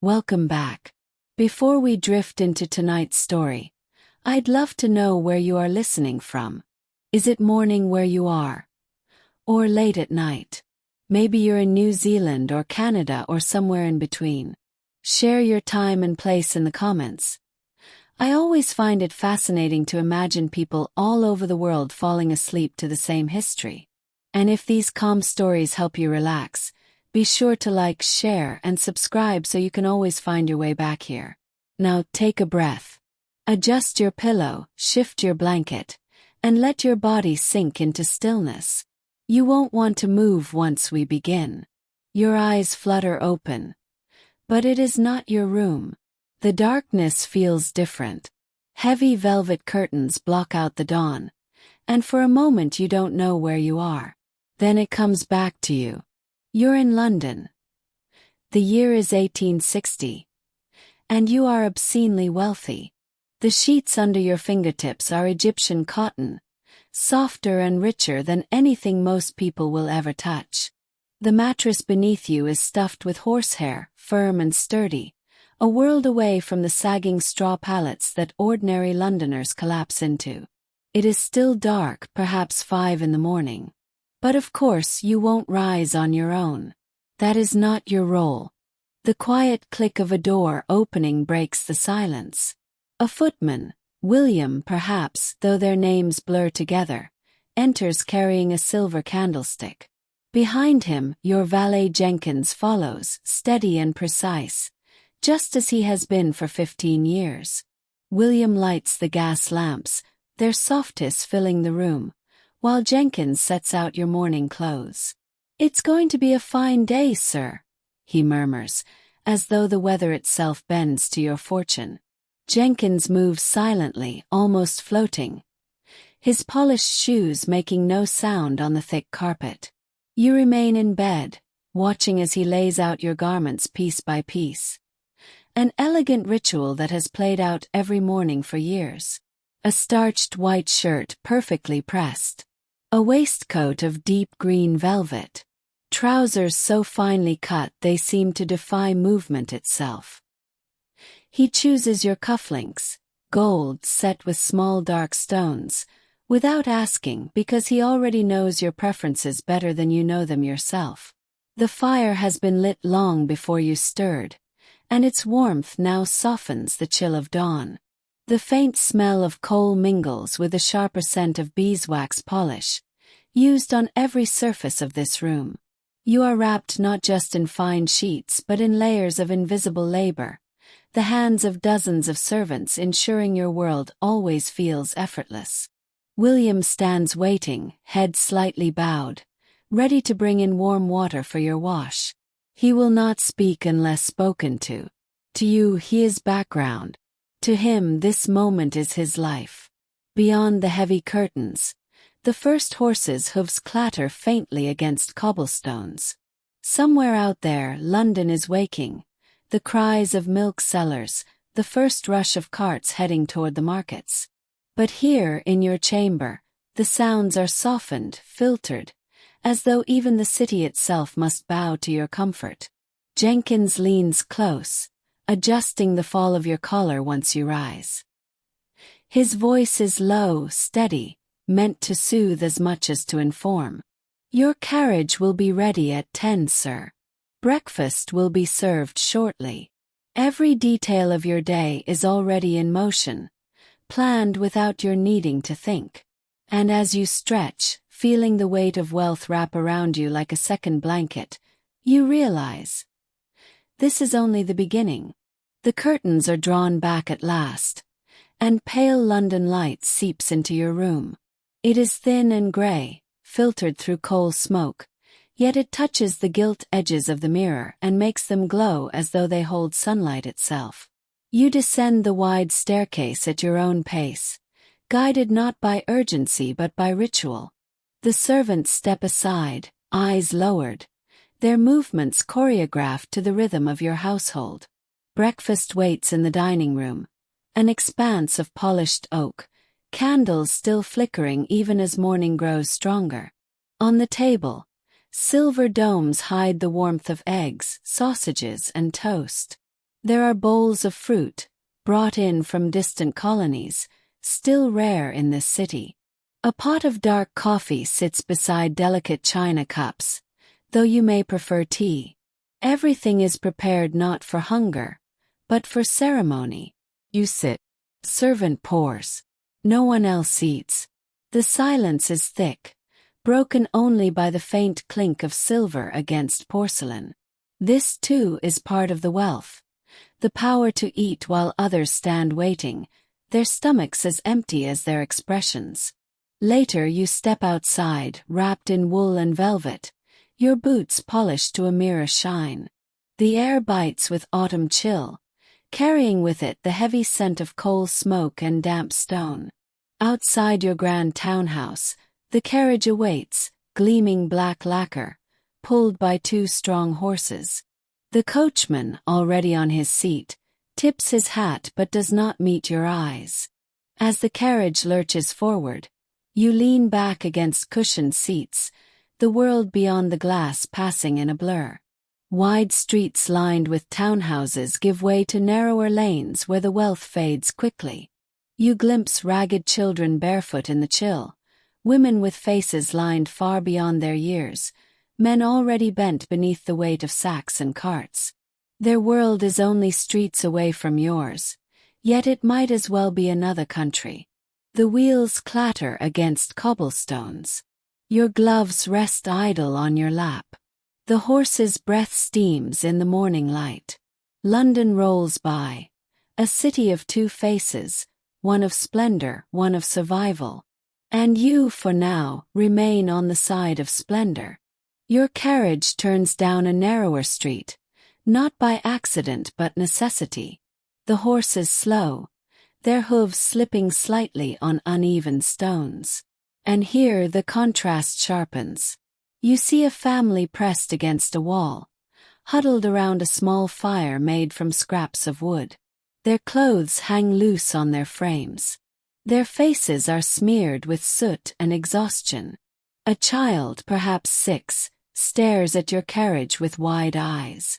Welcome back. Before we drift into tonight's story, I'd love to know where you are listening from. Is it morning where you are? Or late at night? Maybe you're in New Zealand or Canada or somewhere in between. Share your time and place in the comments. I always find it fascinating to imagine people all over the world falling asleep to the same history. And if these calm stories help you relax, be sure to like, share, and subscribe so you can always find your way back here. Now take a breath. Adjust your pillow, shift your blanket, and let your body sink into stillness. You won't want to move once we begin. Your eyes flutter open. But it is not your room. The darkness feels different. Heavy velvet curtains block out the dawn, and for a moment you don't know where you are. Then it comes back to you. You're in London. The year is 1860. And you are obscenely wealthy. The sheets under your fingertips are Egyptian cotton, softer and richer than anything most people will ever touch. The mattress beneath you is stuffed with horsehair, firm and sturdy, a world away from the sagging straw pallets that ordinary Londoners collapse into. It is still dark, perhaps 5 in the morning. But of course you won't rise on your own. That is not your role. The quiet click of a door opening breaks the silence. A footman, William perhaps, though their names blur together, enters carrying a silver candlestick. Behind him, your valet Jenkins follows, steady and precise, just as he has been for 15 years. William lights the gas lamps, their softest filling the room, while Jenkins sets out your morning clothes. "It's going to be a fine day, sir," he murmurs, as though the weather itself bends to your fortune. Jenkins moves silently, almost floating, his polished shoes making no sound on the thick carpet. You remain in bed, watching as he lays out your garments piece by piece. An elegant ritual that has played out every morning for years. A starched white shirt perfectly pressed. A waistcoat of deep green velvet. Trousers so finely cut they seem to defy movement itself. He chooses your cufflinks, gold set with small dark stones, without asking because he already knows your preferences better than you know them yourself. The fire has been lit long before you stirred, and its warmth now softens the chill of dawn. The faint smell of coal mingles with the sharper scent of beeswax polish, used on every surface of this room. You are wrapped not just in fine sheets but in layers of invisible labor, the hands of dozens of servants ensuring your world always feels effortless. William stands waiting, head slightly bowed, ready to bring in warm water for your wash. He will not speak unless spoken to. To you he is background. To him this moment is his life. Beyond the heavy curtains, the first horses' hooves clatter faintly against cobblestones. Somewhere out there London is waking, the cries of milk sellers, the first rush of carts heading toward the markets. But here, in your chamber, the sounds are softened, filtered, as though even the city itself must bow to your comfort. Jenkins leans close, adjusting the fall of your collar once you rise. His voice is low, steady, meant to soothe as much as to inform. "Your carriage will be ready at 10, sir. Breakfast will be served shortly. Every detail of your day is already in motion, planned without your needing to think." And as you stretch, feeling the weight of wealth wrap around you like a second blanket, you realize this is only the beginning. The curtains are drawn back at last, and pale London light seeps into your room. It is thin and gray, filtered through coal smoke, yet it touches the gilt edges of the mirror and makes them glow as though they hold sunlight itself. You descend the wide staircase at your own pace, guided not by urgency but by ritual. The servants step aside, eyes lowered, their movements choreographed to the rhythm of your household. Breakfast waits in the dining room, an expanse of polished oak, candles still flickering even as morning grows stronger. On the table, silver domes hide the warmth of eggs, sausages, and toast. There are bowls of fruit, brought in from distant colonies, still rare in this city. A pot of dark coffee sits beside delicate china cups, though you may prefer tea. Everything is prepared not for hunger, but for ceremony. You sit. Servant pours. No one else eats. The silence is thick, broken only by the faint clink of silver against porcelain. This too is part of the wealth. The power to eat while others stand waiting, their stomachs as empty as their expressions. Later you step outside, wrapped in wool and velvet, your boots polished to a mirror shine. The air bites with autumn chill, carrying with it the heavy scent of coal smoke and damp stone. Outside your grand townhouse, the carriage awaits, gleaming black lacquer, pulled by 2 strong horses. The coachman, already on his seat, tips his hat but does not meet your eyes. As the carriage lurches forward, you lean back against cushioned seats, the world beyond the glass passing in a blur. Wide streets lined with townhouses give way to narrower lanes where the wealth fades quickly. You glimpse ragged children barefoot in the chill, women with faces lined far beyond their years, men already bent beneath the weight of sacks and carts. Their world is only streets away from yours, yet it might as well be another country. The wheels clatter against cobblestones. Your gloves rest idle on your lap. The horse's breath steams in the morning light. London rolls by, a city of 2 faces, one of splendor, one of survival. And you, for now, remain on the side of splendor. Your carriage turns down a narrower street, not by accident but necessity. The horses slow, their hooves slipping slightly on uneven stones. And here the contrast sharpens. You see a family pressed against a wall, huddled around a small fire made from scraps of wood. Their clothes hang loose on their frames. Their faces are smeared with soot and exhaustion. A child, perhaps 6, stares at your carriage with wide eyes.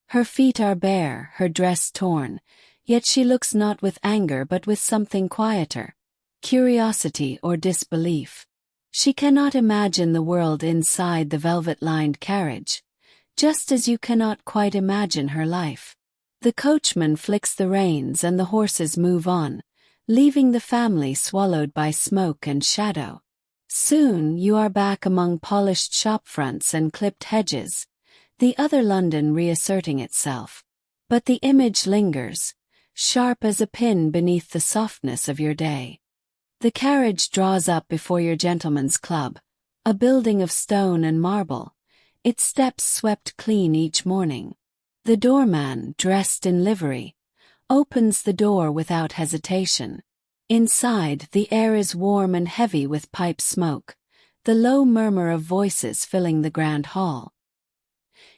Her feet are bare, her dress torn, yet she looks not with anger but with something quieter, curiosity or disbelief. She cannot imagine the world inside the velvet-lined carriage, just as you cannot quite imagine her life. The coachman flicks the reins and the horses move on, leaving the family swallowed by smoke and shadow. Soon you are back among polished shopfronts and clipped hedges, the other London reasserting itself. But the image lingers, sharp as a pin beneath the softness of your day. The carriage draws up before your gentleman's club, a building of stone and marble, its steps swept clean each morning. The doorman, dressed in livery, opens the door without hesitation. Inside, the air is warm and heavy with pipe smoke, the low murmur of voices filling the grand hall.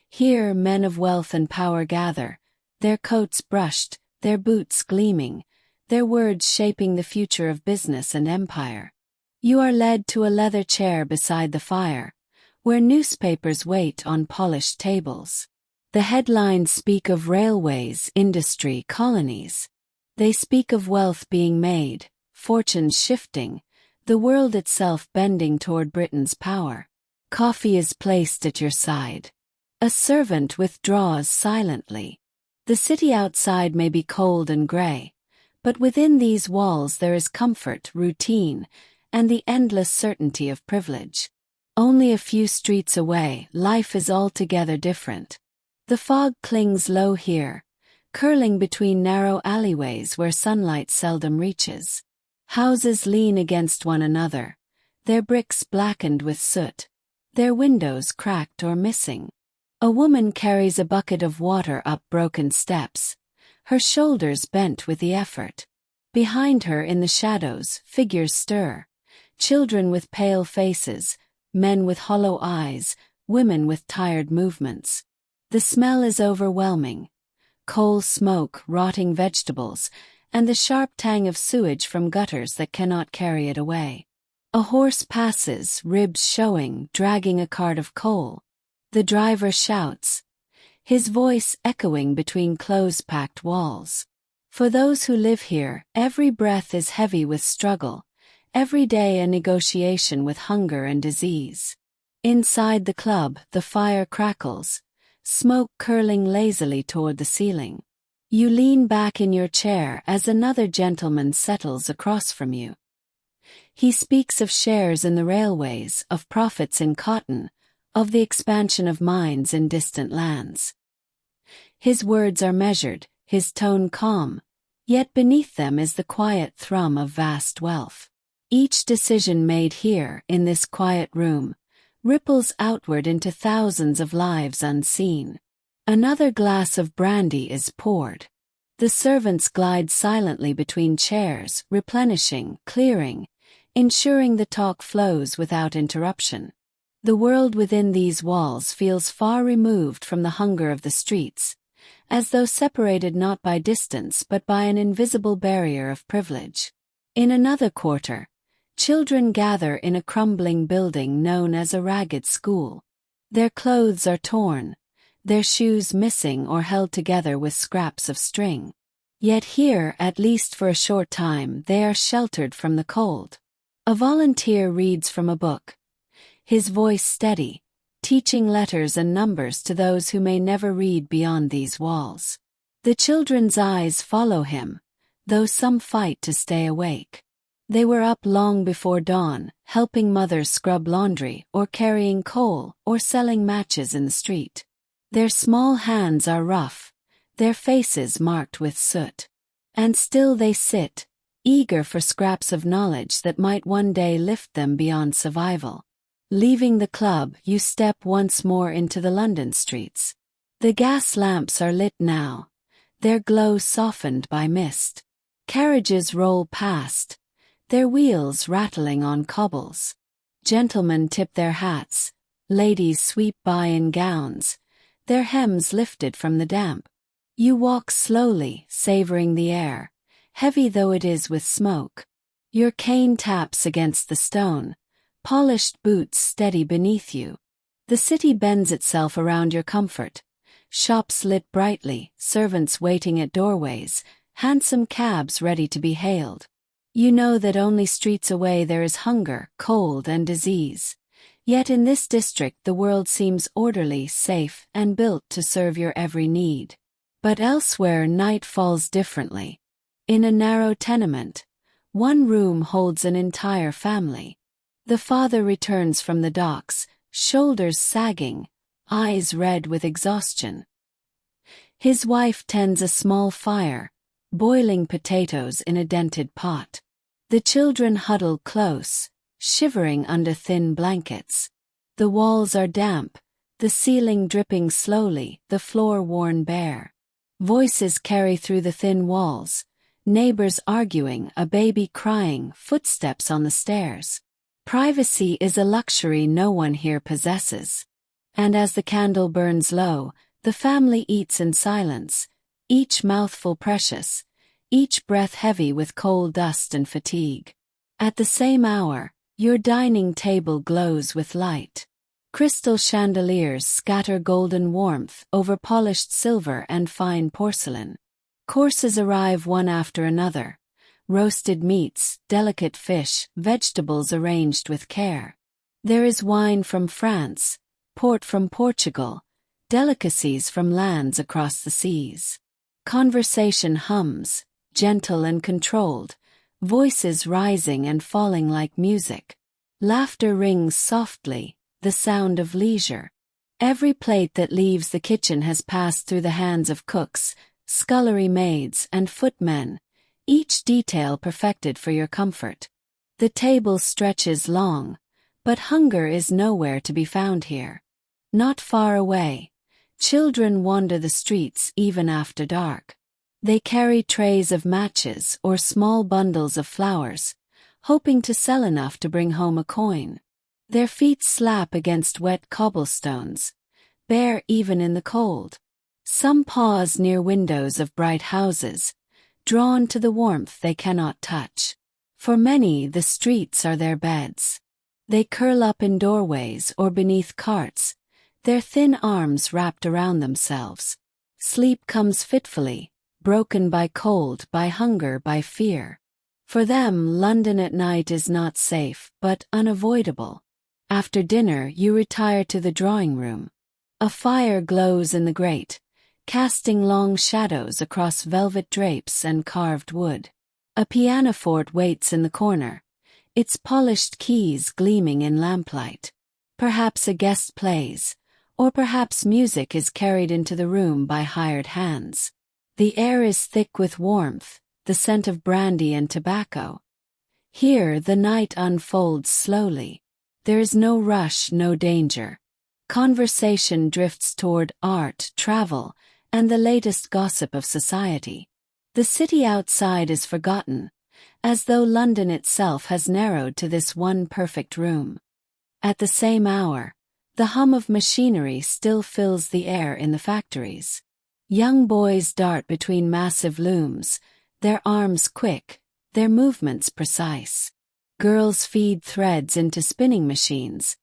Here men of wealth and power gather, their coats brushed, their boots gleaming, their words shaping the future of business and empire. You are led to a leather chair beside the fire, where newspapers wait on polished tables. The headlines speak of railways, industry, colonies. They speak of wealth being made, fortunes shifting, the world itself bending toward Britain's power. Coffee is placed at your side. A servant withdraws silently. The city outside may be cold and gray, but within these walls there is comfort, routine, and the endless certainty of privilege. Only a few streets away, life is altogether different. The fog clings low here, curling between narrow alleyways where sunlight seldom reaches. Houses lean against one another, their bricks blackened with soot, their windows cracked or missing. A woman carries a bucket of water up broken steps, her shoulders bent with the effort. Behind her in the shadows, figures stir, children with pale faces, men with hollow eyes, women with tired movements. The smell is overwhelming. Coal smoke, rotting vegetables, and the sharp tang of sewage from gutters that cannot carry it away. A horse passes, ribs showing, dragging a cart of coal. The driver shouts. his voice echoing between close-packed walls. For those who live here, every breath is heavy with struggle, every day a negotiation with hunger and disease. Inside the club, the fire crackles, smoke curling lazily toward the ceiling. You lean back in your chair as another gentleman settles across from you. He speaks of shares in the railways, of profits in cotton, of the expansion of mines in distant lands. His words are measured, his tone calm, yet beneath them is the quiet thrum of vast wealth. Each decision made here, in this quiet room, ripples outward into thousands of lives unseen. Another glass of brandy is poured. The servants glide silently between chairs, replenishing, clearing, ensuring the talk flows without interruption. The world within these walls feels far removed from the hunger of the streets, as though separated not by distance but by an invisible barrier of privilege. In another quarter, children gather in a crumbling building known as a ragged school. Their clothes are torn, their shoes missing or held together with scraps of string. Yet here, at least for a short time, they are sheltered from the cold. A volunteer reads from a book, his voice steady, teaching letters and numbers to those who may never read beyond these walls. The children's eyes follow him, though some fight to stay awake. They were up long before dawn, helping mothers scrub laundry, or carrying coal, or selling matches in the street. Their small hands are rough, their faces marked with soot. And still they sit, eager for scraps of knowledge that might one day lift them beyond survival. Leaving the club, you step once more into the London streets. The gas lamps are lit now, their glow softened by mist. Carriages roll past, their wheels rattling on cobbles. Gentlemen tip their hats, ladies sweep by in gowns, their hems lifted from the damp. You walk slowly, savoring the air, heavy though it is with smoke. Your cane taps against the stone, polished boots steady beneath you. The city bends itself around your comfort. Shops lit brightly, servants waiting at doorways, handsome cabs ready to be hailed. You know that only streets away there is hunger, cold, and disease. Yet in this district the world seems orderly, safe, and built to serve your every need. But elsewhere night falls differently. In a narrow tenement, one room holds an entire family. The father returns from the docks, shoulders sagging, eyes red with exhaustion. His wife tends a small fire, boiling potatoes in a dented pot. The children huddle close, shivering under thin blankets. The walls are damp, the ceiling dripping slowly, the floor worn bare. Voices carry through the thin walls, neighbors arguing, a baby crying, footsteps on the stairs. Privacy is a luxury no one here possesses. And as the candle burns low, the family eats in silence, each mouthful precious, each breath heavy with coal dust and fatigue. At the same hour, your dining table glows with light. Crystal chandeliers scatter golden warmth over polished silver and fine porcelain. Courses arrive one after another. Roasted meats, delicate fish, vegetables arranged with care. There is wine from France, port from Portugal, delicacies from lands across the seas. Conversation hums, gentle and controlled, voices rising and falling like music. Laughter rings softly, the sound of leisure. Every plate that leaves the kitchen has passed through the hands of cooks, scullery maids, and footmen, each detail perfected for your comfort. The table stretches long, but hunger is nowhere to be found here. Not far away, children wander the streets even after dark. They carry trays of matches or small bundles of flowers, hoping to sell enough to bring home a coin. Their feet slap against wet cobblestones, bare even in the cold. Some pause near windows of bright houses, drawn to the warmth they cannot touch. For many, the streets are their beds. They curl up in doorways or beneath carts, their thin arms wrapped around themselves. Sleep comes fitfully, broken by cold, by hunger, by fear. For them, London at night is not safe, but unavoidable. After dinner, you retire to the drawing room. A fire glows in the grate, casting long shadows across velvet drapes and carved wood. A pianoforte waits in the corner, its polished keys gleaming in lamplight. Perhaps a guest plays, or perhaps music is carried into the room by hired hands. The air is thick with warmth, the scent of brandy and tobacco. Here the night unfolds slowly. There is no rush, no danger. Conversation drifts toward art, travel, and the latest gossip of society. The city outside is forgotten, as though London itself has narrowed to this one perfect room. At the same hour, the hum of machinery still fills the air in the factories. Young boys dart between massive looms, their arms quick, their movements precise. Girls feed threads into spinning machines,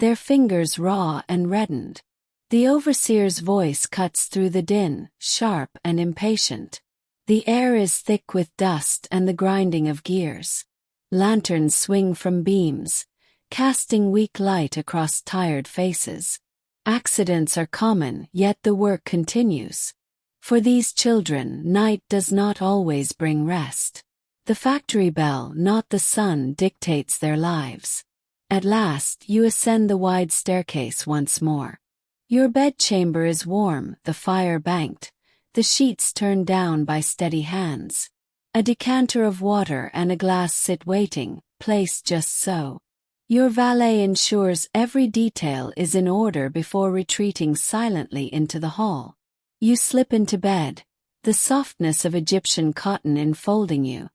their fingers raw and reddened. The overseer's voice cuts through the din, sharp and impatient. The air is thick with dust and the grinding of gears. Lanterns swing from beams, casting weak light across tired faces. Accidents are common, yet the work continues. For these children, night does not always bring rest. The factory bell, not the sun, dictates their lives. At last, you ascend the wide staircase once more. Your bedchamber is warm, the fire banked, the sheets turned down by steady hands. A decanter of water and a glass sit waiting, placed just so. Your valet ensures every detail is in order before retreating silently into the hall. You slip into bed, the softness of Egyptian cotton enfolding you,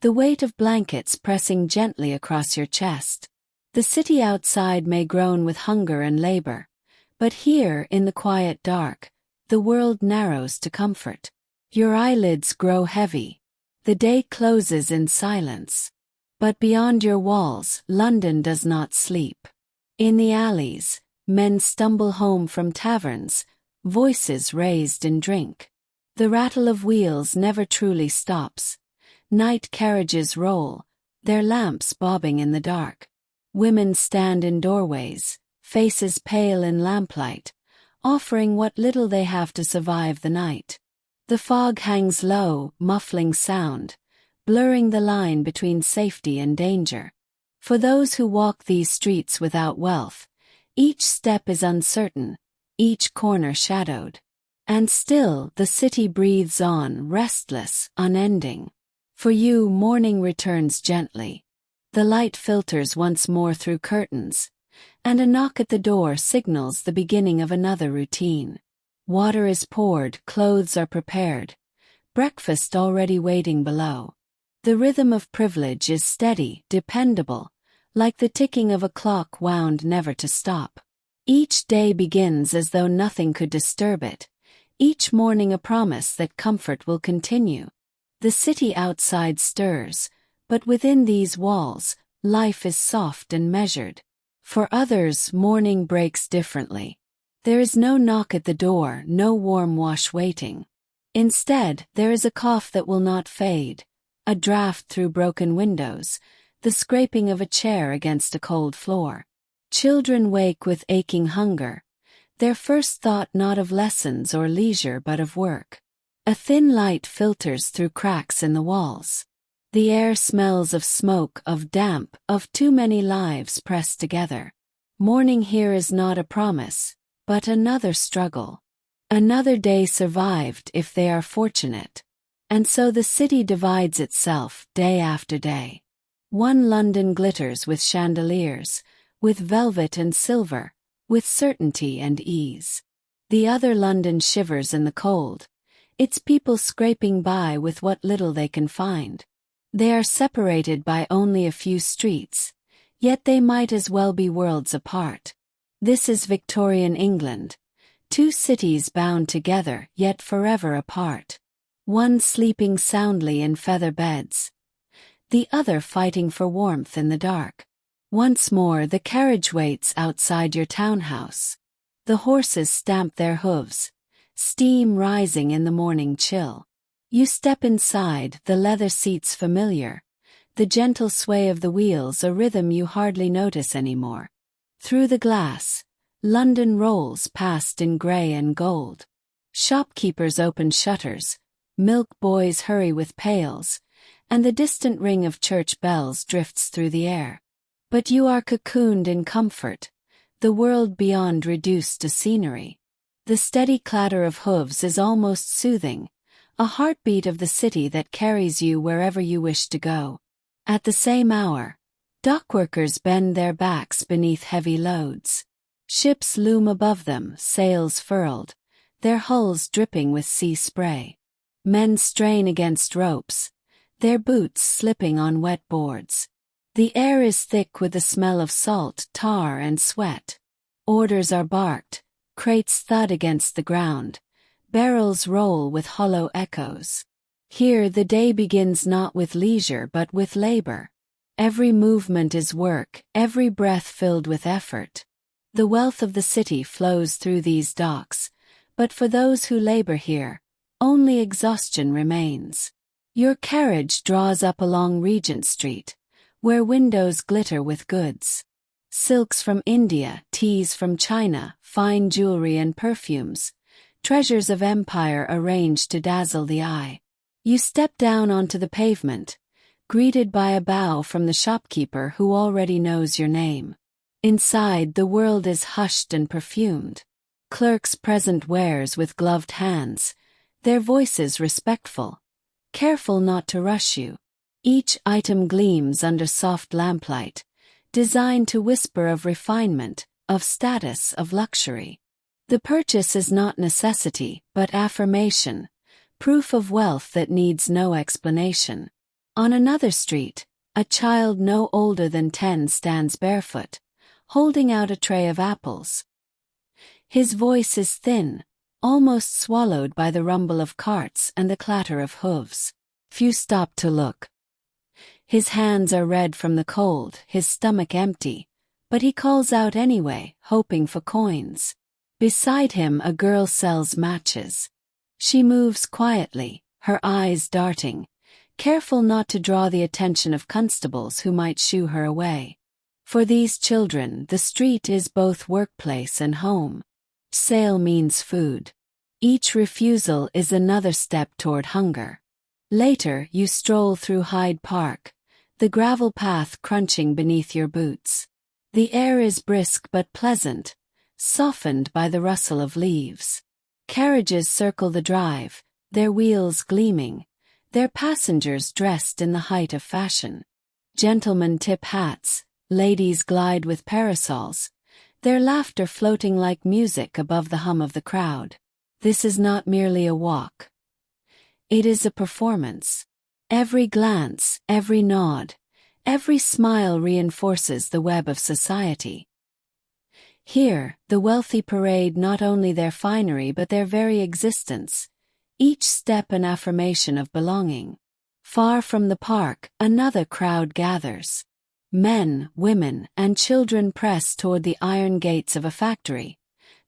the weight of blankets pressing gently across your chest. The city outside may groan with hunger and labor, but here in the quiet dark, the world narrows to comfort. Your eyelids grow heavy. The day closes in silence. But beyond your walls, London does not sleep. In the alleys, men stumble home from taverns, voices raised in drink. The rattle of wheels never truly stops. Night carriages roll, their lamps bobbing in the dark. Women stand in doorways, faces pale in lamplight, offering what little they have to survive the night. The fog hangs low, muffling sound, blurring the line between safety and danger. For those who walk these streets without wealth, each step is uncertain, each corner shadowed. And still the city breathes on, restless, unending. For you, morning returns gently. The light filters once more through curtains, and a knock at the door signals the beginning of another routine. Water is poured, clothes are prepared, breakfast already waiting below. The rhythm of privilege is steady, dependable, like the ticking of a clock wound never to stop. Each day begins as though nothing could disturb it, each morning a promise that comfort will continue. The city outside stirs, but within these walls, life is soft and measured. For others, morning breaks differently. There is no knock at the door, no warm wash waiting. Instead, there is a cough that will not fade, a draft through broken windows, the scraping of a chair against a cold floor. Children wake with aching hunger, their first thought not of lessons or leisure but of work. A thin light filters through cracks in the walls. The air smells of smoke, of damp, of too many lives pressed together. Morning here is not a promise, but another struggle. Another day survived if they are fortunate. And so the city divides itself day after day. One London glitters with chandeliers, with velvet and silver, with certainty and ease. The other London shivers in the cold, its people scraping by with what little they can find. They are separated by only a few streets, yet they might as well be worlds apart. This is Victorian England, two cities bound together yet forever apart. One sleeping soundly in feather beds, the other fighting for warmth in the dark. Once more the carriage waits outside your townhouse. The horses stamp their hooves, steam rising in the morning chill. You step inside, the leather seats familiar, the gentle sway of the wheels a rhythm you hardly notice anymore. Through the glass, London rolls past in grey and gold. Shopkeepers open shutters, milk boys hurry with pails, and the distant ring of church bells drifts through the air. But you are cocooned in comfort, the world beyond reduced to scenery. The steady clatter of hooves is almost soothing, a heartbeat of the city that carries you wherever you wish to go. At the same hour, dockworkers bend their backs beneath heavy loads. Ships loom above them, sails furled, their hulls dripping with sea spray. Men strain against ropes, their boots slipping on wet boards. The air is thick with the smell of salt, tar, and sweat. Orders are barked, crates thud against the ground, barrels roll with hollow echoes. Here the day begins not with leisure but with labor. Every movement is work, every breath filled with effort. The wealth of the city flows through these docks, but for those who labor here, only exhaustion remains. Your carriage draws up along Regent Street, where windows glitter with goods. Silks from India, teas from China, fine jewelry and perfumes, treasures of empire arranged to dazzle the eye. You step down onto the pavement, greeted by a bow from the shopkeeper who already knows your name. Inside, the world is hushed and perfumed. Clerks present wares with gloved hands, their voices respectful, careful not to rush you. Each item gleams under soft lamplight, designed to whisper of refinement, of status, of luxury. The purchase is not necessity, but affirmation, proof of wealth that needs no explanation. On another street, a child no older than 10 stands barefoot, holding out a tray of apples. His voice is thin, almost swallowed by the rumble of carts and the clatter of hooves. Few stop to look. His hands are red from the cold, his stomach empty, but he calls out anyway, hoping for coins. Beside him a girl sells matches. She moves quietly, her eyes darting, careful not to draw the attention of constables who might shoo her away. For these children, the street is both workplace and home. Sale means food. Each refusal is another step toward hunger. Later, you stroll through Hyde Park, the gravel path crunching beneath your boots. The air is brisk but pleasant, softened by the rustle of leaves. Carriages circle the drive, their wheels gleaming, their passengers dressed in the height of fashion. Gentlemen tip hats, ladies glide with parasols, their laughter floating like music above the hum of the crowd. This is not merely a walk. It is a performance. Every glance, every nod, every smile reinforces the web of society. Here, the wealthy parade not only their finery but their very existence, each step an affirmation of belonging. Far from the park, another crowd gathers. Men, women, and children press toward the iron gates of a factory,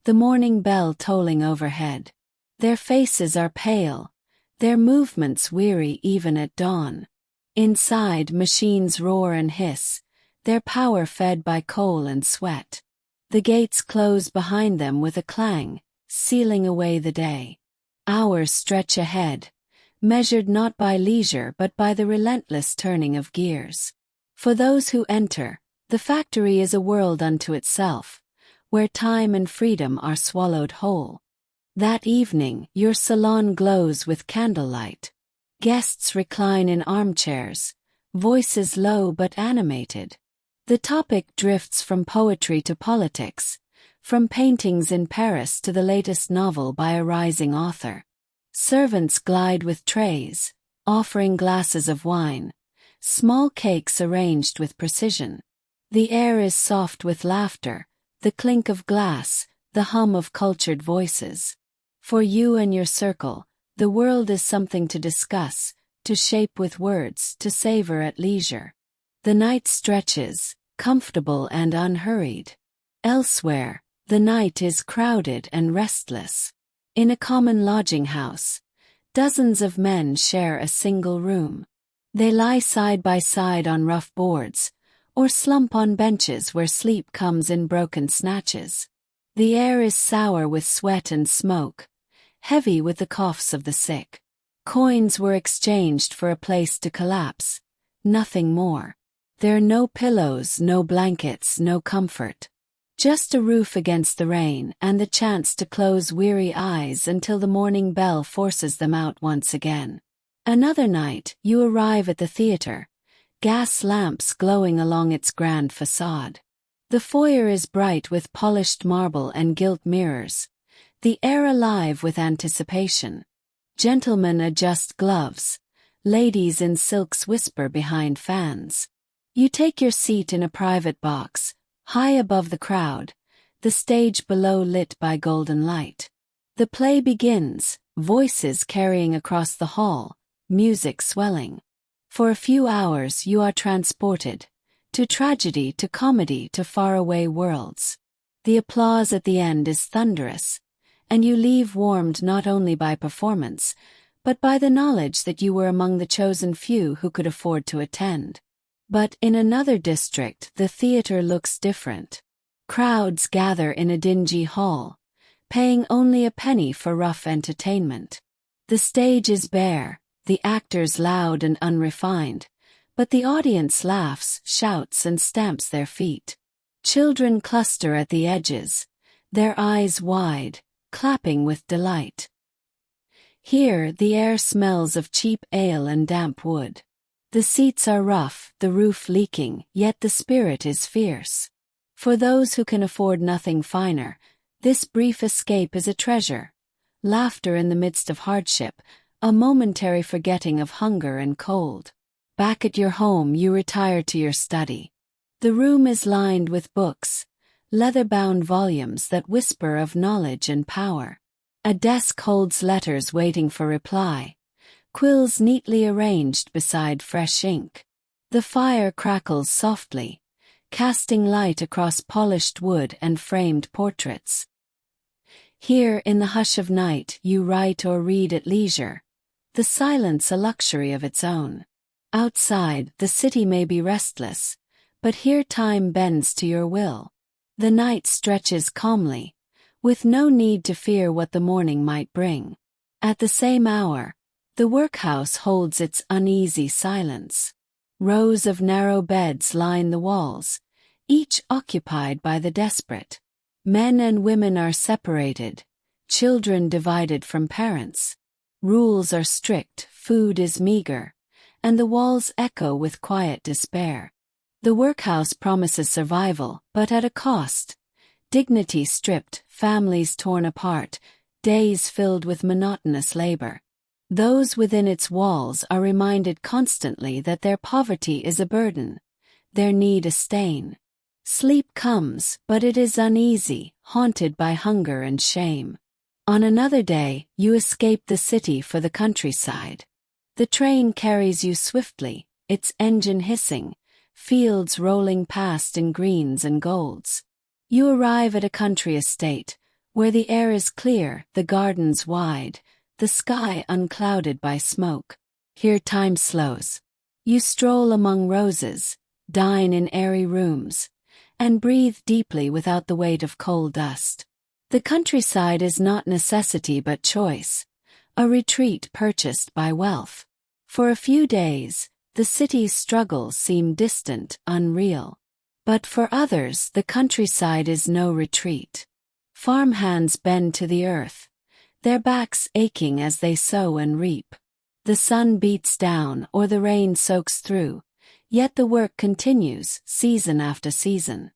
the morning bell tolling overhead. Their faces are pale, their movements weary even at dawn. Inside, machines roar and hiss, their power fed by coal and sweat. The gates close behind them with a clang, sealing away the day. Hours stretch ahead, measured not by leisure but by the relentless turning of gears. For those who enter, the factory is a world unto itself, where time and freedom are swallowed whole. That evening, your salon glows with candlelight. Guests recline in armchairs, voices low but animated. The topic drifts from poetry to politics, from paintings in Paris to the latest novel by a rising author. Servants glide with trays, offering glasses of wine, small cakes arranged with precision. The air is soft with laughter, the clink of glass, the hum of cultured voices. For you and your circle, the world is something to discuss, to shape with words, to savor at leisure. The night stretches, comfortable and unhurried. Elsewhere, The night is crowded and restless. In a common lodging house, dozens of men share a single room. They lie side by side on rough boards, or slump on benches where sleep comes in broken snatches. The air is sour with sweat and smoke, heavy with the coughs of the sick. Coins were exchanged for a place to collapse, nothing more. There are no pillows, no blankets, no comfort. Just a roof against the rain and the chance to close weary eyes until the morning bell forces them out once again. Another night, you arrive at the theater, gas lamps glowing along its grand facade. The foyer is bright with polished marble and gilt mirrors, the air alive with anticipation. Gentlemen adjust gloves, ladies in silks whisper behind fans. You take your seat in a private box, high above the crowd, the stage below lit by golden light. The play begins, voices carrying across the hall, music swelling. For a few hours you are transported, to tragedy, to comedy, to faraway worlds. The applause at the end is thunderous, and you leave warmed not only by performance, but by the knowledge that you were among the chosen few who could afford to attend. But in another district the theater looks different. Crowds gather in a dingy hall, paying only a penny for rough entertainment. The stage is bare, the actors loud and unrefined, but the audience laughs, shouts, and stamps their feet. Children cluster at the edges, their eyes wide, clapping with delight. Here the air smells of cheap ale and damp wood. The seats are rough, the roof leaking, yet the spirit is fierce. For those who can afford nothing finer, this brief escape is a treasure. Laughter in the midst of hardship, a momentary forgetting of hunger and cold. Back at your home you retire to your study. The room is lined with books, leather-bound volumes that whisper of knowledge and power. A desk holds letters waiting for reply, quills neatly arranged beside fresh ink. The fire crackles softly, casting light across polished wood and framed portraits. Here in the hush of night you write or read at leisure, the silence a luxury of its own. Outside, the city may be restless, but here time bends to your will. The night stretches calmly, with no need to fear what the morning might bring. At the same hour, the workhouse holds its uneasy silence. Rows of narrow beds line the walls, each occupied by the desperate. Men and women are separated, children divided from parents. Rules are strict, food is meager, and the walls echo with quiet despair. The workhouse promises survival, but at a cost. Dignity stripped, families torn apart, days filled with monotonous labor. Those within its walls are reminded constantly that their poverty is a burden, their need a stain. Sleep comes, but it is uneasy, haunted by hunger and shame. On another day, you escape the city for the countryside. The train carries you swiftly, its engine hissing, fields rolling past in greens and golds. You arrive at a country estate, where the air is clear, the gardens wide, the sky unclouded by smoke. Here time slows. You stroll among roses, dine in airy rooms, and breathe deeply without the weight of coal dust. The countryside is not necessity but choice, a retreat purchased by wealth. For a few days, the city's struggles seem distant, unreal. But for others the countryside is no retreat. Farmhands bend to the earth, their backs aching as they sow and reap. The sun beats down or the rain soaks through, yet the work continues, season after season.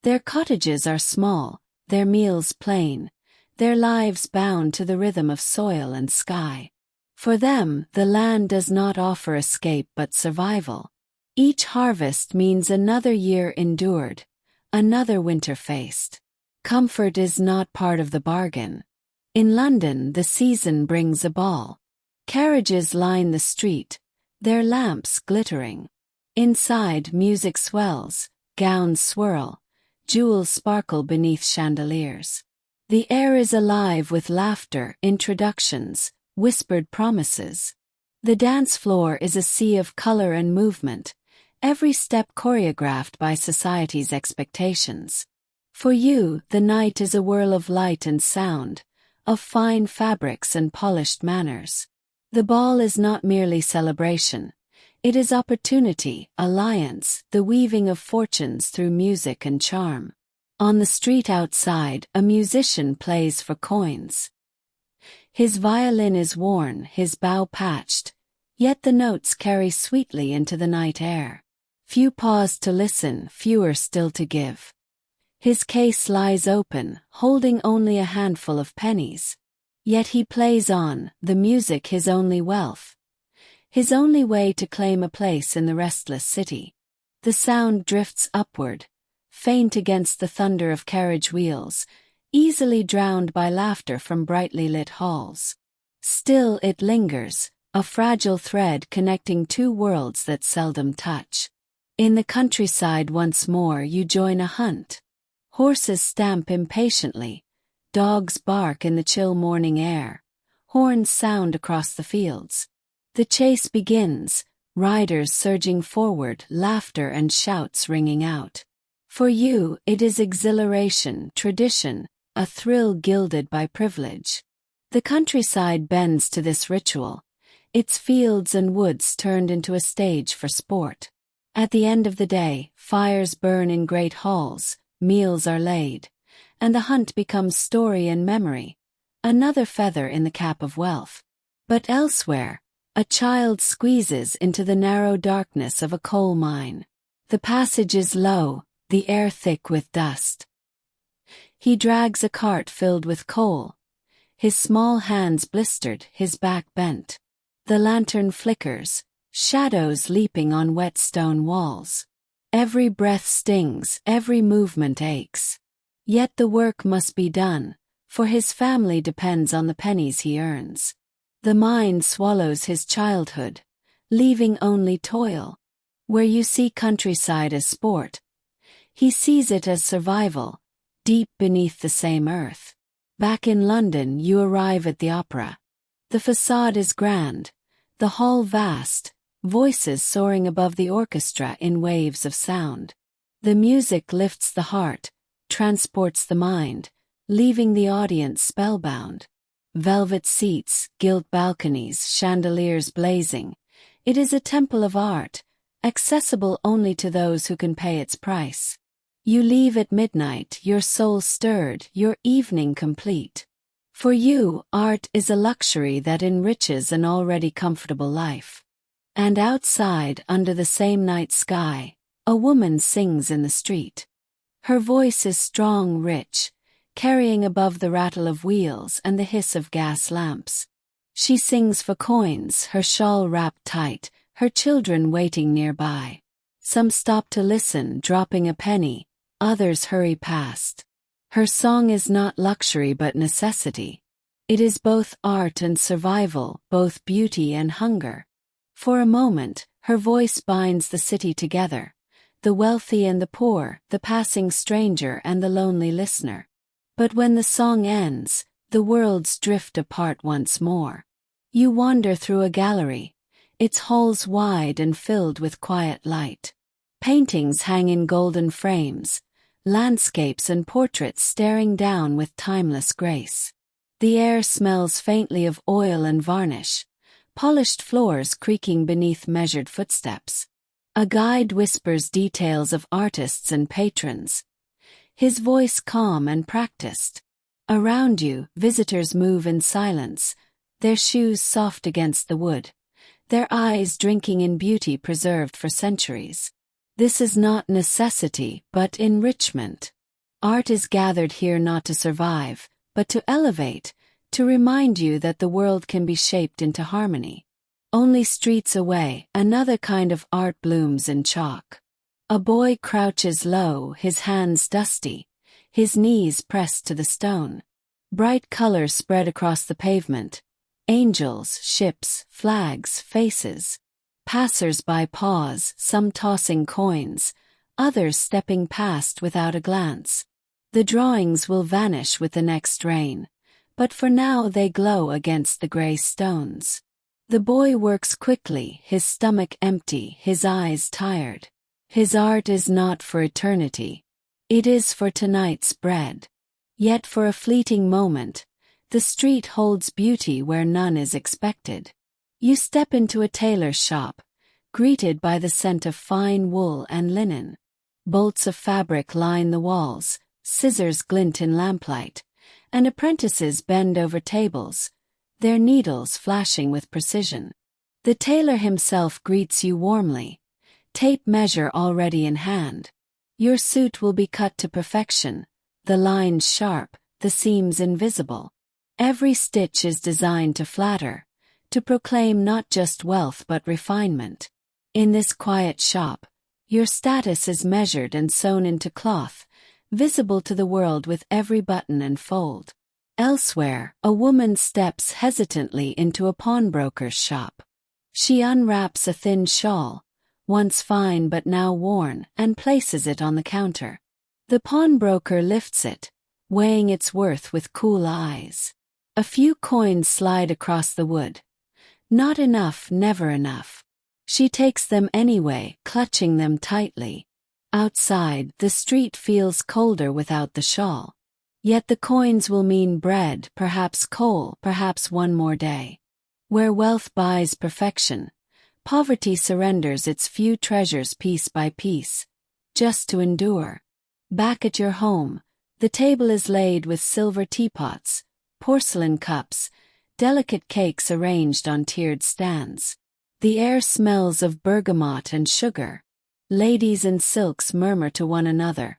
Their cottages are small, their meals plain, their lives bound to the rhythm of soil and sky. For them, the land does not offer escape but survival. Each harvest means another year endured, another winter faced. Comfort is not part of the bargain. In London the season brings a ball. Carriages line the street, their lamps glittering. Inside music swells, gowns swirl, jewels sparkle beneath chandeliers. The air is alive with laughter, introductions, whispered promises. The dance floor is a sea of color and movement, every step choreographed by society's expectations. For you, the night is a whirl of light and sound, of fine fabrics and polished manners. The ball is not merely celebration. It is opportunity, alliance, the weaving of fortunes through music and charm. On the street outside, a musician plays for coins. His violin is worn, his bow patched, yet the notes carry sweetly into the night air. Few pause to listen, fewer still to give. His case lies open, holding only a handful of pennies. Yet he plays on, the music his only wealth. His only way to claim a place in the restless city. The sound drifts upward, faint against the thunder of carriage wheels, easily drowned by laughter from brightly lit halls. Still it lingers, a fragile thread connecting two worlds that seldom touch. In the countryside once more you join a hunt. Horses stamp impatiently, dogs bark in the chill morning air, horns sound across the fields. The chase begins, riders surging forward, laughter and shouts ringing out. For you, it is exhilaration, tradition, a thrill gilded by privilege. The countryside bends to this ritual, its fields and woods turned into a stage for sport. At the end of the day, fires burn in great halls, meals are laid, and the hunt becomes story and memory, another feather in the cap of wealth. But elsewhere, a child squeezes into the narrow darkness of a coal mine. The passage is low, the air thick with dust. He drags a cart filled with coal, his small hands blistered, his back bent. The lantern flickers, shadows leaping on wet stone walls. Every breath stings, every movement aches. Yet the work must be done, for his family depends on the pennies he earns. The mind swallows his childhood, leaving only toil. Where you see countryside as sport, he sees it as survival, deep beneath the same earth. Back in London you arrive at the opera. The facade is grand, the hall vast, voices soaring above the orchestra in waves of sound. The music lifts the heart, transports the mind, leaving the audience spellbound. Velvet seats, gilt balconies, chandeliers blazing. It is a temple of art, accessible only to those who can pay its price. You leave at midnight, your soul stirred, your evening complete. For you, art is a luxury that enriches an already comfortable life. And outside, under the same night sky, a woman sings in the street. Her voice is strong, rich, carrying above the rattle of wheels and the hiss of gas lamps. She sings for coins, her shawl wrapped tight, her children waiting nearby. Some stop to listen, dropping a penny, others hurry past. Her song is not luxury but necessity. It is both art and survival, both beauty and hunger. For a moment, her voice binds the city together, the wealthy and the poor, the passing stranger and the lonely listener. But when the song ends, the worlds drift apart once more. You wander through a gallery, its halls wide and filled with quiet light. Paintings hang in golden frames, landscapes and portraits staring down with timeless grace. The air smells faintly of oil and varnish, polished floors creaking beneath measured footsteps. A guide whispers details of artists and patrons, his voice calm and practiced. Around you, visitors move in silence, their shoes soft against the wood, their eyes drinking in beauty preserved for centuries. This is not necessity, but enrichment. Art is gathered here not to survive, but to elevate, to remind you that the world can be shaped into harmony. Only streets away, another kind of art blooms in chalk. A boy crouches low, his hands dusty, his knees pressed to the stone. Bright colors spread across the pavement. Angels, ships, flags, faces. Passers-by pause, some tossing coins, others stepping past without a glance. The drawings will vanish with the next rain, but for now they glow against the gray stones. The boy works quickly, his stomach empty, his eyes tired. His art is not for eternity. It is for tonight's bread. Yet for a fleeting moment, the street holds beauty where none is expected. You step into a tailor's shop, greeted by the scent of fine wool and linen. Bolts of fabric line the walls, scissors glint in lamplight, and apprentices bend over tables, their needles flashing with precision. The tailor himself greets you warmly, tape measure already in hand. Your suit will be cut to perfection, the lines sharp, the seams invisible. Every stitch is designed to flatter, to proclaim not just wealth but refinement. In this quiet shop, your status is measured and sewn into cloth, visible to the world with every button and fold. Elsewhere, a woman steps hesitantly into a pawnbroker's shop. She unwraps a thin shawl, once fine but now worn, and places it on the counter. The pawnbroker lifts it, weighing its worth with cool eyes. A few coins slide across the wood. Not enough, never enough. She takes them anyway, clutching them tightly. Outside, the street feels colder without the shawl. Yet the coins will mean bread, perhaps coal, perhaps one more day. Where wealth buys perfection, poverty surrenders its few treasures piece by piece, just to endure. Back at your home, the table is laid with silver teapots, porcelain cups, delicate cakes arranged on tiered stands. The air smells of bergamot and sugar. Ladies in silks murmur to one another.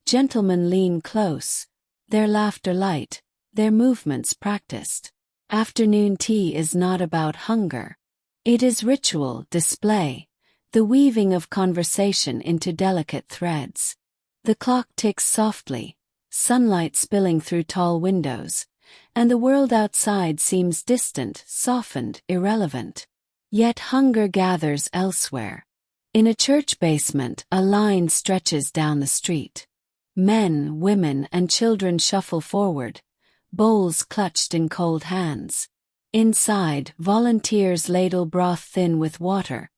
Gentlemen lean close, their laughter light, their movements practiced. Afternoon tea is not about hunger. It is ritual, display, the weaving of conversation into delicate threads. The clock ticks softly, sunlight spilling through tall windows, and the world outside seems distant, softened, irrelevant. Yet hunger gathers elsewhere. In a church basement, a line stretches down the street. Men, women, and children shuffle forward, bowls clutched in cold hands. Inside, volunteers ladle broth thin with water,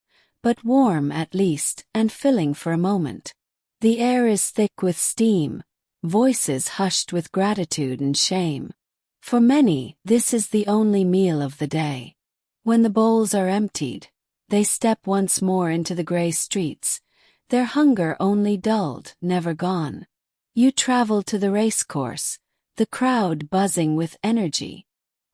but warm at least, and filling for a moment. The air is thick with steam, voices hushed with gratitude and shame. For many, this is the only meal of the day. When the bowls are emptied, they step once more into the gray streets, their hunger only dulled, never gone. You travel to the racecourse, the crowd buzzing with energy.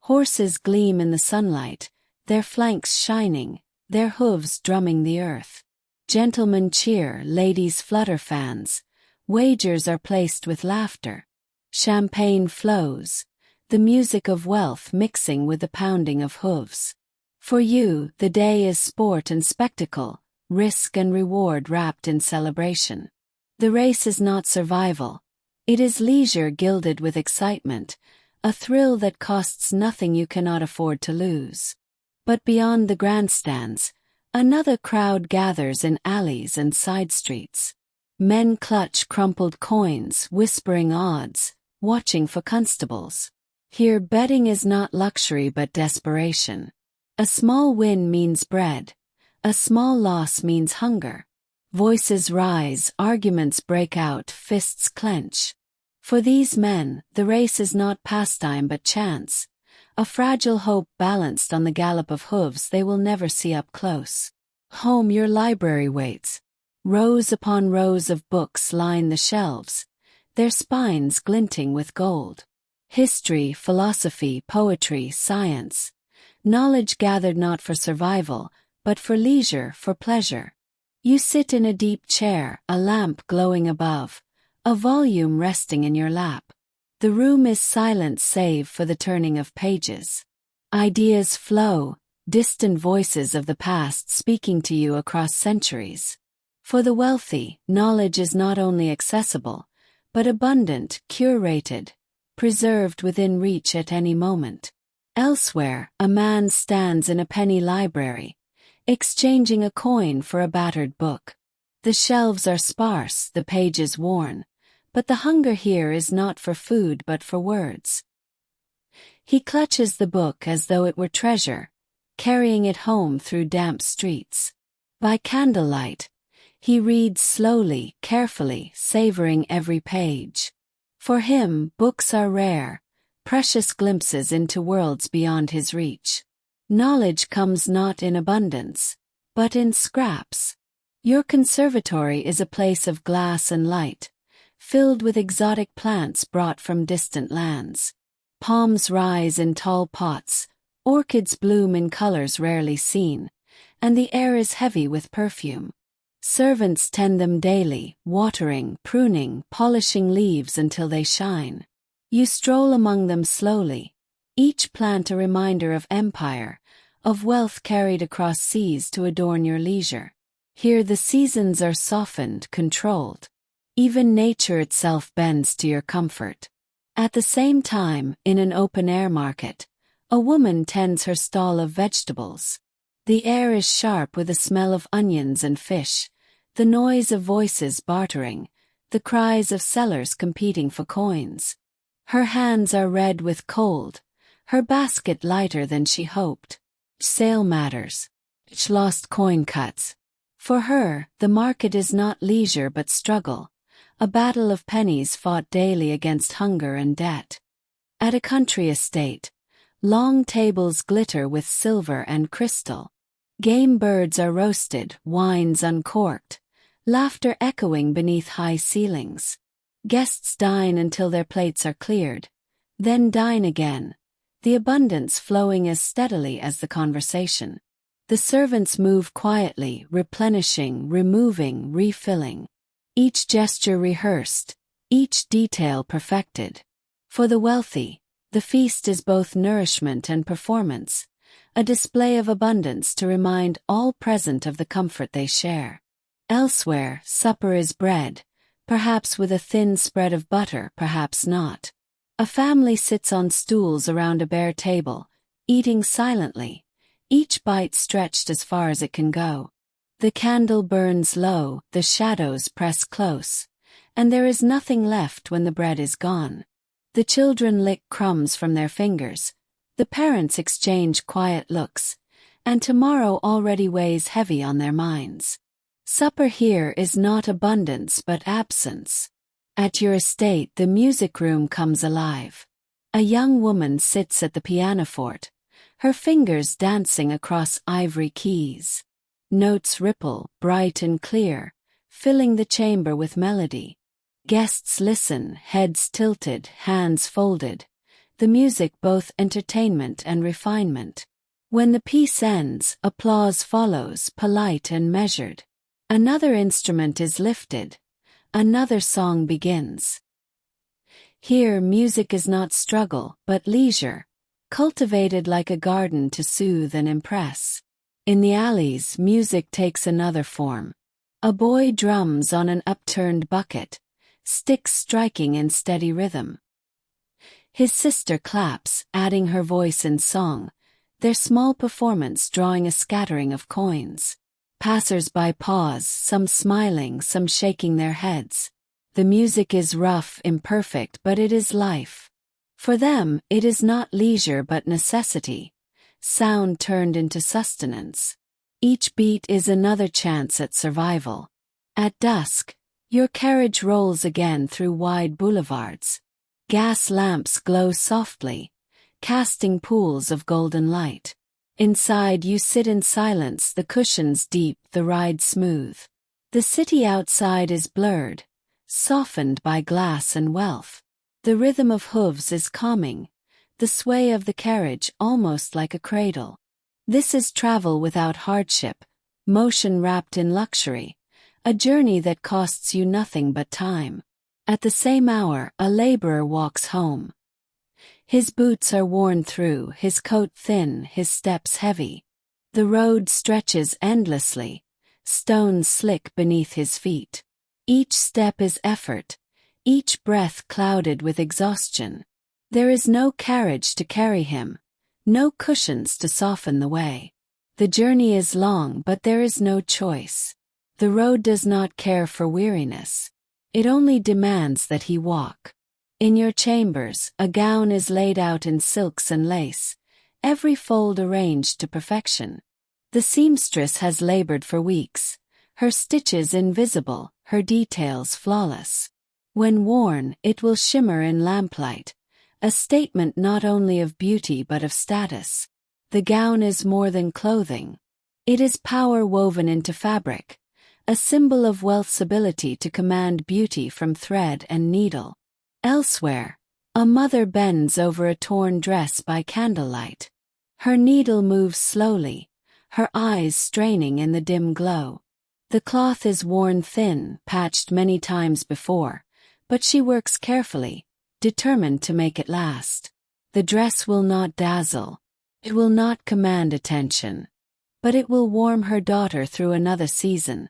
Horses gleam in the sunlight, their flanks shining, their hooves drumming the earth. Gentlemen cheer, ladies flutter fans, wagers are placed with laughter. Champagne flows, the music of wealth mixing with the pounding of hooves. For you, the day is sport and spectacle, risk and reward wrapped in celebration. The race is not survival. It is leisure gilded with excitement, a thrill that costs nothing you cannot afford to lose. But beyond the grandstands, another crowd gathers in alleys and side streets. Men clutch crumpled coins, whispering odds, watching for constables. Here betting is not luxury but desperation. A small win means bread. A small loss means hunger. Voices rise, arguments break out, fists clench. For these men, the race is not pastime but chance, a fragile hope balanced on the gallop of hooves they will never see up close. Home, your library waits. Rows upon rows of books line the shelves, their spines glinting with gold. History, philosophy, poetry, science. Knowledge gathered not for survival, but for leisure, for pleasure. You sit in a deep chair, a lamp glowing above, a volume resting in your lap. The room is silent save for the turning of pages. Ideas flow, distant voices of the past speaking to you across centuries. For the wealthy, knowledge is not only accessible, but abundant, curated, preserved within reach at any moment. Elsewhere, a man stands in a penny library, exchanging a coin for a battered book. The shelves are sparse, the pages worn, but the hunger here is not for food but for words. He clutches the book as though it were treasure, carrying it home through damp streets. By candlelight, he reads slowly, carefully, savoring every page. For him, books are rare, precious glimpses into worlds beyond his reach. Knowledge comes not in abundance, but in scraps. Your conservatory is a place of glass and light, filled with exotic plants brought from distant lands. Palms rise in tall pots, orchids bloom in colors rarely seen, and the air is heavy with perfume. Servants tend them daily, watering, pruning, polishing leaves until they shine. You stroll among them slowly, each plant a reminder of empire, of wealth carried across seas to adorn your leisure. Here the seasons are softened, controlled. Even nature itself bends to your comfort. At the same time, in an open-air market, a woman tends her stall of vegetables. The air is sharp with the smell of onions and fish, the noise of voices bartering, the cries of sellers competing for coins. Her hands are red with cold, her basket lighter than she hoped. Sale matters. Lost coin cuts. For her, the market is not leisure but struggle, a battle of pennies fought daily against hunger and debt. At a country estate, long tables glitter with silver and crystal. Game birds are roasted, wines uncorked, laughter echoing beneath high ceilings. Guests dine until their plates are cleared, then dine again, the abundance flowing as steadily as the conversation. The servants move quietly, replenishing, removing, refilling. Each gesture rehearsed, each detail perfected. For the wealthy, the feast is both nourishment and performance, a display of abundance to remind all present of the comfort they share. Elsewhere, supper is bread, perhaps with a thin spread of butter, perhaps not. A family sits on stools around a bare table, eating silently, each bite stretched as far as it can go. The candle burns low, the shadows press close, and there is nothing left when the bread is gone. The children lick crumbs from their fingers, the parents exchange quiet looks, and tomorrow already weighs heavy on their minds. Supper here is not abundance but absence. At your estate the music room comes alive. A young woman sits at the pianoforte, her fingers dancing across ivory keys. Notes ripple, bright and clear, filling the chamber with melody. Guests listen, heads tilted, hands folded, the music both entertainment and refinement. When the piece ends, applause follows, polite and measured. Another instrument is lifted, another song begins. Here music is not struggle, but leisure, cultivated like a garden to soothe and impress. In the alleys, music takes another form. A boy drums on an upturned bucket, sticks striking in steady rhythm. His sister claps, adding her voice in song, their small performance drawing a scattering of coins. Passers-by pause, some smiling, some shaking their heads. The music is rough, imperfect, but it is life. For them, it is not leisure but necessity, sound turned into sustenance. Each beat is another chance at survival. At dusk, your carriage rolls again through wide boulevards. Gas lamps glow softly, casting pools of golden light. Inside you sit in silence, the cushions deep, the ride smooth. The city outside is blurred, softened by glass and wealth. The rhythm of hooves is calming, the sway of the carriage almost like a cradle. This is travel without hardship, motion wrapped in luxury, a journey that costs you nothing but time. At the same hour, a laborer walks home. His boots are worn through, his coat thin, his steps heavy. The road stretches endlessly, stones slick beneath his feet. Each step is effort, each breath clouded with exhaustion. There is no carriage to carry him, no cushions to soften the way. The journey is long, but there is no choice. The road does not care for weariness. It only demands that he walk. In your chambers, a gown is laid out in silks and lace, every fold arranged to perfection. The seamstress has labored for weeks, her stitches invisible, her details flawless. When worn, it will shimmer in lamplight, a statement not only of beauty but of status. The gown is more than clothing. It is power woven into fabric, a symbol of wealth's ability to command beauty from thread and needle. Elsewhere, a mother bends over a torn dress by candlelight. Her needle moves slowly, her eyes straining in the dim glow. The cloth is worn thin, patched many times before, but she works carefully, determined to make it last. The dress will not dazzle. It will not command attention. But it will warm her daughter through another season,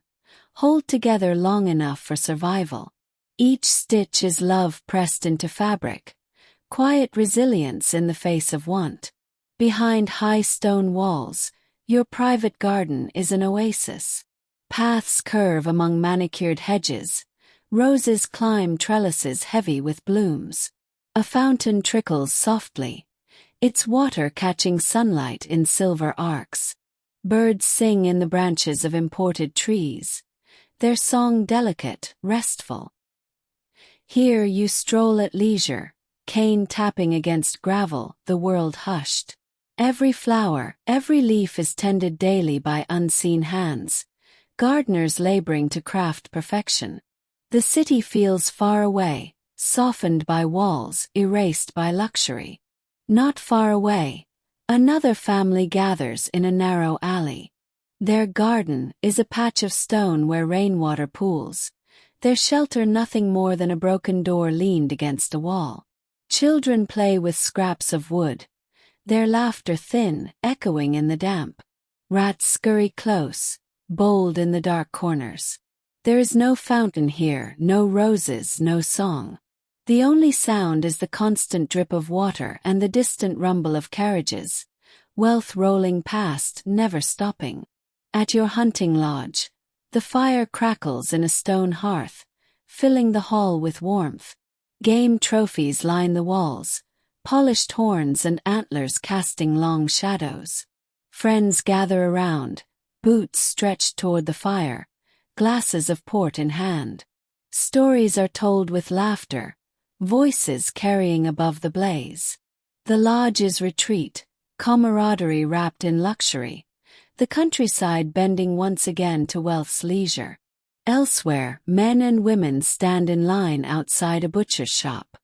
hold together long enough for survival. Each stitch is love pressed into fabric, quiet resilience in the face of want. Behind high stone walls, your private garden is an oasis. Paths curve among manicured hedges, roses climb trellises heavy with blooms. A fountain trickles softly, its water catching sunlight in silver arcs. Birds sing in the branches of imported trees, their song delicate, restful. Here you stroll at leisure, cane tapping against gravel, the world hushed. Every flower, every leaf is tended daily by unseen hands, gardeners laboring to craft perfection. The city feels far away, softened by walls, erased by luxury. Not far away, another family gathers in a narrow alley. Their garden is a patch of stone where rainwater pools, their shelter nothing more than a broken door leaned against a wall. Children play with scraps of wood, their laughter thin, echoing in the damp. Rats scurry close, bold in the dark corners. There is no fountain here, no roses, no song. The only sound is the constant drip of water and the distant rumble of carriages, wealth rolling past, never stopping. At your hunting lodge, the fire crackles in a stone hearth, filling the hall with warmth. Game trophies line the walls, polished horns and antlers casting long shadows. Friends gather around, boots stretched toward the fire, glasses of port in hand. Stories are told with laughter, voices carrying above the blaze. The lodge is retreat, camaraderie wrapped in luxury, the countryside bending once again to wealth's leisure. Elsewhere, men and women stand in line outside a butcher's shop.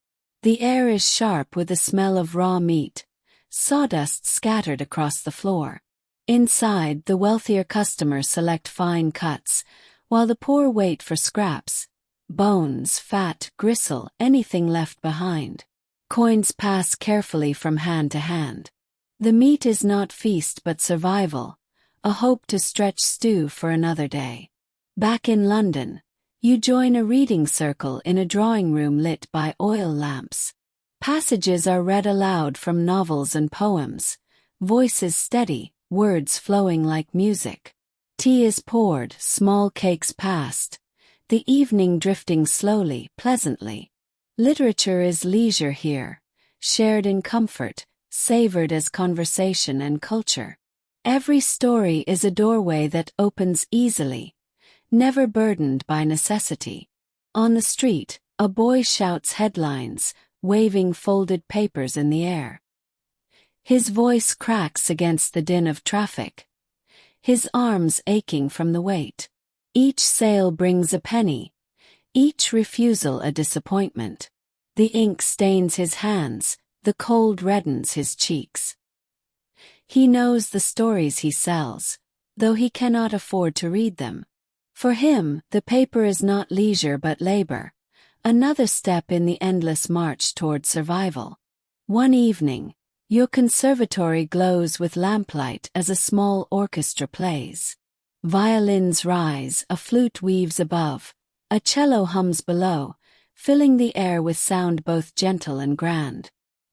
The air is sharp with the smell of raw meat, sawdust scattered across the floor. Inside, the wealthier customers select fine cuts, while the poor wait for scraps, bones, fat, gristle, anything left behind. Coins pass carefully from hand to hand. The meat is not feast but survival, a hope to stretch stew for another day. Back in London, you join a reading circle in a drawing room lit by oil lamps. Passages are read aloud from novels and poems, voices steady, words flowing like music. Tea is poured, small cakes passed, the evening drifting slowly, pleasantly. Literature is leisure here, shared in comfort, savored as conversation and culture. Every story is a doorway that opens easily, never burdened by necessity. On the street, a boy shouts headlines, waving folded papers in the air. His voice cracks against the din of traffic, his arms aching from the weight. Each sale brings a penny, each refusal a disappointment. The ink stains his hands, the cold reddens his cheeks. He knows the stories he sells, though he cannot afford to read them. For him, the paper is not leisure but labor, another step in the endless march toward survival. One evening, your conservatory glows with lamplight as a small orchestra plays. Violins rise, a flute weaves above, a cello hums below, filling the air with sound both gentle and grand.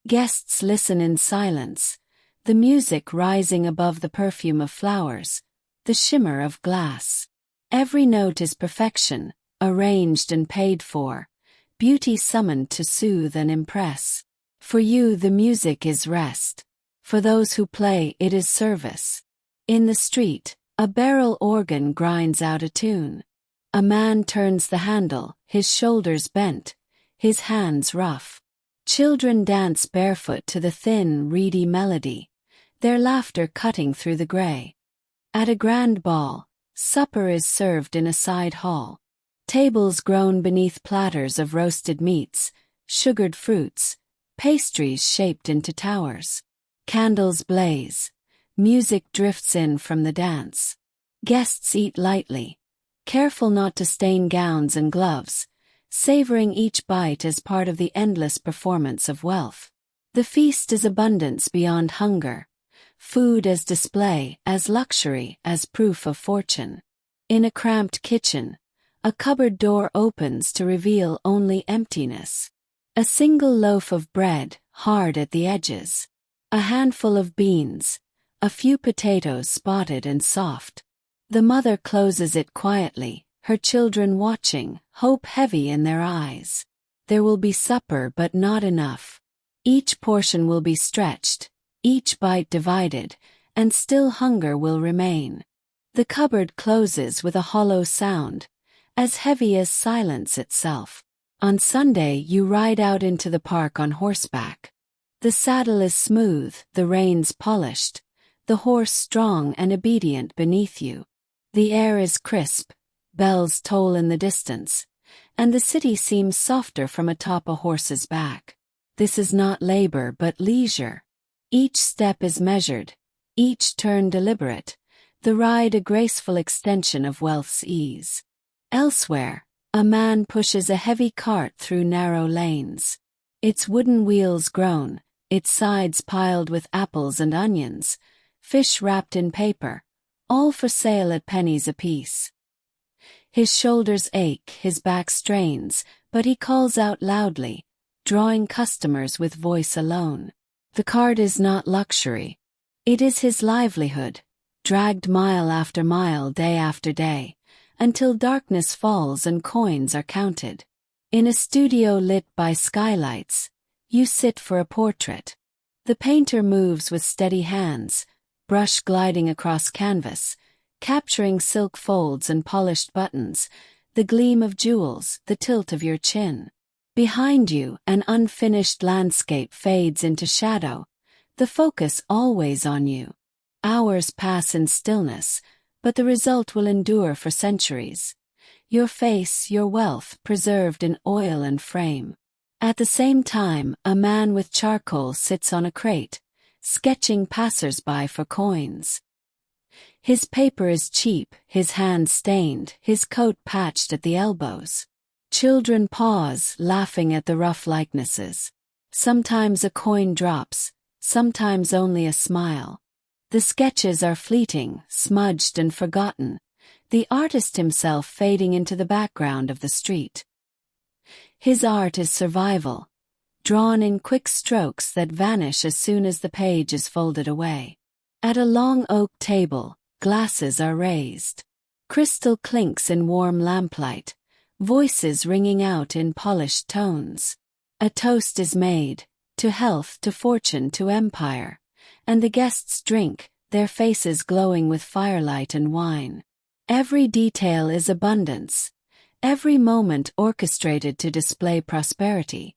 Guests listen in silence, the music rising above the perfume of flowers, the shimmer of glass. Every note is perfection, arranged and paid for, beauty summoned to soothe and impress. For you the music is rest. For those who play it is service. In the street, a barrel organ grinds out a tune. A man turns the handle, his shoulders bent, his hands rough. Children dance barefoot to the thin, reedy melody, their laughter cutting through the gray. At a grand ball, supper is served in a side hall. Tables groan beneath platters of roasted meats, sugared fruits, pastries shaped into towers. Candles blaze. Music drifts in from the dance. Guests eat lightly, careful not to stain gowns and gloves, savoring each bite as part of the endless performance of wealth. The feast is abundance beyond hunger, food as display, as luxury, as proof of fortune. In a cramped kitchen, a cupboard door opens to reveal only emptiness. A single loaf of bread, hard at the edges. A handful of beans, a few potatoes spotted and soft. The mother closes it quietly, her children watching, hope heavy in their eyes. There will be supper but not enough. Each portion will be stretched, each bite divided, and still hunger will remain. The cupboard closes with a hollow sound, as heavy as silence itself. On Sunday you ride out into the park on horseback. The saddle is smooth, the reins polished, the horse strong and obedient beneath you. The air is crisp, bells toll in the distance, and the city seems softer from atop a horse's back. This is not labor but leisure. Each step is measured, each turn deliberate, the ride a graceful extension of wealth's ease. Elsewhere, a man pushes a heavy cart through narrow lanes. Its wooden wheels groan, its sides piled with apples and onions, fish wrapped in paper, all for sale at pennies apiece. His shoulders ache, his back strains, but he calls out loudly, drawing customers with voice alone. The cart is not luxury. It is his livelihood, dragged mile after mile, day after day, until darkness falls and coins are counted. In a studio lit by skylights, you sit for a portrait. The painter moves with steady hands, brush gliding across canvas, capturing silk folds and polished buttons, the gleam of jewels, the tilt of your chin. Behind you, an unfinished landscape fades into shadow, the focus always on you. Hours pass in stillness, but the result will endure for centuries. Your face, your wealth, preserved in oil and frame. At the same time, a man with charcoal sits on a crate, sketching passers-by for coins. His paper is cheap, his hands stained, his coat patched at the elbows. Children pause, laughing at the rough likenesses. Sometimes a coin drops, sometimes only a smile. The sketches are fleeting, smudged and forgotten, the artist himself fading into the background of the street. His art is survival, drawn in quick strokes that vanish as soon as the page is folded away. At a long oak table, glasses are raised. Crystal clinks in warm lamplight, voices ringing out in polished tones. A toast is made, to health, to fortune, to empire, and the guests drink, their faces glowing with firelight and wine. Every detail is abundance, every moment orchestrated to display prosperity.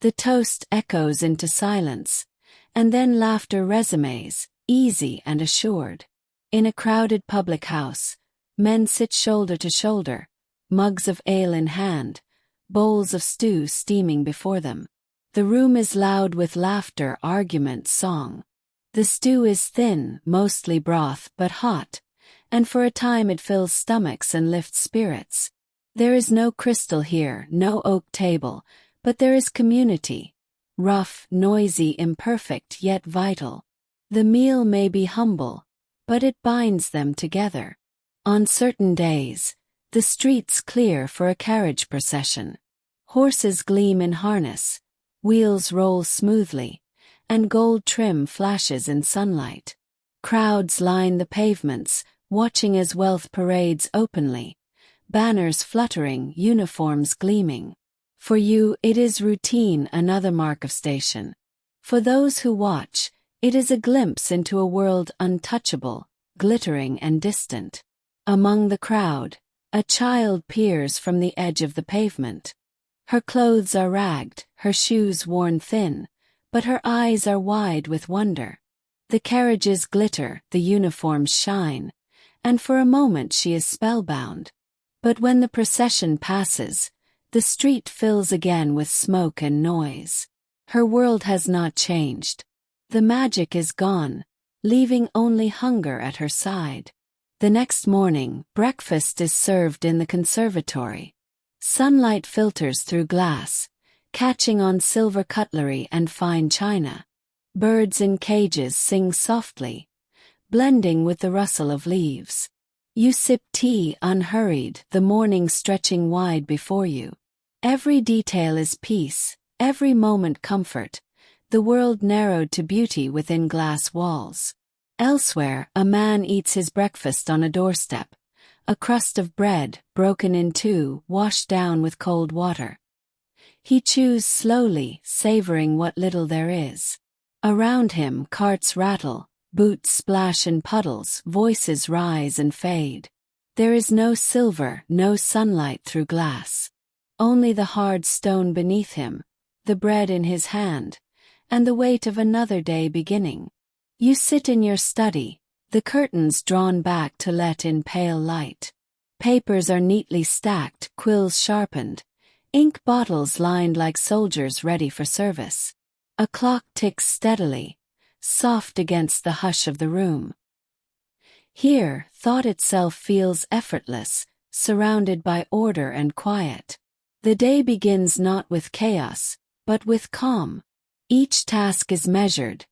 The toast echoes into silence, and then laughter resumes, easy and assured. In a crowded public house, men sit shoulder to shoulder, mugs of ale in hand, bowls of stew steaming before them. The room is loud with laughter, argument, song. The stew is thin, mostly broth, but hot, and for a time it fills stomachs and lifts spirits. There is no crystal here, no oak table, but there is community, rough, noisy, imperfect, yet vital. The meal may be humble, but it binds them together. On certain days, the streets clear for a carriage procession. Horses gleam in harness, wheels roll smoothly, and gold trim flashes in sunlight. Crowds line the pavements, watching as wealth parades openly, banners fluttering, uniforms gleaming. For you, it is routine, another mark of station. For those who watch, it is a glimpse into a world untouchable, glittering and distant. Among the crowd, a child peers from the edge of the pavement. Her clothes are ragged, her shoes worn thin, but her eyes are wide with wonder. The carriages glitter, the uniforms shine, and for a moment she is spellbound. But when the procession passes, the street fills again with smoke and noise. Her world has not changed. The magic is gone, leaving only hunger at her side. The next morning, breakfast is served in the conservatory. Sunlight filters through glass, catching on silver cutlery and fine china. Birds in cages sing softly, blending with the rustle of leaves. You sip tea unhurried, the morning stretching wide before you. Every detail is peace, every moment comfort, the world narrowed to beauty within glass walls. Elsewhere, a man eats his breakfast on a doorstep, a crust of bread, broken in two, washed down with cold water. He chews slowly, savoring what little there is. Around him, carts rattle, boots splash in puddles, voices rise and fade. There is no silver, no sunlight through glass. Only the hard stone beneath him, the bread in his hand, and the weight of another day beginning. You sit in your study, the curtains drawn back to let in pale light. Papers are neatly stacked, quills sharpened, ink bottles lined like soldiers ready for service. A clock ticks steadily, soft against the hush of the room. Here, thought itself feels effortless, surrounded by order and quiet. The day begins not with chaos, but with calm. Each task is measured,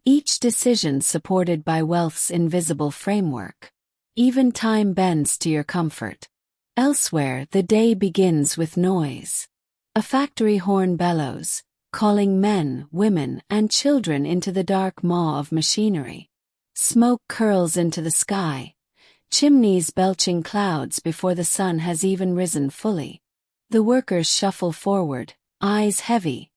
each decision supported by wealth's invisible framework. Even time bends to your comfort. Elsewhere, the day begins with noise. A factory horn bellows, calling men, women, and children into the dark maw of machinery. Smoke curls into the sky, chimneys belching clouds before the sun has even risen fully. The workers shuffle forward, eyes heavy,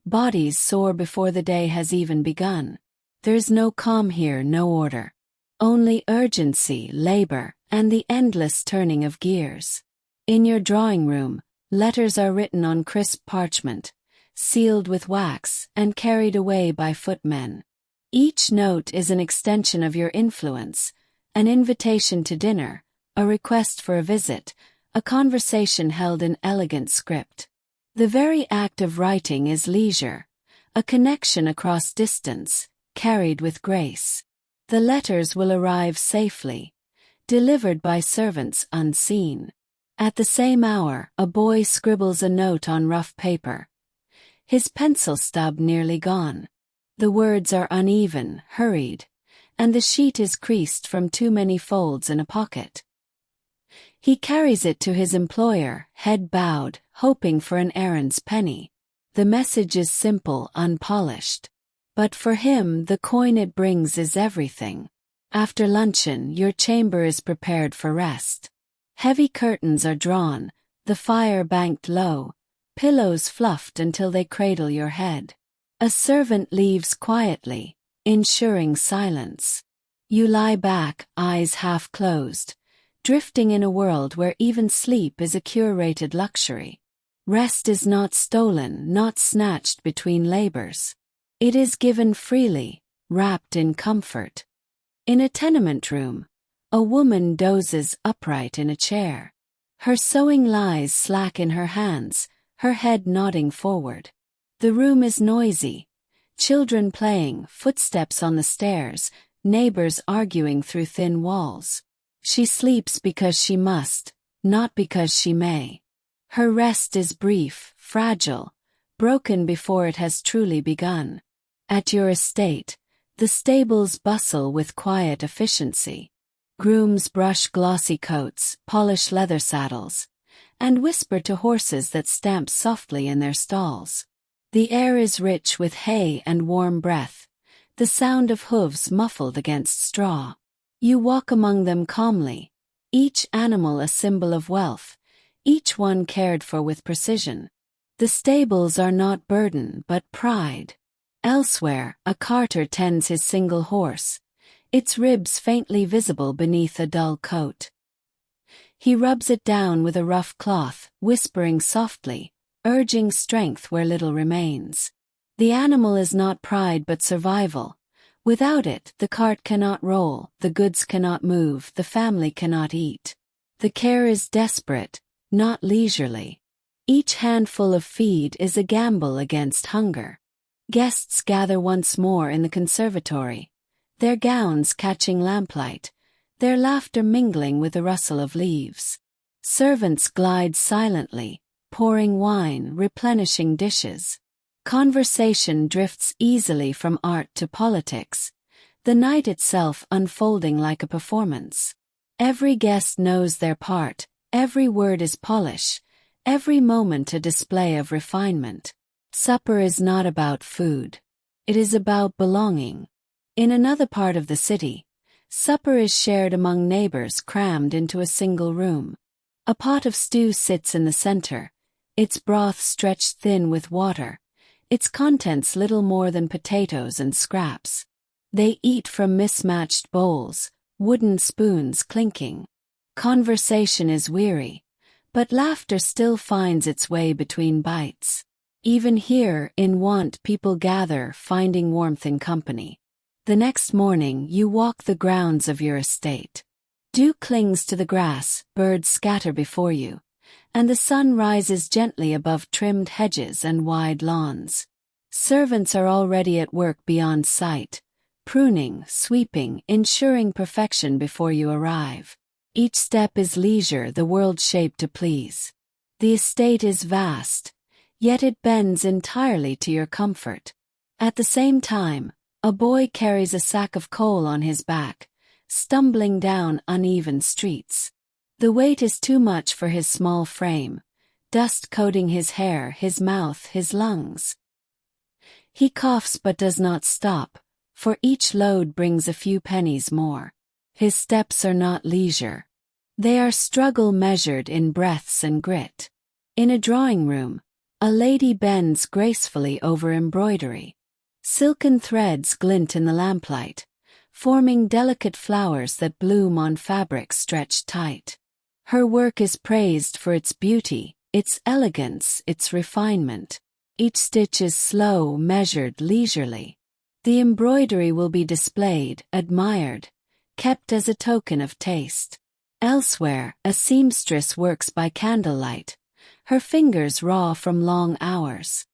bodies sore before the day has even begun. There's no calm here, no order. Only urgency, labor, and the endless turning of gears. In your drawing room, letters are written on crisp parchment, sealed with wax, and carried away by footmen. Each note is an extension of your influence, an invitation to dinner, a request for a visit, a conversation held in elegant script. The very act of writing is leisure, a connection across distance, carried with grace. The letters will arrive safely, delivered by servants unseen. At the same hour, a boy scribbles a note on rough paper, his pencil stub nearly gone. The words are uneven, hurried, and the sheet is creased from too many folds in a pocket. He carries it to his employer, head bowed, hoping for an errand's penny. The message is simple, unpolished. But for him, the coin it brings is everything. After luncheon, your chamber is prepared for rest. Heavy curtains are drawn, the fire banked low, pillows fluffed until they cradle your head. A servant leaves quietly, ensuring silence. You lie back, eyes half closed, drifting in a world where even sleep is a curated luxury. Rest is not stolen, not snatched between labors. It is given freely, wrapped in comfort. In a tenement room, a woman dozes upright in a chair. Her sewing lies slack in her hands, her head nodding forward. The room is noisy. Children playing, footsteps on the stairs, neighbors arguing through thin walls. She sleeps because she must, not because she may. Her rest is brief, fragile, broken before it has truly begun. At your estate, the stables bustle with quiet efficiency. Grooms brush glossy coats, polish leather saddles, and whisper to horses that stamp softly in their stalls. The air is rich with hay and warm breath, the sound of hooves muffled against straw. You walk among them calmly, each animal a symbol of wealth, each one cared for with precision. The stables are not burden but pride. Elsewhere, a carter tends his single horse, its ribs faintly visible beneath a dull coat. He rubs it down with a rough cloth, whispering softly, urging strength where little remains. The animal is not pride but survival. Without it, the cart cannot roll, the goods cannot move, the family cannot eat. The care is desperate, not leisurely. Each handful of feed is a gamble against hunger. Guests gather once more in the conservatory, their gowns catching lamplight, their laughter mingling with the rustle of leaves. Servants glide silently, pouring wine, replenishing dishes. Conversation drifts easily from art to politics, the night itself unfolding like a performance. Every guest knows their part, every word is polish, every moment a display of refinement. Supper is not about food. It is about belonging. In another part of the city, supper is shared among neighbors crammed into a single room. A pot of stew sits in the center, its broth stretched thin with water, its contents little more than potatoes and scraps. They eat from mismatched bowls, wooden spoons clinking. Conversation is weary, but laughter still finds its way between bites. Even here, in want, people gather, finding warmth in company. The next morning, you walk the grounds of your estate. Dew clings to the grass, birds scatter before you, and the sun rises gently above trimmed hedges and wide lawns. Servants are already at work beyond sight, pruning, sweeping, ensuring perfection before you arrive. Each step is leisure, the world shaped to please. The estate is vast, yet it bends entirely to your comfort. At the same time, a boy carries a sack of coal on his back, stumbling down uneven streets. The weight is too much for his small frame, dust coating his hair, his mouth, his lungs. He coughs but does not stop, for each load brings a few pennies more. His steps are not leisure. They are struggle measured in breaths and grit. In a drawing room, a lady bends gracefully over embroidery. Silken threads glint in the lamplight, forming delicate flowers that bloom on fabric stretched tight. Her work is praised for its beauty, its elegance, its refinement. Each stitch is slow, measured, leisurely. The embroidery will be displayed, admired, kept as a token of taste. Elsewhere, a seamstress works by candlelight, her fingers raw from long hours.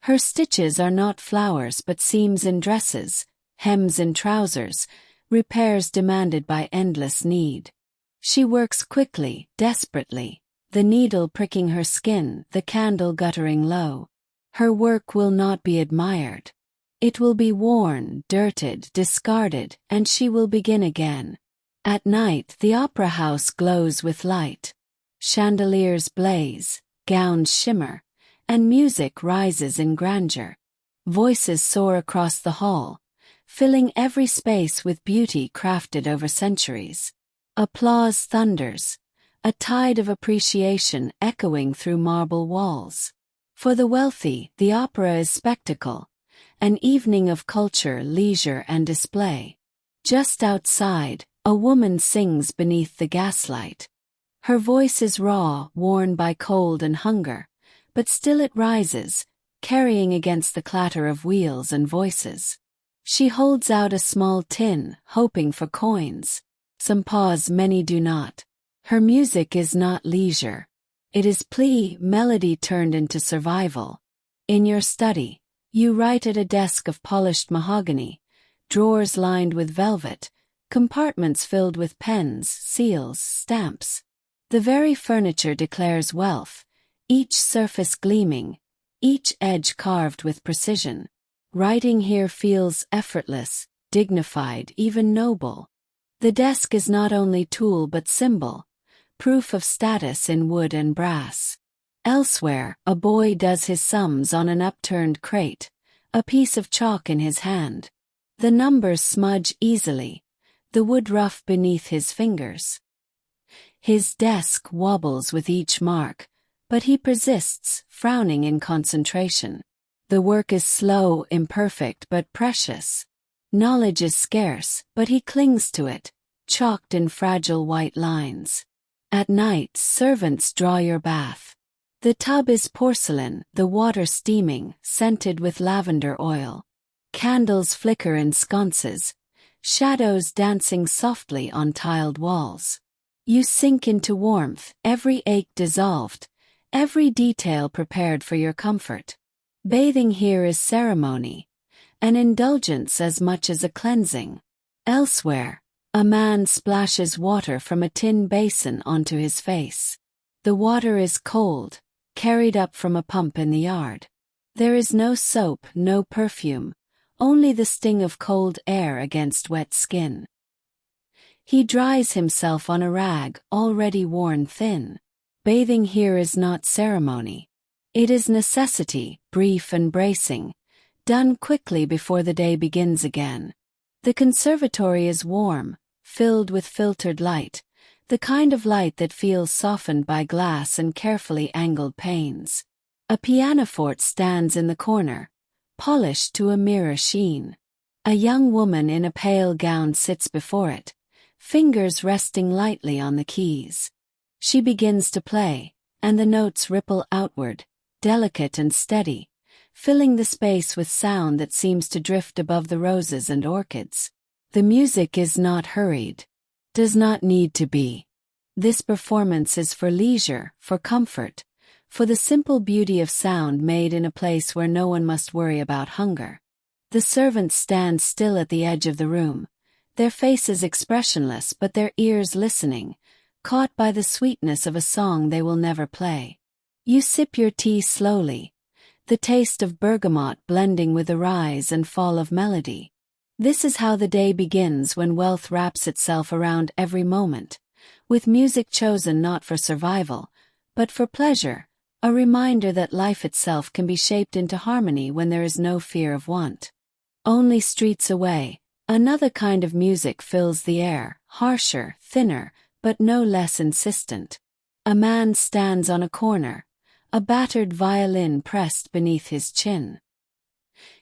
Her stitches are not flowers but seams in dresses, hems in trousers, repairs demanded by endless need. She works quickly, desperately, the needle pricking her skin, the candle guttering low. Her work will not be admired. It will be worn, dirted, discarded, and she will begin again. At night, the opera house glows with light. Chandeliers blaze, gowns shimmer, and music rises in grandeur. Voices soar across the hall, filling every space with beauty crafted over centuries. Applause thunders, a tide of appreciation echoing through marble walls. For the wealthy, the opera is spectacle, an evening of culture, leisure, and display. Just outside, a woman sings beneath the gaslight. Her voice is raw, worn by cold and hunger, but still it rises, carrying against the clatter of wheels and voices. She holds out a small tin, hoping for coins. Some pause, many do not. Her music is not leisure. It is plea, melody turned into survival. In your study, you write at a desk of polished mahogany, drawers lined with velvet, compartments filled with pens, seals, stamps. The very furniture declares wealth, each surface gleaming, each edge carved with precision. Writing here feels effortless, dignified, even noble. The desk is not only tool but symbol, proof of status in wood and brass. Elsewhere, a boy does his sums on an upturned crate, a piece of chalk in his hand. The numbers smudge easily, the wood rough beneath his fingers. His desk wobbles with each mark, but he persists, frowning in concentration. The work is slow, imperfect, but precious. Knowledge is scarce, but he clings to it, chalked in fragile white lines. At night, servants draw your bath. The tub is porcelain, the water steaming, scented with lavender oil. Candles flicker in sconces, shadows dancing softly on tiled walls. You sink into warmth, every ache dissolved, every detail prepared for your comfort. Bathing here is ceremony, an indulgence as much as a cleansing. Elsewhere, a man splashes water from a tin basin onto his face. The water is cold, carried up from a pump in the yard. There is no soap, no perfume, only the sting of cold air against wet skin. He dries himself on a rag already worn thin. Bathing here is not ceremony. It is necessity, brief and bracing, done quickly before the day begins again. The conservatory is warm, filled with filtered light, the kind of light that feels softened by glass and carefully angled panes. A pianoforte stands in the corner, polished to a mirror sheen. A young woman in a pale gown sits before it, fingers resting lightly on the keys. She begins to play, and the notes ripple outward, delicate and steady, filling the space with sound that seems to drift above the roses and orchids. The music is not hurried, does not need to be. This performance is for leisure, for comfort, for the simple beauty of sound made in a place where no one must worry about hunger. The servants stand still at the edge of the room, their faces expressionless but their ears listening, caught by the sweetness of a song they will never play. You sip your tea slowly, the taste of bergamot blending with the rise and fall of melody. This is how the day begins when wealth wraps itself around every moment, with music chosen not for survival, but for pleasure, a reminder that life itself can be shaped into harmony when there is no fear of want. Only streets away, another kind of music fills the air, harsher, thinner, but no less insistent. A man stands on a corner, a battered violin pressed beneath his chin.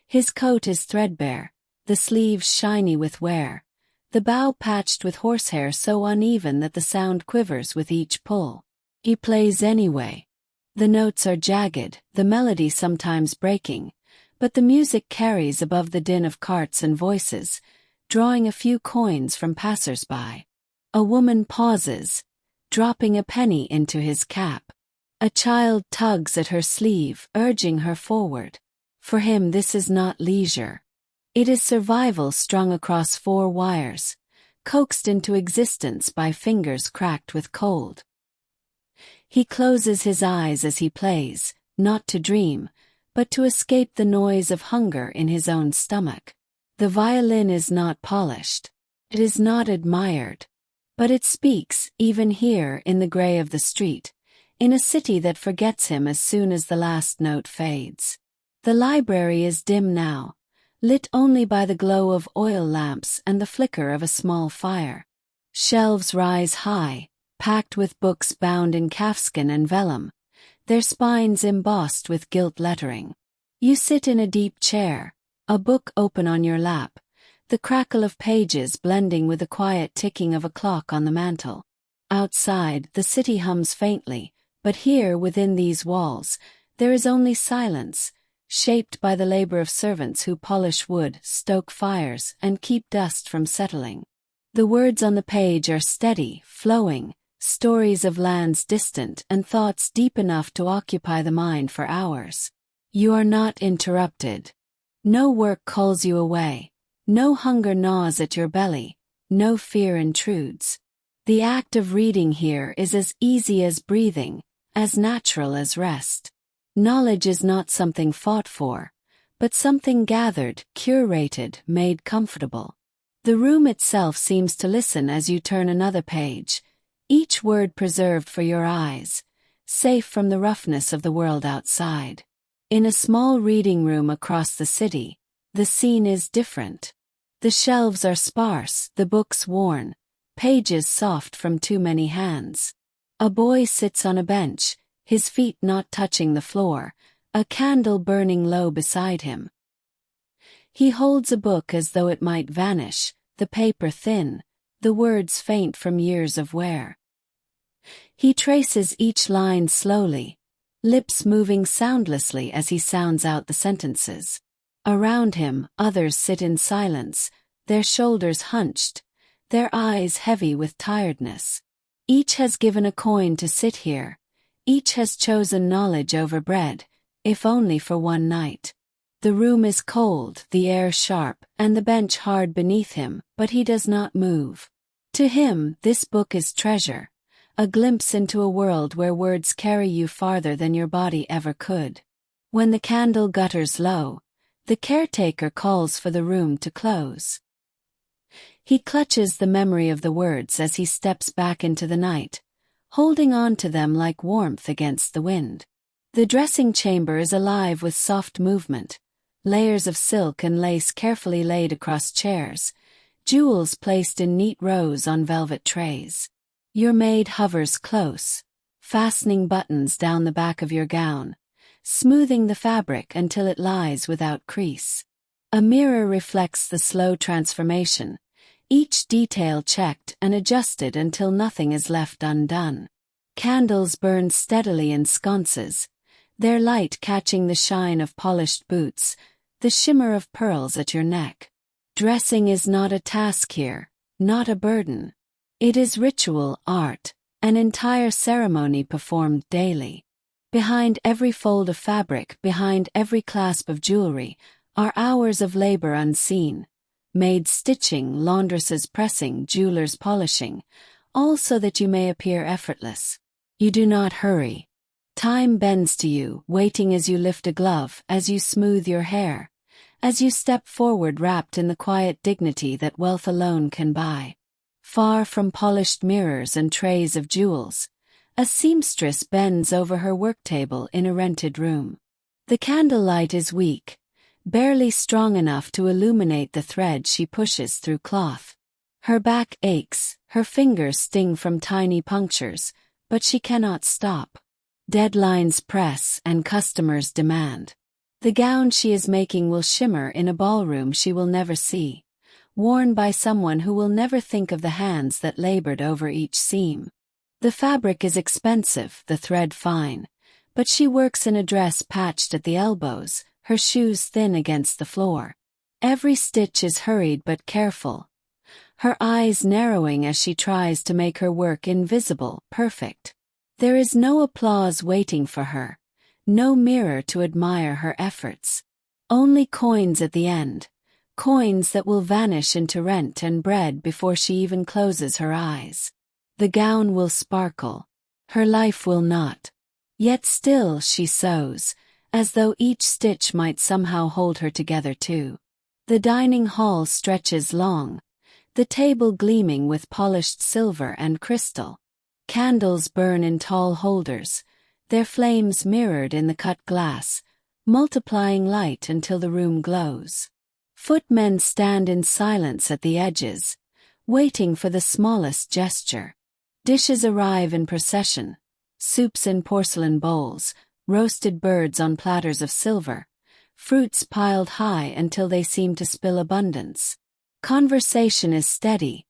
His coat is threadbare, the sleeves shiny with wear, the bow patched with horsehair so uneven that the sound quivers with each pull. He plays anyway. The notes are jagged, the melody sometimes breaking, but the music carries above the din of carts and voices, drawing a few coins from passers-by. A woman pauses, dropping a penny into his cap. A child tugs at her sleeve, urging her forward. For him this is not leisure. It is survival strung across 4 wires, coaxed into existence by fingers cracked with cold. He closes his eyes as he plays, not to dream, but to escape the noise of hunger in his own stomach. The violin is not polished. It is not admired. But it speaks, even here in the gray of the street, in a city that forgets him as soon as the last note fades. The library is dim now, lit only by the glow of oil lamps and the flicker of a small fire. Shelves rise high, packed with books bound in calfskin and vellum, their spines embossed with gilt lettering. You sit in a deep chair, a book open on your lap, the crackle of pages blending with the quiet ticking of a clock on the mantel. Outside, the city hums faintly, but here within these walls, there is only silence, shaped by the labor of servants who polish wood, stoke fires, and keep dust from settling. The words on the page are steady, flowing, stories of lands distant and thoughts deep enough to occupy the mind for hours. You are not interrupted. No work calls you away. No hunger gnaws at your belly, no fear intrudes. The act of reading here is as easy as breathing, as natural as rest. Knowledge is not something fought for, but something gathered, curated, made comfortable. The room itself seems to listen as you turn another page, each word preserved for your eyes, safe from the roughness of the world outside. In a small reading room across the city, the scene is different. The shelves are sparse, the books worn, pages soft from too many hands. A boy sits on a bench, his feet not touching the floor, a candle burning low beside him. He holds a book as though it might vanish, the paper thin, the words faint from years of wear. He traces each line slowly, lips moving soundlessly as he sounds out the sentences. Around him, others sit in silence, their shoulders hunched, their eyes heavy with tiredness. Each has given a coin to sit here, each has chosen knowledge over bread, if only for one night. The room is cold, the air sharp, and the bench hard beneath him, but he does not move. To him, this book is treasure, a glimpse into a world where words carry you farther than your body ever could. When the candle gutters low, the caretaker calls for the room to close. He clutches the memory of the words as he steps back into the night, holding on to them like warmth against the wind. The dressing chamber is alive with soft movement, layers of silk and lace carefully laid across chairs, jewels placed in neat rows on velvet trays. Your maid hovers close, fastening buttons down the back of your gown, smoothing the fabric until it lies without crease. A mirror reflects the slow transformation, each detail checked and adjusted until nothing is left undone. Candles burn steadily in sconces, their light catching the shine of polished boots, the shimmer of pearls at your neck. Dressing is not a task here, not a burden. It is ritual, art, an entire ceremony performed daily. Behind every fold of fabric, behind every clasp of jewelry, are hours of labor unseen. Maids stitching, laundresses pressing, jewelers polishing, all so that you may appear effortless. You do not hurry. Time bends to you, waiting as you lift a glove, as you smooth your hair, as you step forward wrapped in the quiet dignity that wealth alone can buy. Far from polished mirrors and trays of jewels, a seamstress bends over her worktable in a rented room. The candlelight is weak, barely strong enough to illuminate the thread she pushes through cloth. Her back aches, her fingers sting from tiny punctures, but she cannot stop. Deadlines press and customers demand. The gown she is making will shimmer in a ballroom she will never see, worn by someone who will never think of the hands that labored over each seam. The fabric is expensive, the thread fine, but she works in a dress patched at the elbows, her shoes thin against the floor. Every stitch is hurried but careful, her eyes narrowing as she tries to make her work invisible, perfect. There is no applause waiting for her, no mirror to admire her efforts. Only coins at the end, coins that will vanish into rent and bread before she even closes her eyes. The gown will sparkle, her life will not. Yet still she sews, as though each stitch might somehow hold her together too. The dining hall stretches long, the table gleaming with polished silver and crystal. Candles burn in tall holders, their flames mirrored in the cut glass, multiplying light until the room glows. Footmen stand in silence at the edges, waiting for the smallest gesture. Dishes arrive in procession, soups in porcelain bowls, roasted birds on platters of silver, fruits piled high until they seem to spill abundance. Conversation is steady,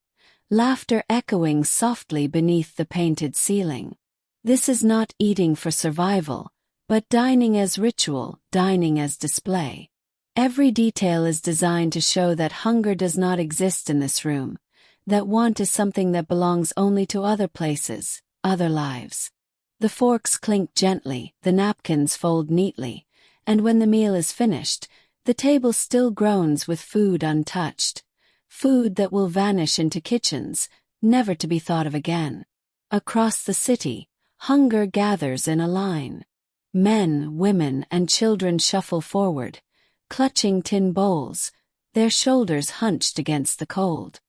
laughter echoing softly beneath the painted ceiling. This is not eating for survival, but dining as ritual, dining as display. Every detail is designed to show that hunger does not exist in this room, that want is something that belongs only to other places, other lives. The forks clink gently, the napkins fold neatly, and when the meal is finished, the table still groans with food untouched, food that will vanish into kitchens, never to be thought of again. Across the city, hunger gathers in a line. Men, women, and children shuffle forward, clutching tin bowls, their shoulders hunched against the cold.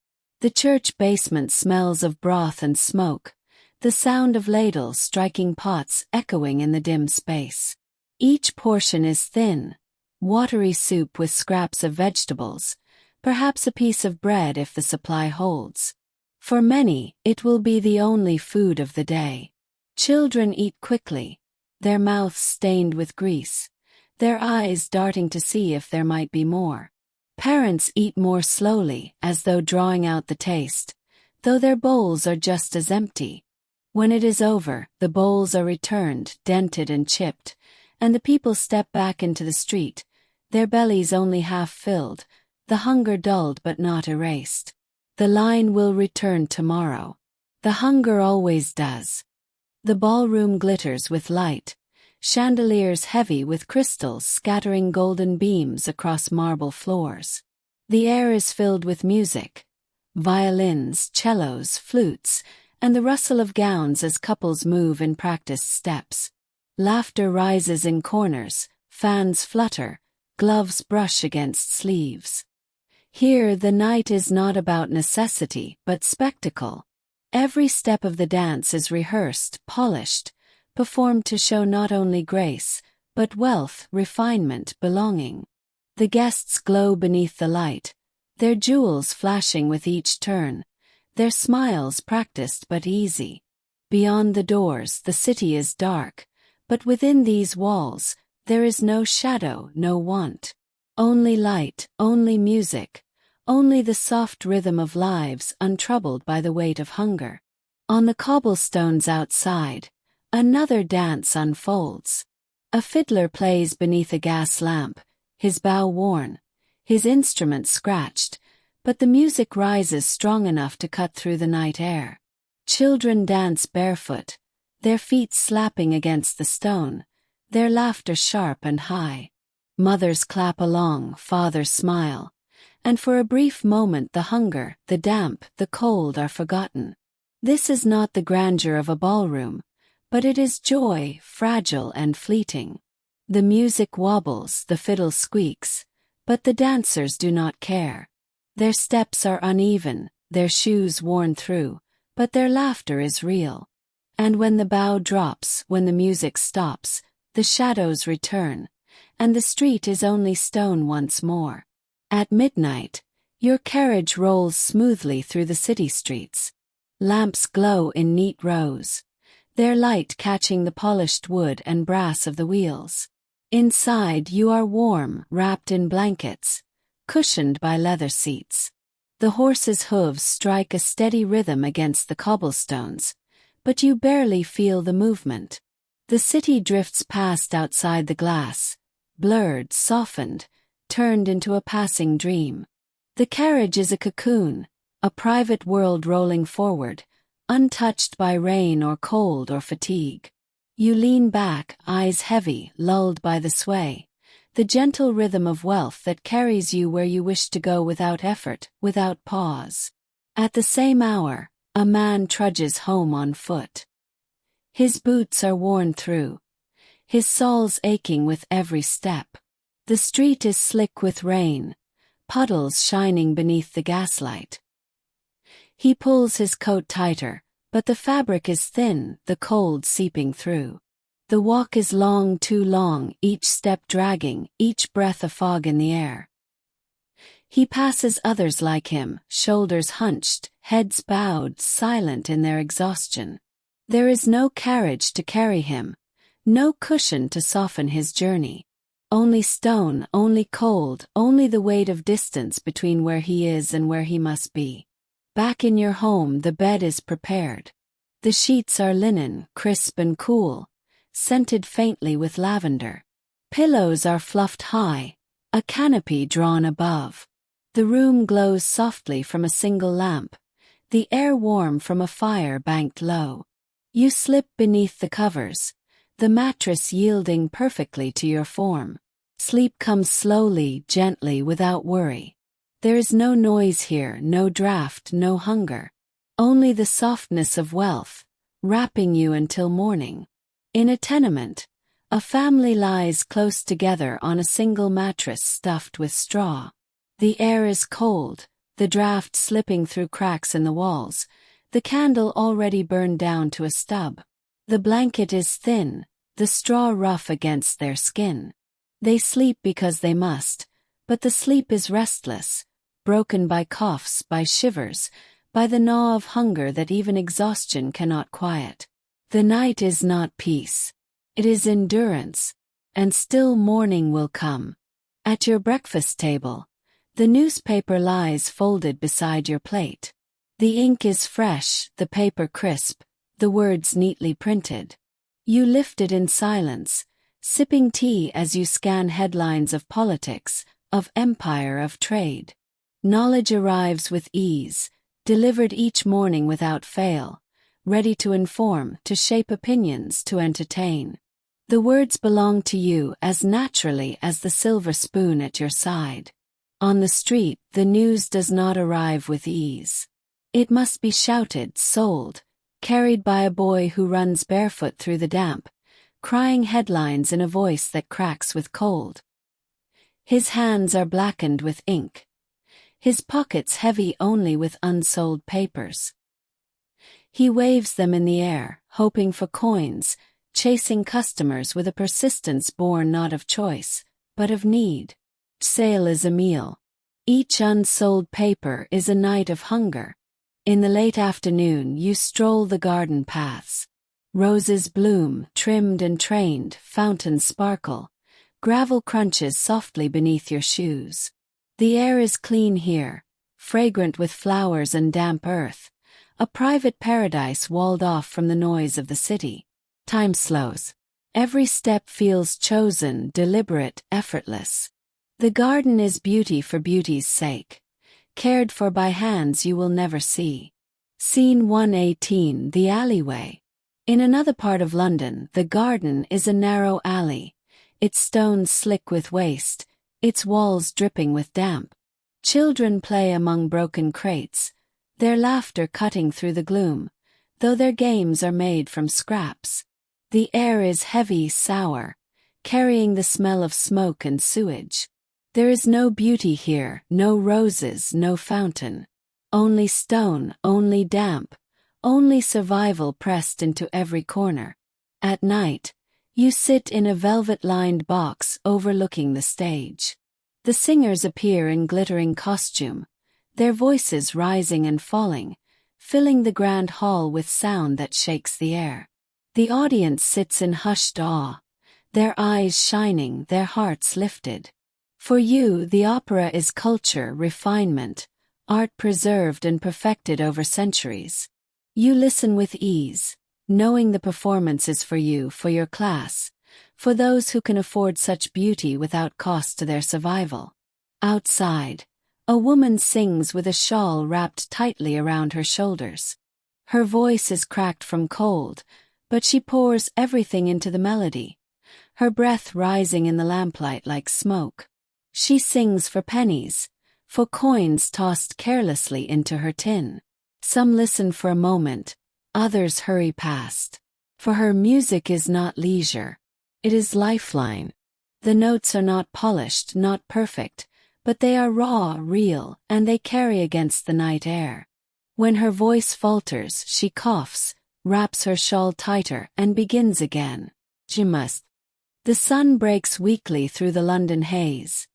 The church basement smells of broth and smoke, the sound of ladles striking pots echoing in the dim space. Each portion is thin, watery soup with scraps of vegetables, perhaps a piece of bread if the supply holds. For many, it will be the only food of the day. Children eat quickly, their mouths stained with grease, their eyes darting to see if there might be more. Parents eat more slowly, as though drawing out the taste, though their bowls are just as empty. When it is over, the bowls are returned, dented and chipped, and the people step back into the street, their bellies only half filled, the hunger dulled but not erased. The line will return tomorrow. The hunger always does. The ballroom glitters with light, chandeliers heavy with crystals scattering golden beams across marble floors. The air is filled with music, violins, cellos, flutes, and the rustle of gowns as couples move in practiced steps. Laughter rises in corners, fans flutter, gloves brush against sleeves. Here the night is not about necessity but spectacle. Every step of the dance is rehearsed, polished, performed to show not only grace, but wealth, refinement, belonging. The guests glow beneath the light, their jewels flashing with each turn, their smiles practiced but easy. Beyond the doors, the city is dark, but within these walls, there is no shadow, no want. Only light, only music, only the soft rhythm of lives untroubled by the weight of hunger. On the cobblestones outside, another dance unfolds. A fiddler plays beneath a gas lamp, his bow worn, his instrument scratched, but the music rises strong enough to cut through the night air. Children dance barefoot, their feet slapping against the stone, their laughter sharp and high. Mothers clap along, fathers smile, and for a brief moment the hunger, the damp, the cold are forgotten. This is not the grandeur of a ballroom, but it is joy, fragile and fleeting. The music wobbles, the fiddle squeaks, but the dancers do not care. Their steps are uneven, their shoes worn through, but their laughter is real. And when the bow drops, when the music stops, the shadows return, and the street is only stone once more. At midnight, your carriage rolls smoothly through the city streets. Lamps glow in neat rows, their light catching the polished wood and brass of the wheels. Inside you are warm, wrapped in blankets, cushioned by leather seats. The horses' hooves strike a steady rhythm against the cobblestones, but you barely feel the movement. The city drifts past outside the glass, blurred, softened, turned into a passing dream. The carriage is a cocoon, a private world rolling forward, untouched by rain or cold or fatigue. You lean back, eyes heavy, lulled by the sway, the gentle rhythm of wealth that carries you where you wish to go without effort, without pause. At the same hour, a man trudges home on foot. His boots are worn through, his soles aching with every step. The street is slick with rain, puddles shining beneath the gaslight. He pulls his coat tighter, but the fabric is thin, the cold seeping through. The walk is long, too long, each step dragging, each breath a fog in the air. He passes others like him, shoulders hunched, heads bowed, silent in their exhaustion. There is no carriage to carry him, no cushion to soften his journey. Only stone, only cold, only the weight of distance between where he is and where he must be. Back in your home the bed is prepared. The sheets are linen, crisp and cool, scented faintly with lavender. Pillows are fluffed high, a canopy drawn above. The room glows softly from a single lamp, the air warm from a fire banked low. You slip beneath the covers, the mattress yielding perfectly to your form. Sleep comes slowly, gently, without worry. There is no noise here, no draft, no hunger. Only the softness of wealth, wrapping you until morning. In a tenement, a family lies close together on a single mattress stuffed with straw. The air is cold, the draft slipping through cracks in the walls, the candle already burned down to a stub. The blanket is thin, the straw rough against their skin. They sleep because they must, but the sleep is restless, broken by coughs, by shivers, by the gnaw of hunger that even exhaustion cannot quiet. The night is not peace. It is endurance, and still morning will come. At your breakfast table, the newspaper lies folded beside your plate. The ink is fresh, the paper crisp, the words neatly printed. You lift it in silence, sipping tea as you scan headlines of politics, of empire, of trade. Knowledge arrives with ease, delivered each morning without fail, ready to inform, to shape opinions, to entertain. The words belong to you as naturally as the silver spoon at your side. On the street, the news does not arrive with ease. It must be shouted, sold, carried by a boy who runs barefoot through the damp, crying headlines in a voice that cracks with cold. His hands are blackened with ink, his pockets heavy only with unsold papers. He waves them in the air, hoping for coins, chasing customers with a persistence born not of choice, but of need. Sale is a meal. Each unsold paper is a night of hunger. In the late afternoon you stroll the garden paths. Roses bloom, trimmed and trained, fountains sparkle, gravel crunches softly beneath your shoes. The air is clean here, fragrant with flowers and damp earth, a private paradise walled off from the noise of the city. Time slows. Every step feels chosen, deliberate, effortless. The garden is beauty for beauty's sake, cared for by hands you will never see. Scene 118, the alleyway. In another part of London, the garden is a narrow alley, its stones slick with waste, its walls dripping with damp. Children play among broken crates, their laughter cutting through the gloom, though their games are made from scraps. The air is heavy, sour, carrying the smell of smoke and sewage. There is no beauty here, no roses, no fountain. Only stone, only damp, only survival pressed into every corner. At night, you sit in a velvet-lined box overlooking the stage. The singers appear in glittering costume, their voices rising and falling, filling the grand hall with sound that shakes the air. The audience sits in hushed awe, their eyes shining, their hearts lifted. For you, the opera is culture, refinement, art preserved and perfected over centuries. You listen with ease, knowing the performance is for you, for your class, for those who can afford such beauty without cost to their survival. Outside, a woman sings with a shawl wrapped tightly around her shoulders. Her voice is cracked from cold, but she pours everything into the melody, her breath rising in the lamplight like smoke. She sings for pennies, for coins tossed carelessly into her tin. Some listen for a moment, others hurry past. For her, music is not leisure. It is lifeline. The notes are not polished, not perfect, but they are raw, real, and they carry against the night air. When her voice falters, she coughs, wraps her shawl tighter, and begins again. She must. The sun breaks weakly through the London haze,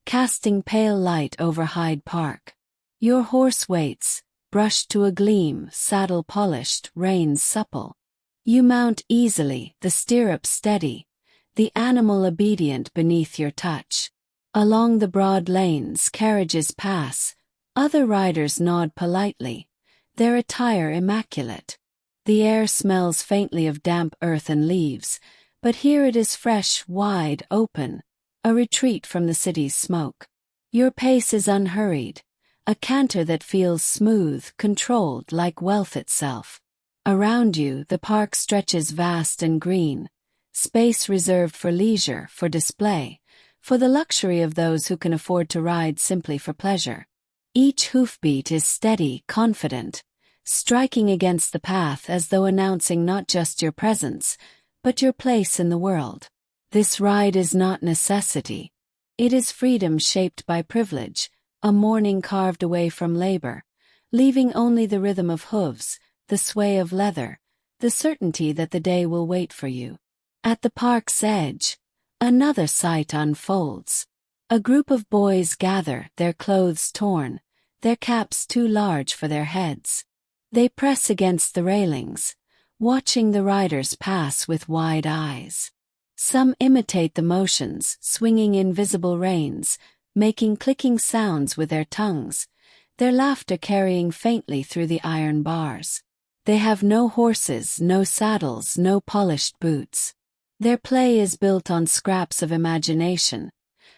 casting pale light over Hyde Park. Your horse waits, brushed to a gleam, saddle polished, reins supple. You mount easily, the stirrup steady, the animal obedient beneath your touch. Along the broad lanes carriages pass, other riders nod politely, their attire immaculate. The air smells faintly of damp earth and leaves, but here it is fresh, wide, open, a retreat from the city's smoke. Your pace is unhurried, a canter that feels smooth, controlled like wealth itself. Around you, the park stretches vast and green, space reserved for leisure, for display, for the luxury of those who can afford to ride simply for pleasure. Each hoofbeat is steady, confident, striking against the path as though announcing not just your presence, but your place in the world. This ride is not necessity. It is freedom shaped by privilege, a morning carved away from labor, leaving only the rhythm of hooves, the sway of leather, the certainty that the day will wait for you. At the park's edge, another sight unfolds. A group of boys gather, their clothes torn, their caps too large for their heads. They press against the railings, watching the riders pass with wide eyes. Some imitate the motions, swinging invisible reins, making clicking sounds with their tongues, their laughter carrying faintly through the iron bars. They have no horses, no saddles, no polished boots. Their play is built on scraps of imagination,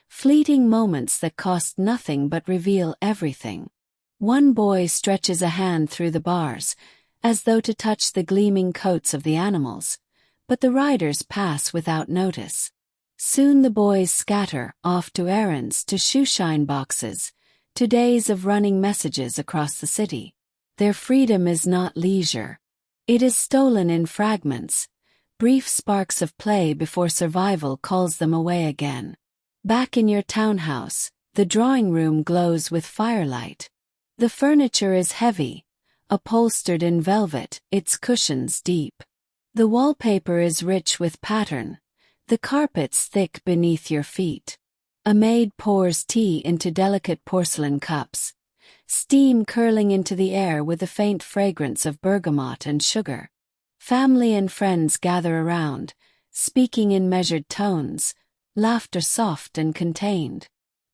fleeting moments that cost nothing but reveal everything. One boy stretches a hand through the bars, as though to touch the gleaming coats of the animals, but the riders pass without notice. Soon the boys scatter, off to errands, to shoeshine boxes, to days of running messages across the city. Their freedom is not leisure. It is stolen in fragments, brief sparks of play before survival calls them away again. Back in your townhouse, the drawing room glows with firelight. The furniture is heavy, upholstered in velvet, its cushions deep. The wallpaper is rich with pattern, the carpets thick beneath your feet. A maid pours tea into delicate porcelain cups, steam curling into the air with the faint fragrance of bergamot and sugar. Family and friends gather around, speaking in measured tones, laughter soft and contained.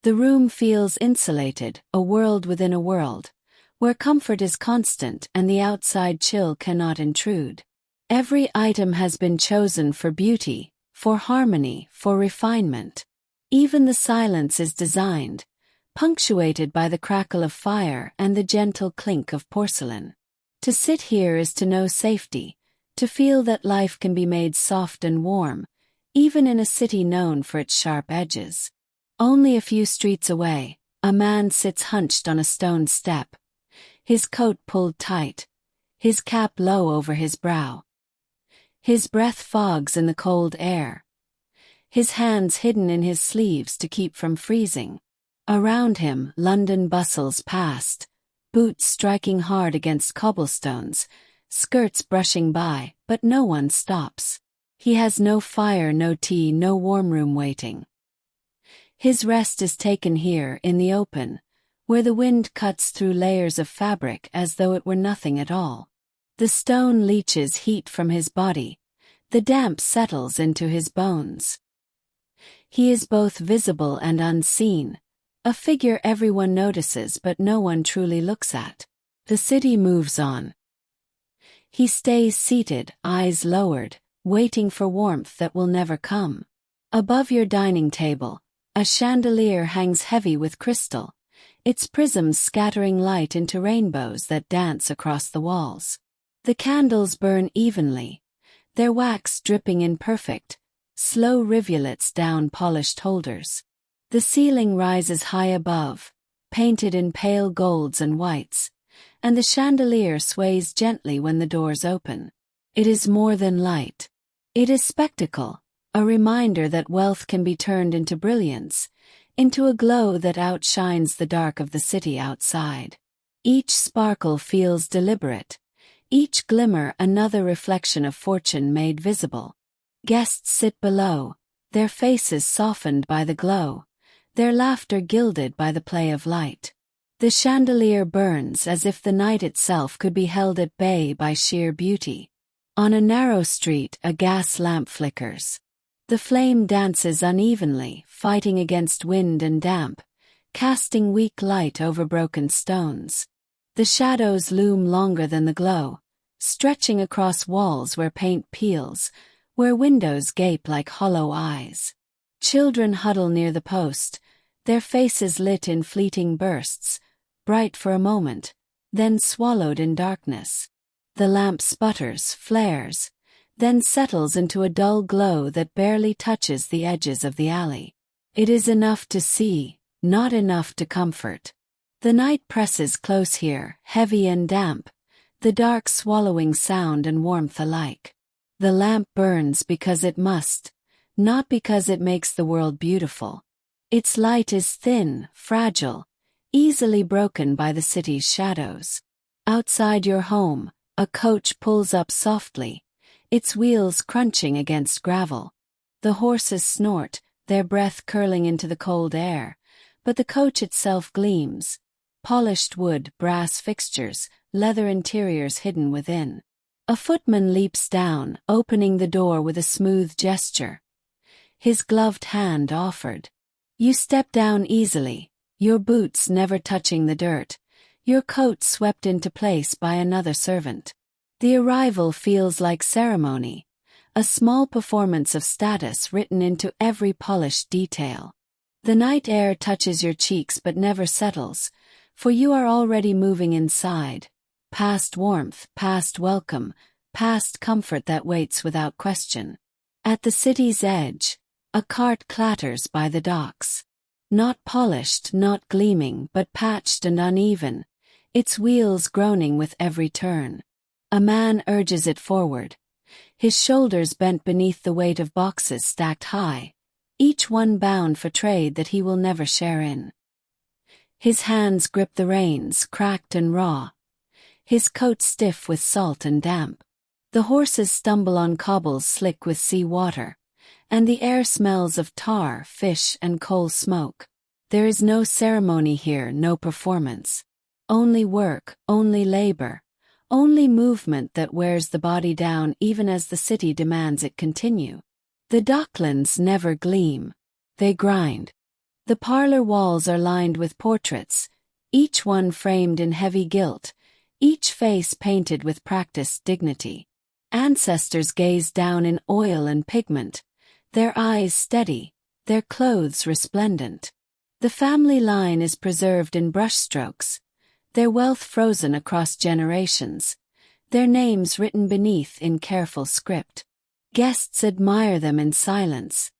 The room feels insulated, a world within a world, where comfort is constant and the outside chill cannot intrude. Every item has been chosen for beauty, for harmony, for refinement. Even the silence is designed, punctuated by the crackle of fire and the gentle clink of porcelain. To sit here is to know safety, to feel that life can be made soft and warm, even in a city known for its sharp edges. Only a few streets away, a man sits hunched on a stone step, his coat pulled tight, his cap low over his brow. His breath fogs in the cold air, his hands hidden in his sleeves to keep from freezing. Around him, London bustles past, boots striking hard against cobblestones, skirts brushing by, but no one stops. He has no fire, no tea, no warm room waiting. His rest is taken here, in the open, where the wind cuts through layers of fabric as though it were nothing at all. The stone leaches heat from his body, the damp settles into his bones. He is both visible and unseen, a figure everyone notices but no one truly looks at. The city moves on. He stays seated, eyes lowered, waiting for warmth that will never come. Above your dining table, a chandelier hangs heavy with crystal, its prisms scattering light into rainbows that dance across the walls. The candles burn evenly, their wax dripping in perfect, slow rivulets down polished holders. The ceiling rises high above, painted in pale golds and whites, and the chandelier sways gently when the doors open. It is more than light. It is spectacle, a reminder that wealth can be turned into brilliance, into a glow that outshines the dark of the city outside. Each sparkle feels deliberate, each glimmer another reflection of fortune made visible. Guests sit below, their faces softened by the glow, their laughter gilded by the play of light. The chandelier burns as if the night itself could be held at bay by sheer beauty. On a narrow street, a gas lamp flickers. The flame dances unevenly, fighting against wind and damp, casting weak light over broken stones. The shadows loom longer than the glow, stretching across walls where paint peels, where windows gape like hollow eyes. Children huddle near the post, their faces lit in fleeting bursts, bright for a moment, then swallowed in darkness. The lamp sputters, flares, then settles into a dull glow that barely touches the edges of the alley. It is enough to see, not enough to comfort. The night presses close here, heavy and damp, the dark swallowing sound and warmth alike. The lamp burns because it must, not because it makes the world beautiful. Its light is thin, fragile, easily broken by the city's shadows. Outside your home, a coach pulls up softly, its wheels crunching against gravel. The horses snort, their breath curling into the cold air, but the coach itself gleams, polished wood, brass fixtures, leather interiors hidden within. A footman leaps down, opening the door with a smooth gesture, his gloved hand offered. You step down easily, your boots never touching the dirt, your coat swept into place by another servant. The arrival feels like ceremony, a small performance of status written into every polished detail. The night air touches your cheeks but never settles, for you are already moving inside, past warmth, past welcome, past comfort that waits without question. At the city's edge, a cart clatters by the docks. Not polished, not gleaming, but patched and uneven, its wheels groaning with every turn. A man urges it forward, his shoulders bent beneath the weight of boxes stacked high, each one bound for trade that he will never share in. His hands grip the reins, cracked and raw, his coat stiff with salt and damp. The horses stumble on cobbles slick with sea water, and the air smells of tar, fish, and coal smoke. There is no ceremony here, no performance. Only work, only labor, only movement that wears the body down even as the city demands it continue. The docklands never gleam. They grind. The parlor walls are lined with portraits, each one framed in heavy gilt, each face painted with practiced dignity. Ancestors gaze down in oil and pigment, their eyes steady, their clothes resplendent. The family line is preserved in brushstrokes, their wealth frozen across generations, their names written beneath in careful script. Guests admire them in silence,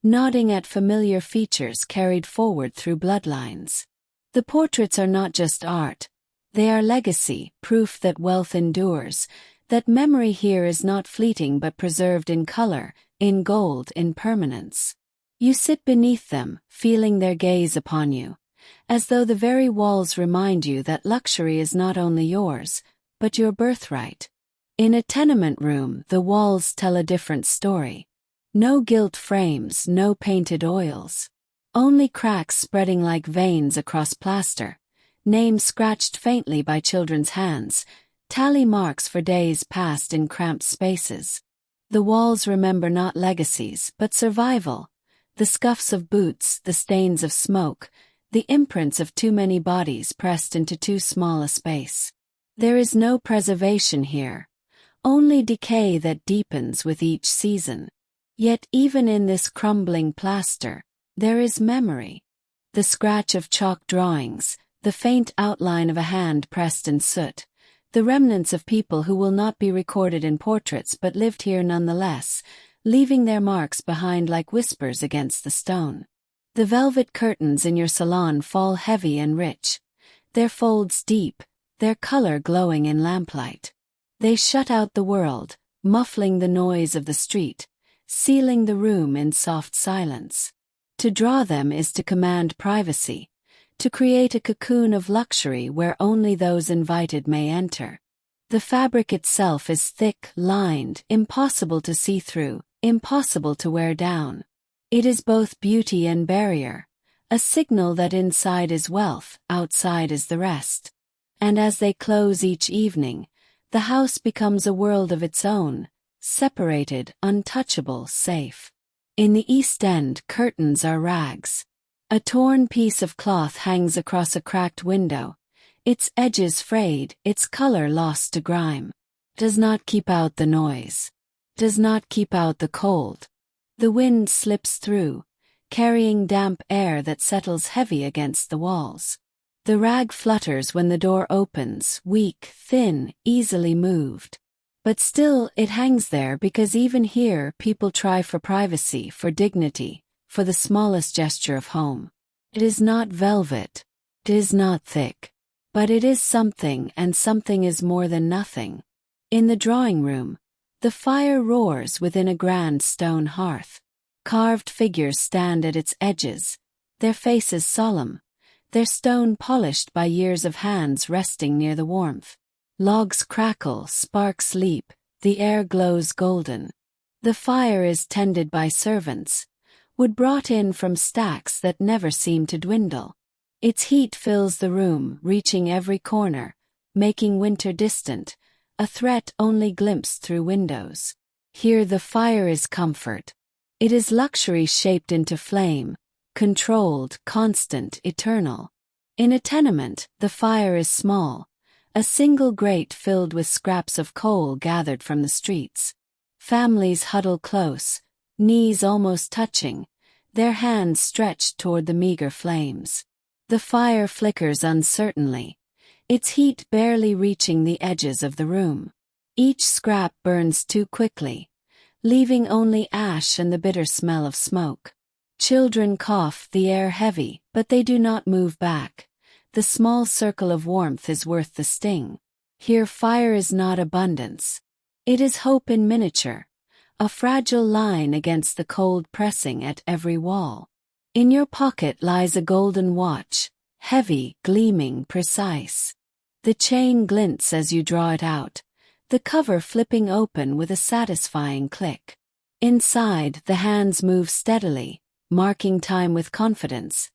nodding at familiar features carried forward through bloodlines. The portraits are not just art, they are legacy, proof that wealth endures, that memory here is not fleeting but preserved in color, in gold, in permanence. You sit beneath them, feeling their gaze upon you, as though the very walls remind you that luxury is not only yours, but your birthright. In a tenement room, the walls tell a different story. No gilt frames, no painted oils. Only cracks spreading like veins across plaster, names scratched faintly by children's hands, tally marks for days passed in cramped spaces. The walls remember not legacies, but survival. The scuffs of boots, the stains of smoke, the imprints of too many bodies pressed into too small a space. There is no preservation here, only decay that deepens with each season. Yet even in this crumbling plaster, there is memory. The scratch of chalk drawings, the faint outline of a hand pressed in soot, the remnants of people who will not be recorded in portraits but lived here nonetheless, leaving their marks behind like whispers against the stone. The velvet curtains in your salon fall heavy and rich, their folds deep, their color glowing in lamplight. They shut out the world, muffling the noise of the street, sealing the room in soft silence. To draw them is to command privacy, to create a cocoon of luxury where only those invited may enter. The fabric itself is thick, lined, impossible to see through, impossible to wear down. It is both beauty and barrier, a signal that inside is wealth, outside is the rest. And as they close each evening, the house becomes a world of its own, separated, untouchable, safe. In the East End, curtains are rags. A torn piece of cloth hangs across a cracked window, its edges frayed, its color lost to grime. Does not keep out the noise. Does not keep out the cold. The wind slips through, carrying damp air that settles heavy against the walls. The rag flutters when the door opens, weak, thin, easily moved. But still it hangs there because even here people try for privacy, for dignity, for the smallest gesture of home. It is not velvet. It is not thick. But it is something, and something is more than nothing. In the drawing room, the fire roars within a grand stone hearth. Carved figures stand at its edges, their faces solemn, their stone polished by years of hands resting near the warmth. Logs crackle, sparks leap, the air glows golden. The fire is tended by servants, wood brought in from stacks that never seem to dwindle. Its heat fills the room, reaching every corner, making winter distant, a threat only glimpsed through windows. Here the fire is comfort. It is luxury shaped into flame, controlled, constant, eternal. In a tenement, the fire is small, a single grate filled with scraps of coal gathered from the streets. Families huddle close, knees almost touching, their hands stretched toward the meager flames. The fire flickers uncertainly, its heat barely reaching the edges of the room. Each scrap burns too quickly, leaving only ash and the bitter smell of smoke. Children cough, the air heavy, but they do not move back. The small circle of warmth is worth the sting. Here fire is not abundance. It is hope in miniature, a fragile line against the cold pressing at every wall. In your pocket lies a golden watch, heavy, gleaming, precise. The chain glints as you draw it out, the cover flipping open with a satisfying click. Inside, the hands move steadily, marking time with confidence,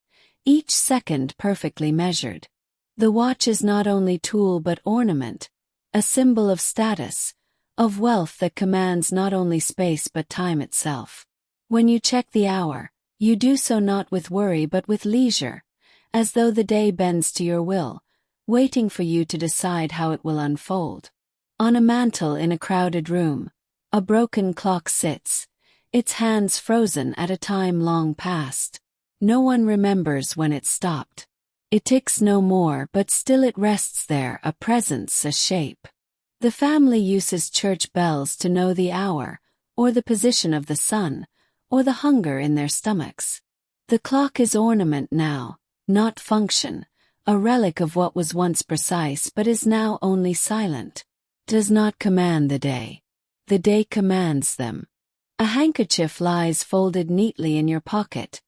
each second perfectly measured. The watch is not only tool but ornament, a symbol of status, of wealth that commands not only space but time itself. When you check the hour, you do so not with worry but with leisure, as though the day bends to your will, waiting for you to decide how it will unfold. On a mantel in a crowded room, a broken clock sits, its hands frozen at a time long past. No one remembers when it stopped. It ticks no more, but still it rests there, a presence, a shape. The family uses church bells to know the hour, or the position of the sun, or the hunger in their stomachs. The clock is ornament now, not function, a relic of what was once precise but is now only silent. Does not command the day commands them. A handkerchief lies folded neatly in your pocket,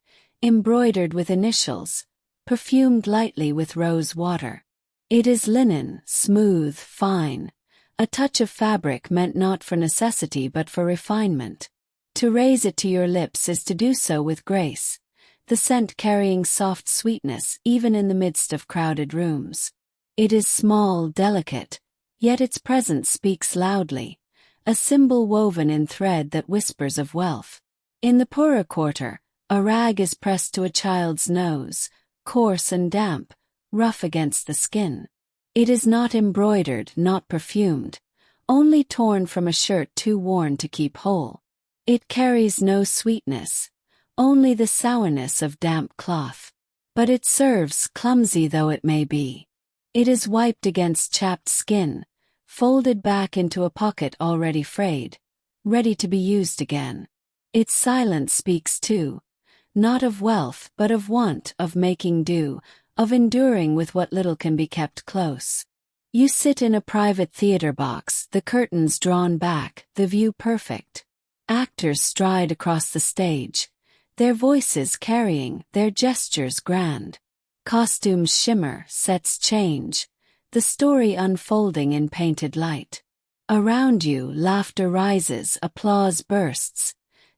embroidered with initials, perfumed lightly with rose water. It is linen, smooth, fine, a touch of fabric meant not for necessity but for refinement. To raise it to your lips is to do so with grace, the scent carrying soft sweetness even in the midst of crowded rooms. It is small, delicate, yet its presence speaks loudly, a symbol woven in thread that whispers of wealth. In the poorer quarter, a rag is pressed to a child's nose, coarse and damp, rough against the skin. It is not embroidered, not perfumed, only torn from a shirt too worn to keep whole. It carries no sweetness, only the sourness of damp cloth. But it serves, clumsy though it may be. It is wiped against chapped skin, folded back into a pocket already frayed, ready to be used again. Its silence speaks too, not of wealth but of want, of making do, of enduring with what little can be kept close. You sit in a private theater box, the curtains drawn back, the view perfect. Actors stride across the stage, their voices carrying, their gestures grand. Costumes shimmer, sets change, the story unfolding in painted light. Around you, laughter rises, applause bursts,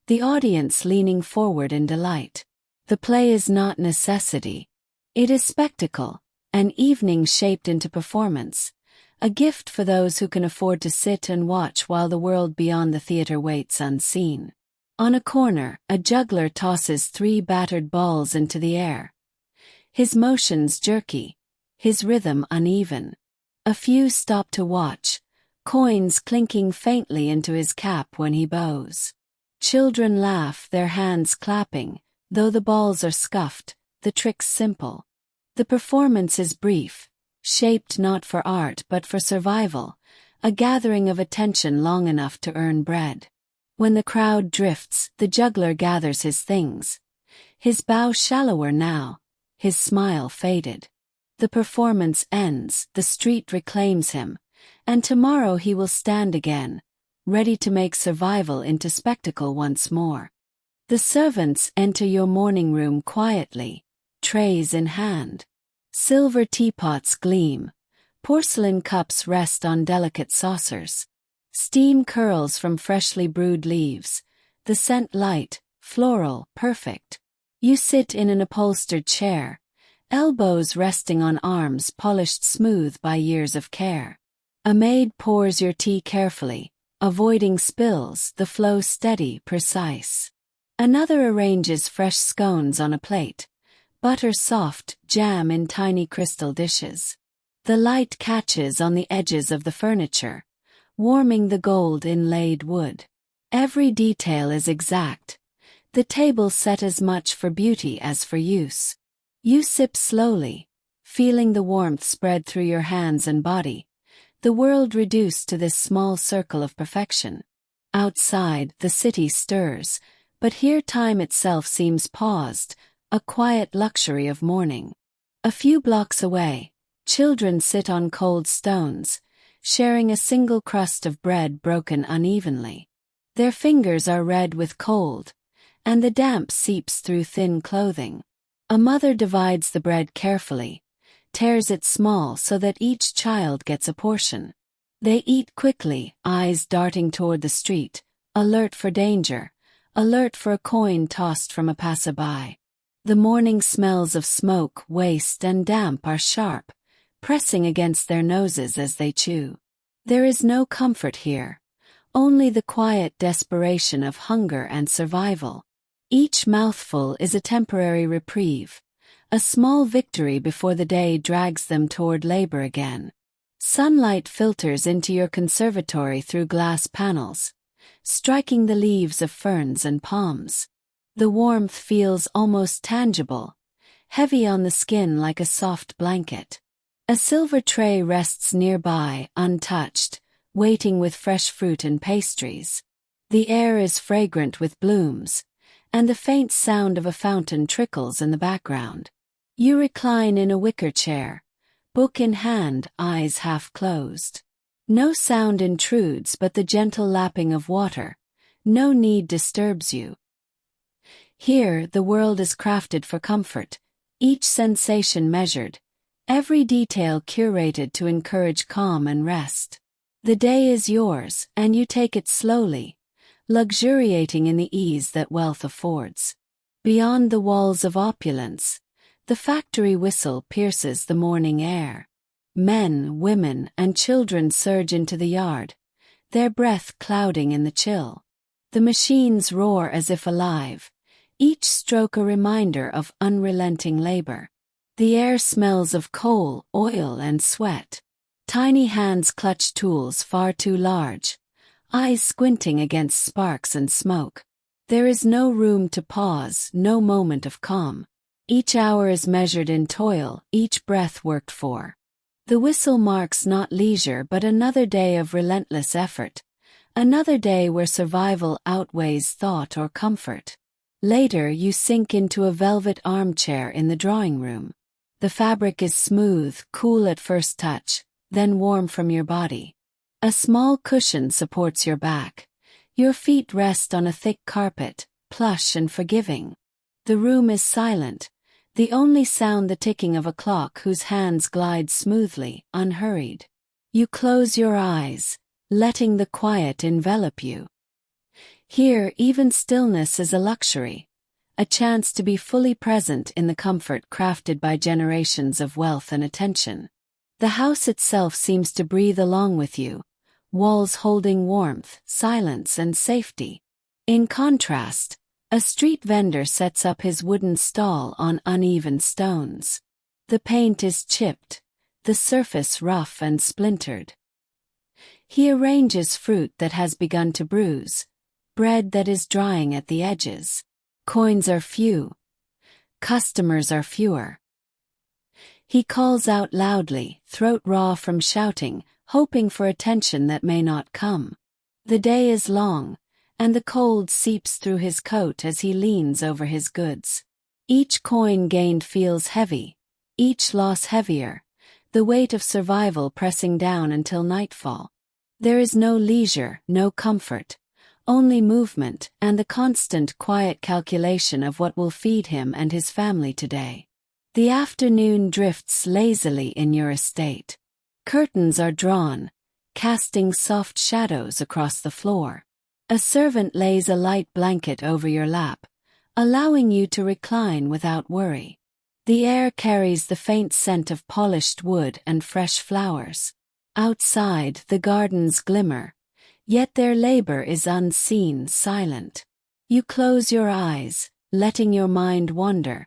the audience leaning forward in delight. The play is not necessity. It is spectacle, an evening shaped into performance, a gift for those who can afford to sit and watch while the world beyond the theater waits unseen. On a corner, a juggler tosses 3 battered balls into the air. His motions jerky, his rhythm uneven. A few stop to watch, coins clinking faintly into his cap when he bows. Children laugh, their hands clapping, though the balls are scuffed, the trick's simple. The performance is brief, shaped not for art but for survival, a gathering of attention long enough to earn bread. When the crowd drifts, the juggler gathers his things. His bow shallower now, his smile faded. The performance ends, the street reclaims him, and tomorrow he will stand again, ready to make survival into spectacle once more. The servants enter your morning room quietly, trays in hand. Silver teapots gleam, porcelain cups rest on delicate saucers. Steam curls from freshly brewed leaves, the scent light, floral, perfect. You sit in an upholstered chair, elbows resting on arms polished smooth by years of care. A maid pours your tea carefully, avoiding spills, the flow steady, precise. Another arranges fresh scones on a plate, butter soft, jam in tiny crystal dishes. The light catches on the edges of the furniture, warming the gold inlaid wood. Every detail is exact, the table set as much for beauty as for use. You sip slowly, feeling the warmth spread through your hands and body, the world reduced to this small circle of perfection. Outside, the city stirs, but here time itself seems paused, a quiet luxury of morning. A few blocks away, children sit on cold stones, sharing a single crust of bread broken unevenly. Their fingers are red with cold, and the damp seeps through thin clothing. A mother divides the bread carefully, tears it small so that each child gets a portion. They eat quickly, eyes darting toward the street, alert for danger, alert for a coin tossed from a passerby. The morning smells of smoke, waste, and damp are sharp, pressing against their noses as they chew. There is no comfort here, only the quiet desperation of hunger and survival. Each mouthful is a temporary reprieve, a small victory before the day drags them toward labor again. Sunlight filters into your conservatory through glass panels, striking the leaves of ferns and palms. The warmth feels almost tangible, heavy on the skin like a soft blanket. A silver tray rests nearby, untouched, waiting with fresh fruit and pastries. The air is fragrant with blooms, and the faint sound of a fountain trickles in the background. You recline in a wicker chair, book in hand, eyes half closed. No sound intrudes but the gentle lapping of water. No need disturbs you. Here, the world is crafted for comfort, each sensation measured, every detail curated to encourage calm and rest. The day is yours, and you take it slowly, luxuriating in the ease that wealth affords. Beyond the walls of opulence, the factory whistle pierces the morning air. Men, women, and children surge into the yard, their breath clouding in the chill. The machines roar as if alive, each stroke a reminder of unrelenting labor. The air smells of coal, oil, and sweat. Tiny hands clutch tools far too large, eyes squinting against sparks and smoke. There is no room to pause, no moment of calm. Each hour is measured in toil, each breath worked for. The whistle marks not leisure but another day of relentless effort, another day where survival outweighs thought or comfort. Later you sink into a velvet armchair in the drawing room. The fabric is smooth, cool at first touch, then warm from your body. A small cushion supports your back. Your feet rest on a thick carpet, plush and forgiving. The room is silent, the only sound the ticking of a clock whose hands glide smoothly, unhurried. You close your eyes, letting the quiet envelop you. Here, even stillness is a luxury, a chance to be fully present in the comfort crafted by generations of wealth and attention. The house itself seems to breathe along with you, walls holding warmth, silence, and safety. In contrast, a street vendor sets up his wooden stall on uneven stones. The paint is chipped, the surface rough and splintered. He arranges fruit that has begun to bruise, bread that is drying at the edges. Coins are few, customers are fewer. He calls out loudly, throat raw from shouting, hoping for attention that may not come. The day is long, and the cold seeps through his coat as he leans over his goods. Each coin gained feels heavy, each loss heavier, the weight of survival pressing down until nightfall. There is no leisure, no comfort, only movement and the constant quiet calculation of what will feed him and his family today. The afternoon drifts lazily in your estate. Curtains are drawn, casting soft shadows across the floor. A servant lays a light blanket over your lap, allowing you to recline without worry. The air carries the faint scent of polished wood and fresh flowers. Outside, the gardens glimmer, yet their labor is unseen, silent. You close your eyes, letting your mind wander,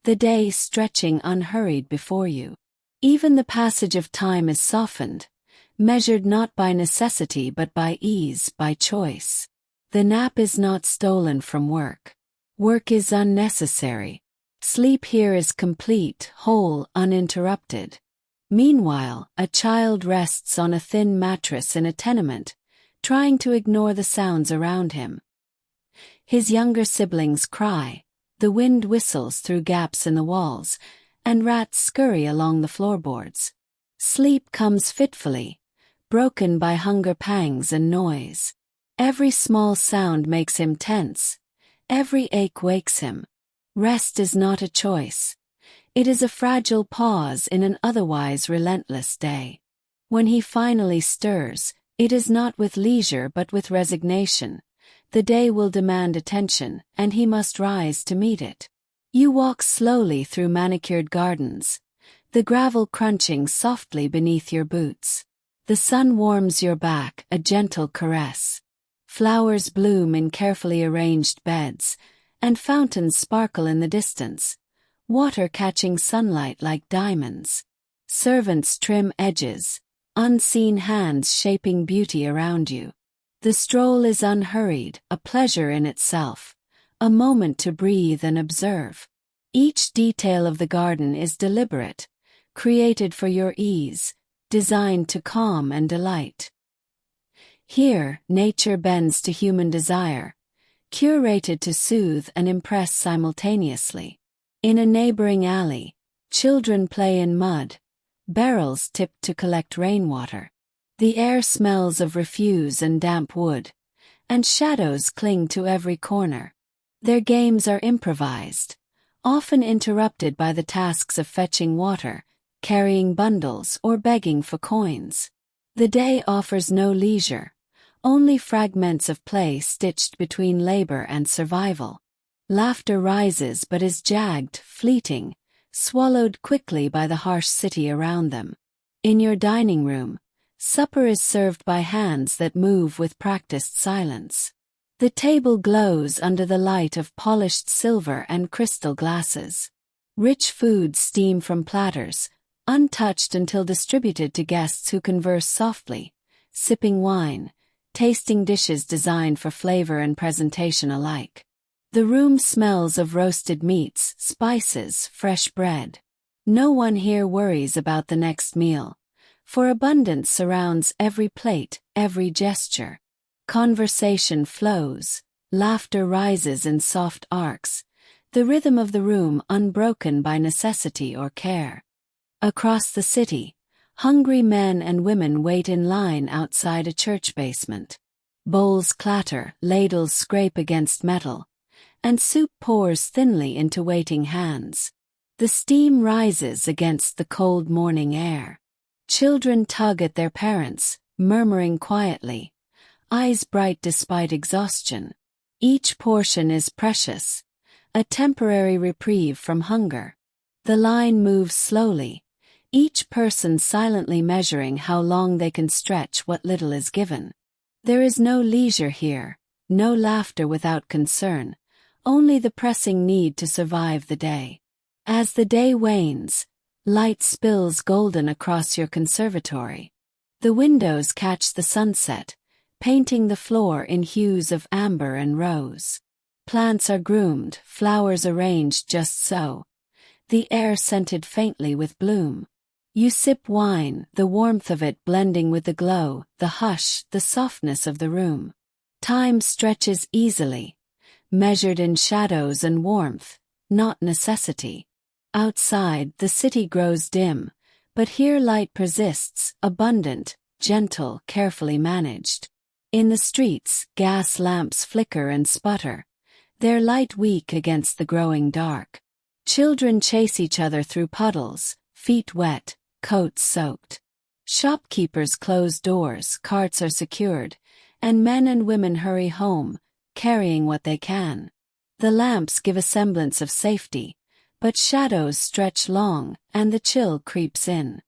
the day stretching unhurried before you. Even the passage of time is softened, measured not by necessity but by ease, by choice. The nap is not stolen from work. Work is unnecessary. Sleep here is complete, whole, uninterrupted. Meanwhile, a child rests on a thin mattress in a tenement, trying to ignore the sounds around him. His younger siblings cry, the wind whistles through gaps in the walls, and rats scurry along the floorboards. Sleep comes fitfully, broken by hunger pangs and noise. Every small sound makes him tense. Every ache wakes him. Rest is not a choice. It is a fragile pause in an otherwise relentless day. When he finally stirs, it is not with leisure but with resignation. The day will demand attention, and he must rise to meet it. You walk slowly through manicured gardens, the gravel crunching softly beneath your boots. The sun warms your back, a gentle caress. Flowers bloom in carefully arranged beds, and fountains sparkle in the distance, water catching sunlight like diamonds. Servants trim edges, unseen hands shaping beauty around you. The stroll is unhurried, a pleasure in itself, a moment to breathe and observe. Each detail of the garden is deliberate, created for your ease, designed to calm and delight. Here, nature bends to human desire, curated to soothe and impress simultaneously. In a neighboring alley, children play in mud, barrels tipped to collect rainwater. The air smells of refuse and damp wood, and shadows cling to every corner. Their games are improvised, often interrupted by the tasks of fetching water, carrying bundles, or begging for coins. The day offers no leisure, only fragments of play stitched between labor and survival. Laughter rises but is jagged, fleeting, swallowed quickly by the harsh city around them. In your dining room, supper is served by hands that move with practiced silence. The table glows under the light of polished silver and crystal glasses. Rich foods steam from platters, untouched until distributed to guests who converse softly, sipping wine, tasting dishes designed for flavor and presentation alike. The room smells of roasted meats, spices, fresh bread. No one here worries about the next meal, for abundance surrounds every plate, every gesture. Conversation flows, laughter rises in soft arcs, the rhythm of the room unbroken by necessity or care. Across the city, hungry men and women wait in line outside a church basement. Bowls clatter, ladles scrape against metal, and soup pours thinly into waiting hands. The steam rises against the cold morning air. Children tug at their parents, murmuring quietly, eyes bright despite exhaustion. Each portion is precious, a temporary reprieve from hunger. The line moves slowly, each person silently measuring how long they can stretch what little is given. There is no leisure here, no laughter without concern, only the pressing need to survive the day. As the day wanes, light spills golden across your conservatory. The windows catch the sunset, painting the floor in hues of amber and rose. Plants are groomed, flowers arranged just so, the air scented faintly with bloom. You sip wine, the warmth of it blending with the glow, the hush, the softness of the room. Time stretches easily, measured in shadows and warmth, not necessity. Outside, the city grows dim, but here light persists, abundant, gentle, carefully managed. In the streets, gas lamps flicker and sputter, their light weak against the growing dark. Children chase each other through puddles, feet wet, coats soaked. Shopkeepers close doors, carts are secured, and men and women hurry home, carrying what they can. The lamps give a semblance of safety, but shadows stretch long, and the chill creeps in.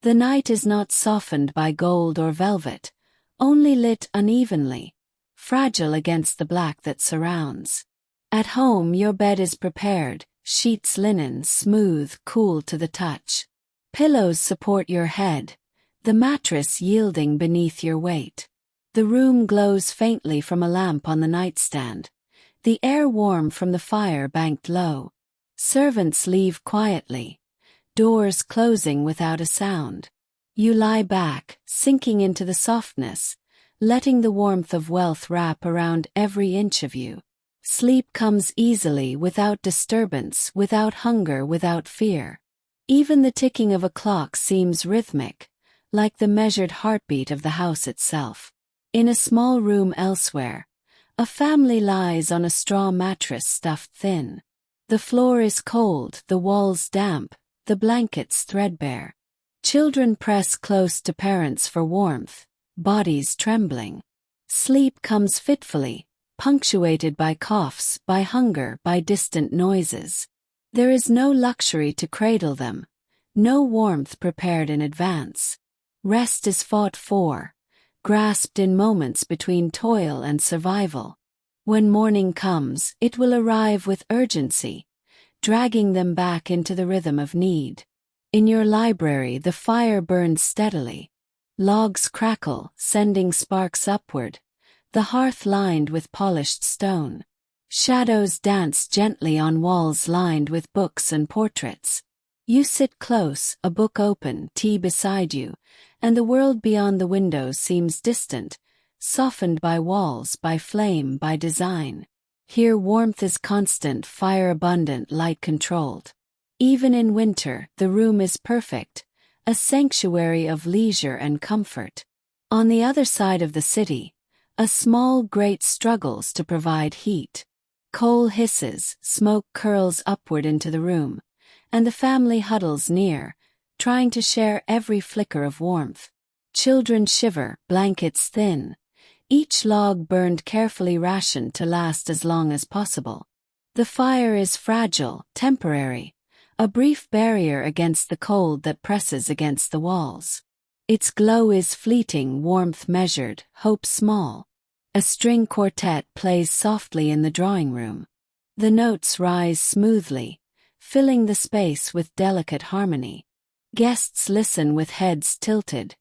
The night is not softened by gold or velvet, only lit unevenly, fragile against the black that surrounds. At home your bed is prepared, sheets linen smooth, cool to the touch. Pillows support your head, the mattress yielding beneath your weight. The room glows faintly from a lamp on the nightstand, the air warm from the fire banked low. Servants leave quietly, doors closing without a sound. You lie back, sinking into the softness, letting the warmth of wealth wrap around every inch of you. Sleep comes easily, without disturbance, without hunger, without fear. Even the ticking of a clock seems rhythmic, like the measured heartbeat of the house itself. In a small room elsewhere, a family lies on a straw mattress stuffed thin. The floor is cold, the walls damp, the blankets threadbare. Children press close to parents for warmth, bodies trembling. Sleep comes fitfully, punctuated by coughs, by hunger, by distant noises. There is no luxury to cradle them, no warmth prepared in advance. Rest is fought for, grasped in moments between toil and survival. When morning comes, it will arrive with urgency, dragging them back into the rhythm of need. In your library the fire burns steadily. Logs crackle, sending sparks upward, the hearth lined with polished stone. Shadows dance gently on walls lined with books and portraits. You sit close, a book open, tea beside you, and the world beyond the windows seems distant, softened by walls, by flame, by design. Here warmth is constant, fire abundant, light controlled. Even in winter, the room is perfect, a sanctuary of leisure and comfort. On the other side of the city, a small grate struggles to provide heat. Coal hisses, smoke curls upward into the room, and the family huddles near, trying to share every flicker of warmth. Children shiver, blankets thin, each log burned carefully, rationed to last as long as possible. The fire is fragile, temporary, a brief barrier against the cold that presses against the walls. Its glow is fleeting, warmth measured, hope small. A string quartet plays softly in the drawing room. The notes rise smoothly, filling the space with delicate harmony. Guests listen with heads tilted,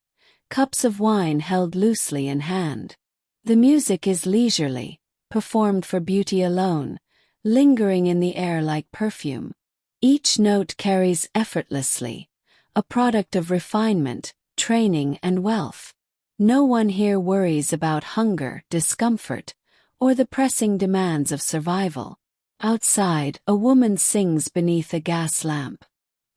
cups of wine held loosely in hand. The music is leisurely, performed for beauty alone, lingering in the air like perfume. Each note carries effortlessly, a product of refinement, training, and wealth. No one here worries about hunger, discomfort, or the pressing demands of survival. Outside, a woman sings beneath a gas lamp.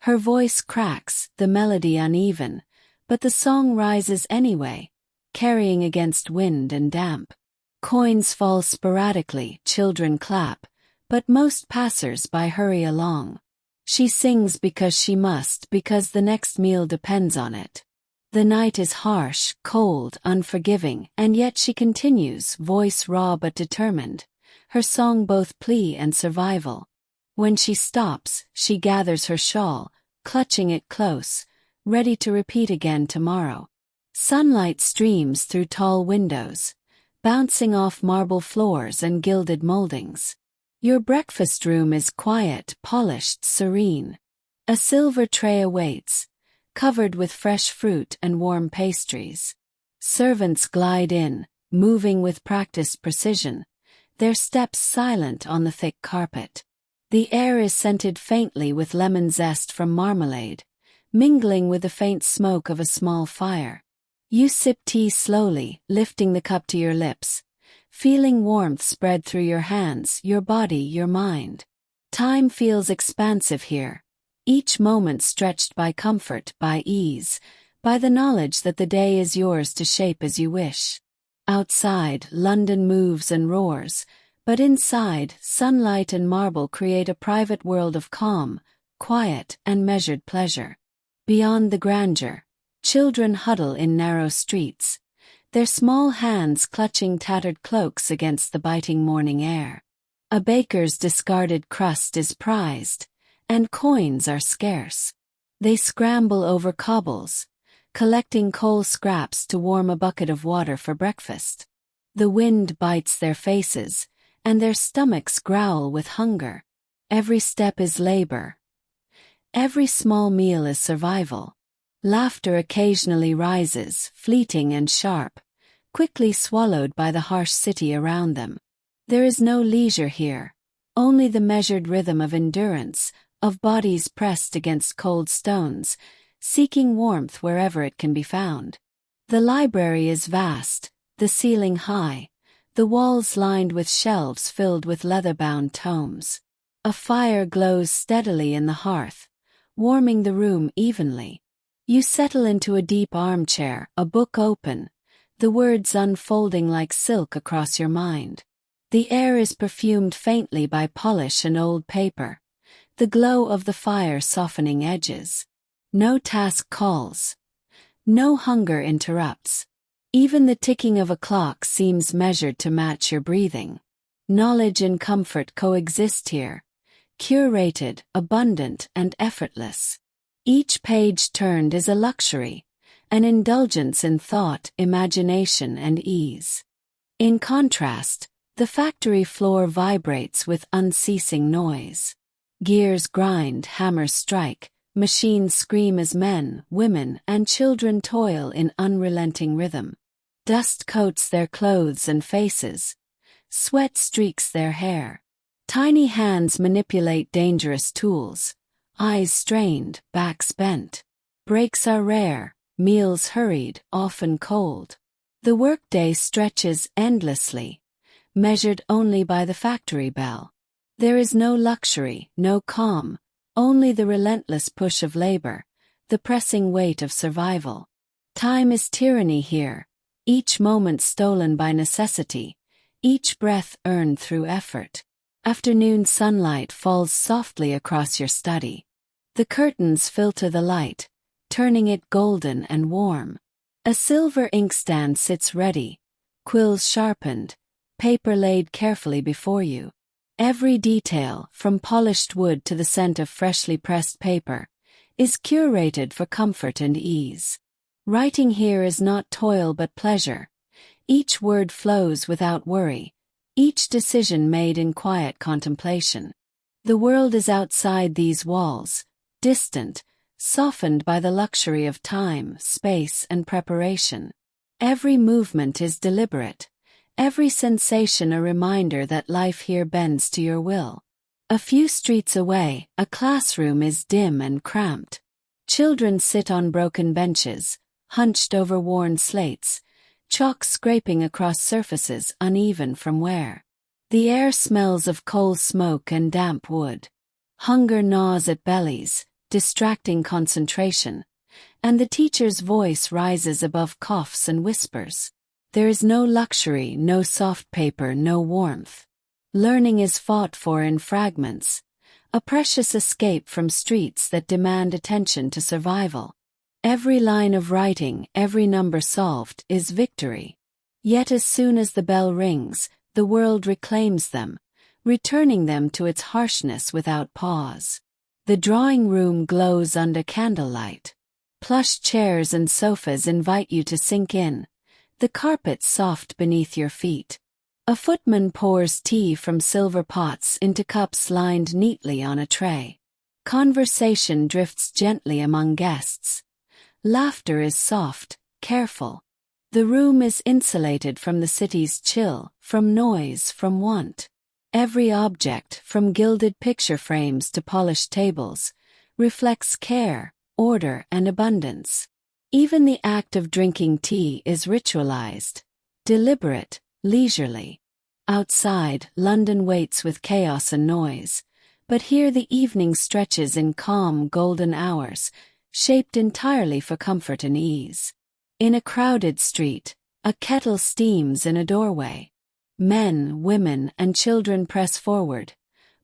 Her voice cracks, the melody uneven, but the song rises anyway, carrying against wind and damp. Coins fall sporadically, children clap, but most passers-by hurry along. She sings because she must, because the next meal depends on it. The night is harsh, cold, unforgiving, and yet she continues, voice raw but determined, her song both plea and survival. When she stops, she gathers her shawl, clutching it close, ready to repeat again tomorrow. Sunlight streams through tall windows, bouncing off marble floors and gilded moldings. Your breakfast room is quiet, polished, serene. A silver tray awaits, covered with fresh fruit and warm pastries. Servants glide in, moving with practiced precision, their steps silent on the thick carpet. The air is scented faintly with lemon zest from marmalade, mingling with the faint smoke of a small fire. You sip tea slowly, lifting the cup to your lips, feeling warmth spread through your hands, your body, your mind. Time feels expansive here, each moment stretched by comfort, by ease, by the knowledge that the day is yours to shape as you wish. Outside, London moves and roars, but inside, sunlight and marble create a private world of calm, quiet, and measured pleasure. Beyond the grandeur, children huddle in narrow streets, their small hands clutching tattered cloaks against the biting morning air. A baker's discarded crust is prized, and coins are scarce. They scramble over cobbles, collecting coal scraps to warm a bucket of water for breakfast. The wind bites their faces, and their stomachs growl with hunger. Every step is labor. Every small meal is survival. Laughter occasionally rises, fleeting and sharp, quickly swallowed by the harsh city around them. There is no leisure here, only the measured rhythm of endurance, of bodies pressed against cold stones, seeking warmth wherever it can be found. The library is vast, the ceiling high, the walls lined with shelves filled with leather-bound tomes. A fire glows steadily in the hearth, warming the room evenly. You settle into a deep armchair, a book open, the words unfolding like silk across your mind. The air is perfumed faintly by polish and old paper, the glow of the fire softening edges. No task calls. No hunger interrupts. Even the ticking of a clock seems measured to match your breathing. Knowledge and comfort coexist here, curated, abundant, and effortless. Each page turned is a luxury, an indulgence in thought, imagination, and ease. In contrast, the factory floor vibrates with unceasing noise. Gears grind, hammers strike, machines scream as men, women, and children toil in unrelenting rhythm. Dust coats their clothes and faces. Sweat streaks their hair. Tiny hands manipulate dangerous tools. Eyes strained, backs bent. Breaks are rare, meals hurried, often cold. The workday stretches endlessly, measured only by the factory bell. There is no luxury, no calm, only the relentless push of labor, the pressing weight of survival. Time is tyranny here, each moment stolen by necessity, each breath earned through effort. Afternoon sunlight falls softly across your study. The curtains filter the light, turning it golden and warm. A silver inkstand sits ready, quills sharpened, paper laid carefully before you. Every detail, from polished wood to the scent of freshly pressed paper, is curated for comfort and ease. Writing here is not toil but pleasure. Each word flows without worry, each decision made in quiet contemplation. The world is outside these walls, distant, softened by the luxury of time, space, and preparation. Every movement is deliberate, every sensation a reminder that life here bends to your will. A few streets away, a classroom is dim and cramped. Children sit on broken benches, hunched over worn slates, chalk scraping across surfaces uneven from wear. The air smells of coal smoke and damp wood. Hunger gnaws at bellies, distracting concentration, and the teacher's voice rises above coughs and whispers. There is no luxury, no soft paper, no warmth. Learning is fought for in fragments, a precious escape from streets that demand attention to survival. Every line of writing, every number solved, is victory. Yet as soon as the bell rings, the world reclaims them, returning them to its harshness without pause. The drawing room glows under candlelight. Plush chairs and sofas invite you to sink in, the carpet soft beneath your feet. A footman pours tea from silver pots into cups lined neatly on a tray. Conversation drifts gently among guests. Laughter is soft, careful. The room is insulated from the city's chill, from noise, from want. Every object, from gilded picture frames to polished tables, reflects care, order, and abundance. Even the act of drinking tea is ritualized, deliberate, leisurely. Outside, London waits with chaos and noise, but here the evening stretches in calm, golden hours, shaped entirely for comfort and ease. In a crowded street, a kettle steams in a doorway. Men, women, and children press forward,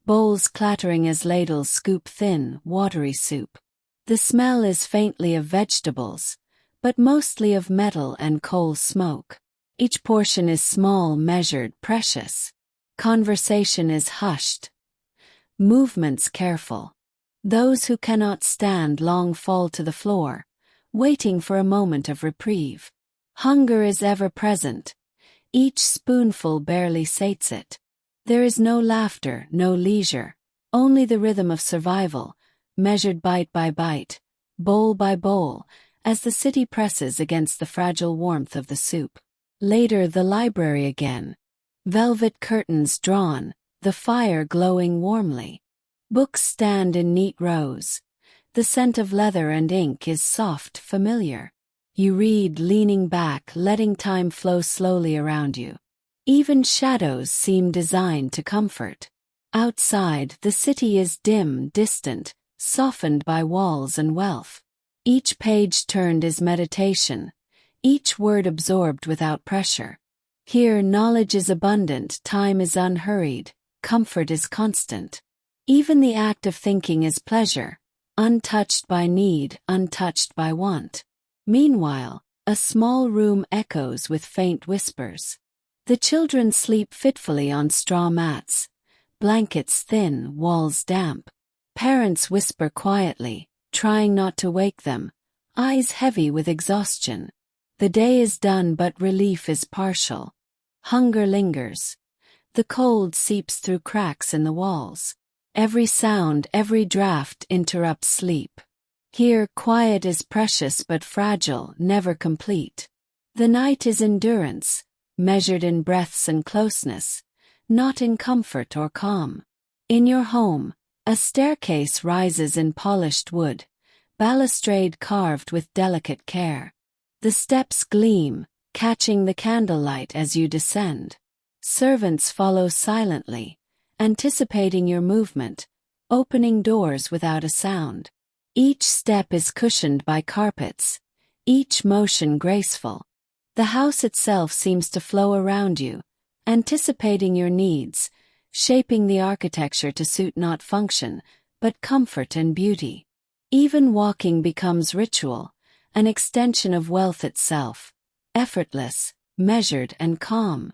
bowls clattering as ladles scoop thin, watery soup. The smell is faintly of vegetables, but mostly of metal and coal smoke. Each portion is small, measured, precious. Conversation is hushed. Movements careful. Those who cannot stand long fall to the floor, waiting for a moment of reprieve. Hunger is ever present. Each spoonful barely sates it. There is no laughter, no leisure, only the rhythm of survival, measured bite by bite, bowl by bowl, as the city presses against the fragile warmth of the soup. Later, the library again. Velvet curtains drawn, the fire glowing warmly. Books stand in neat rows. The scent of leather and ink is soft, familiar. You read, leaning back, letting time flow slowly around you. Even shadows seem designed to comfort. Outside, the city is dim, distant, softened by walls and wealth. Each page turned is meditation, each word absorbed without pressure. Here, knowledge is abundant, time is unhurried, comfort is constant. Even the act of thinking is pleasure, untouched by need, untouched by want. Meanwhile, a small room echoes with faint whispers. The children sleep fitfully on straw mats, blankets thin, walls damp. Parents whisper quietly, trying not to wake them, eyes heavy with exhaustion. The day is done but relief is partial. Hunger lingers. The cold seeps through cracks in the walls. Every sound, every draft interrupts sleep. Here, quiet is precious but fragile, never complete. The night is endurance, measured in breaths and closeness, not in comfort or calm. In your home, a staircase rises in polished wood, balustrade carved with delicate care. The steps gleam, catching the candlelight as you descend. Servants follow silently, anticipating your movement, opening doors without a sound. Each step is cushioned by carpets, each motion graceful. The house itself seems to flow around you, anticipating your needs, shaping the architecture to suit not function, but comfort and beauty. Even walking becomes ritual, an extension of wealth itself, effortless, measured and calm.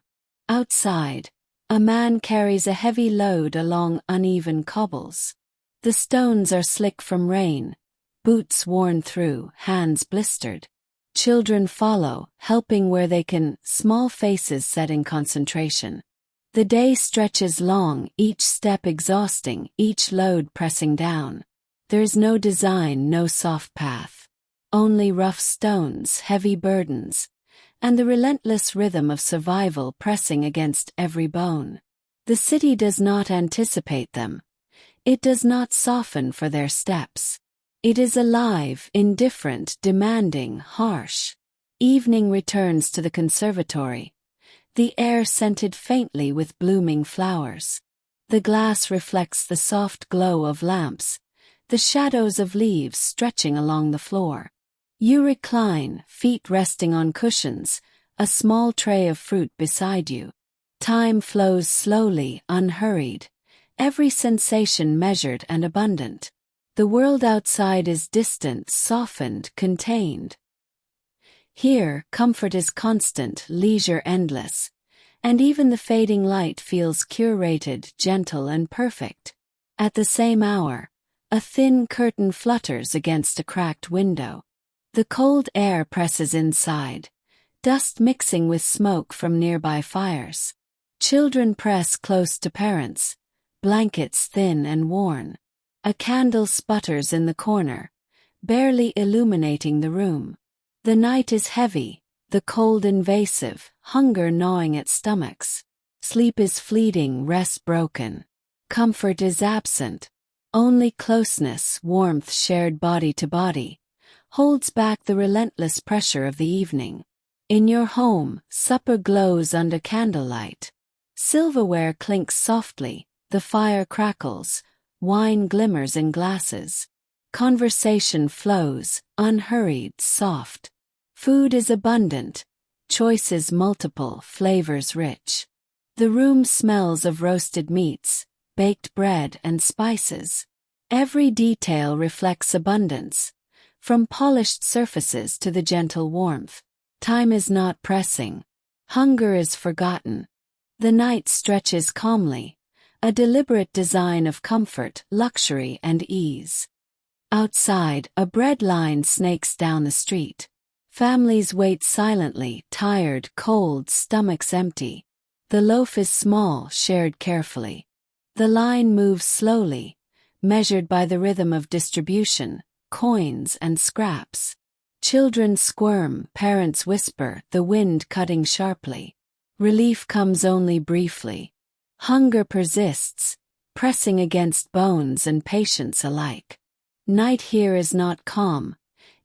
Outside, a man carries a heavy load along uneven cobbles. The stones are slick from rain, boots worn through, hands blistered. Children follow, helping where they can, small faces set in concentration. The day stretches long, each step exhausting, each load pressing down. There is no design, no soft path. Only rough stones, heavy burdens, and the relentless rhythm of survival pressing against every bone. The city does not anticipate them. It does not soften for their steps. It is alive, indifferent, demanding, harsh. Evening returns to the conservatory, the air scented faintly with blooming flowers. The glass reflects the soft glow of lamps, the shadows of leaves stretching along the floor. You recline, feet resting on cushions, a small tray of fruit beside you. Time flows slowly, unhurried, every sensation measured and abundant. The world outside is distant, softened, contained. Here, comfort is constant, leisure endless, and even the fading light feels curated, gentle and perfect. At the same hour, a thin curtain flutters against a cracked window. The cold air presses inside, dust mixing with smoke from nearby fires. Children press close to parents, blankets thin and worn. A candle sputters in the corner, barely illuminating the room. The night is heavy, the cold invasive, hunger gnawing at stomachs. Sleep is fleeting, rest broken. Comfort is absent. Only closeness, warmth shared body to body, holds back the relentless pressure of the evening. In your home, supper glows under candlelight. Silverware clinks softly, the fire crackles, wine glimmers in glasses. Conversation flows, unhurried, soft. Food is abundant, choices multiple, flavors rich. The room smells of roasted meats, baked bread and spices. Every detail reflects abundance, from polished surfaces to the gentle warmth. Time is not pressing. Hunger is forgotten. The night stretches calmly, a deliberate design of comfort, luxury, and ease. Outside, a bread line snakes down the street. Families wait silently, tired, cold, stomachs empty. The loaf is small, shared carefully. The line moves slowly, measured by the rhythm of distribution, coins and scraps. Children squirm, parents whisper, the wind cutting sharply. Relief comes only briefly. Hunger persists, pressing against bones and patience alike. Night here is not calm.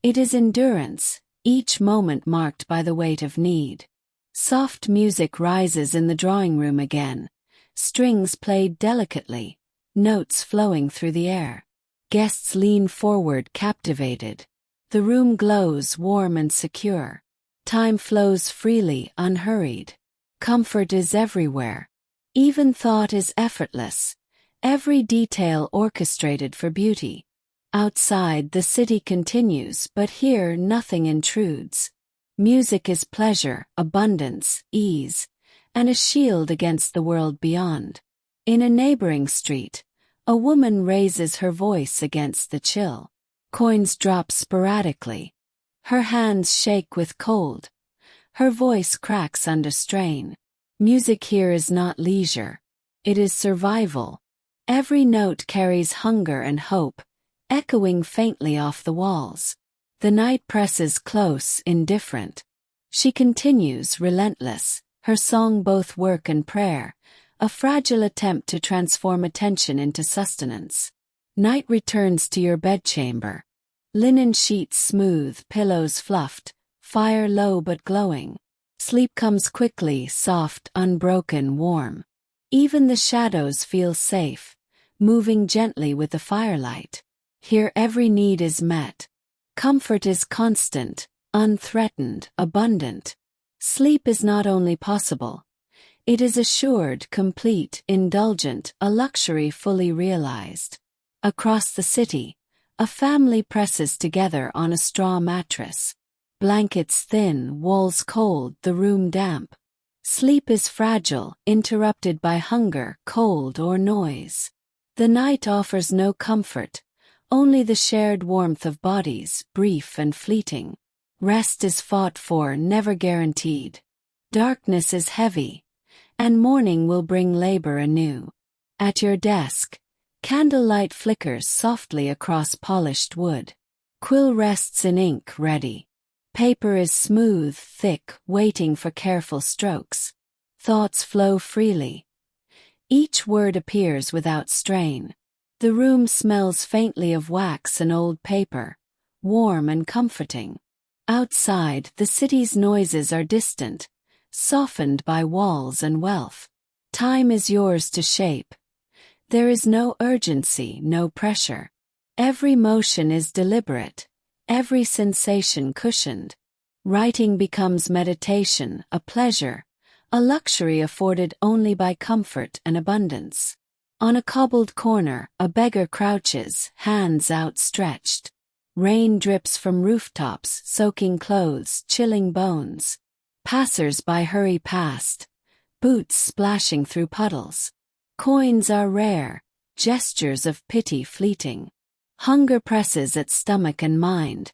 It is endurance, each moment marked by the weight of need. Soft music rises in the drawing room again. Strings played delicately, notes flowing through the air. Guests lean forward, captivated. The room glows, warm and secure. Time flows freely, unhurried. Comfort is everywhere. Even thought is effortless. Every detail orchestrated for beauty. Outside, the city continues, but here nothing intrudes. Music is pleasure, abundance, ease, and a shield against the world beyond. In a neighboring street, a woman raises her voice against the chill. Coins drop sporadically. Her hands shake with cold. Her voice cracks under strain. Music here is not leisure. It is survival. Every note carries hunger and hope, echoing faintly off the walls. The night presses close, indifferent. She continues, relentless, her song both work and prayer, a fragile attempt to transform attention into sustenance. Night returns to your bedchamber. Linen sheets smooth, pillows fluffed, fire low but glowing. Sleep comes quickly, soft, unbroken, warm. Even the shadows feel safe, moving gently with the firelight. Here every need is met. Comfort is constant, unthreatened, abundant. Sleep is not only possible. It is assured, complete, indulgent, a luxury fully realized. Across the city, a family presses together on a straw mattress. Blankets thin, walls cold, the room damp. Sleep is fragile, interrupted by hunger, cold, or noise. The night offers no comfort, only the shared warmth of bodies, brief and fleeting. Rest is fought for, never guaranteed. Darkness is heavy, and morning will bring labor anew. At your desk, candlelight flickers softly across polished wood. Quill rests in ink, ready. Paper is smooth, thick, waiting for careful strokes. Thoughts flow freely. Each word appears without strain. The room smells faintly of wax and old paper, warm and comforting. Outside, the city's noises are distant, softened by walls and wealth. Time is yours to shape. There is no urgency, no pressure. Every motion is deliberate, every sensation cushioned. Writing becomes meditation, a pleasure, a luxury afforded only by comfort and abundance. On a cobbled corner, a beggar crouches, hands outstretched. Rain drips from rooftops, soaking clothes, chilling bones. Passers-by hurry past, boots splashing through puddles. Coins are rare, gestures of pity fleeting. Hunger presses at stomach and mind.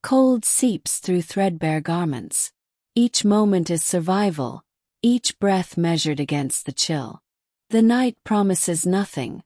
Cold seeps through threadbare garments. Each moment is survival, each breath measured against the chill. The night promises nothing.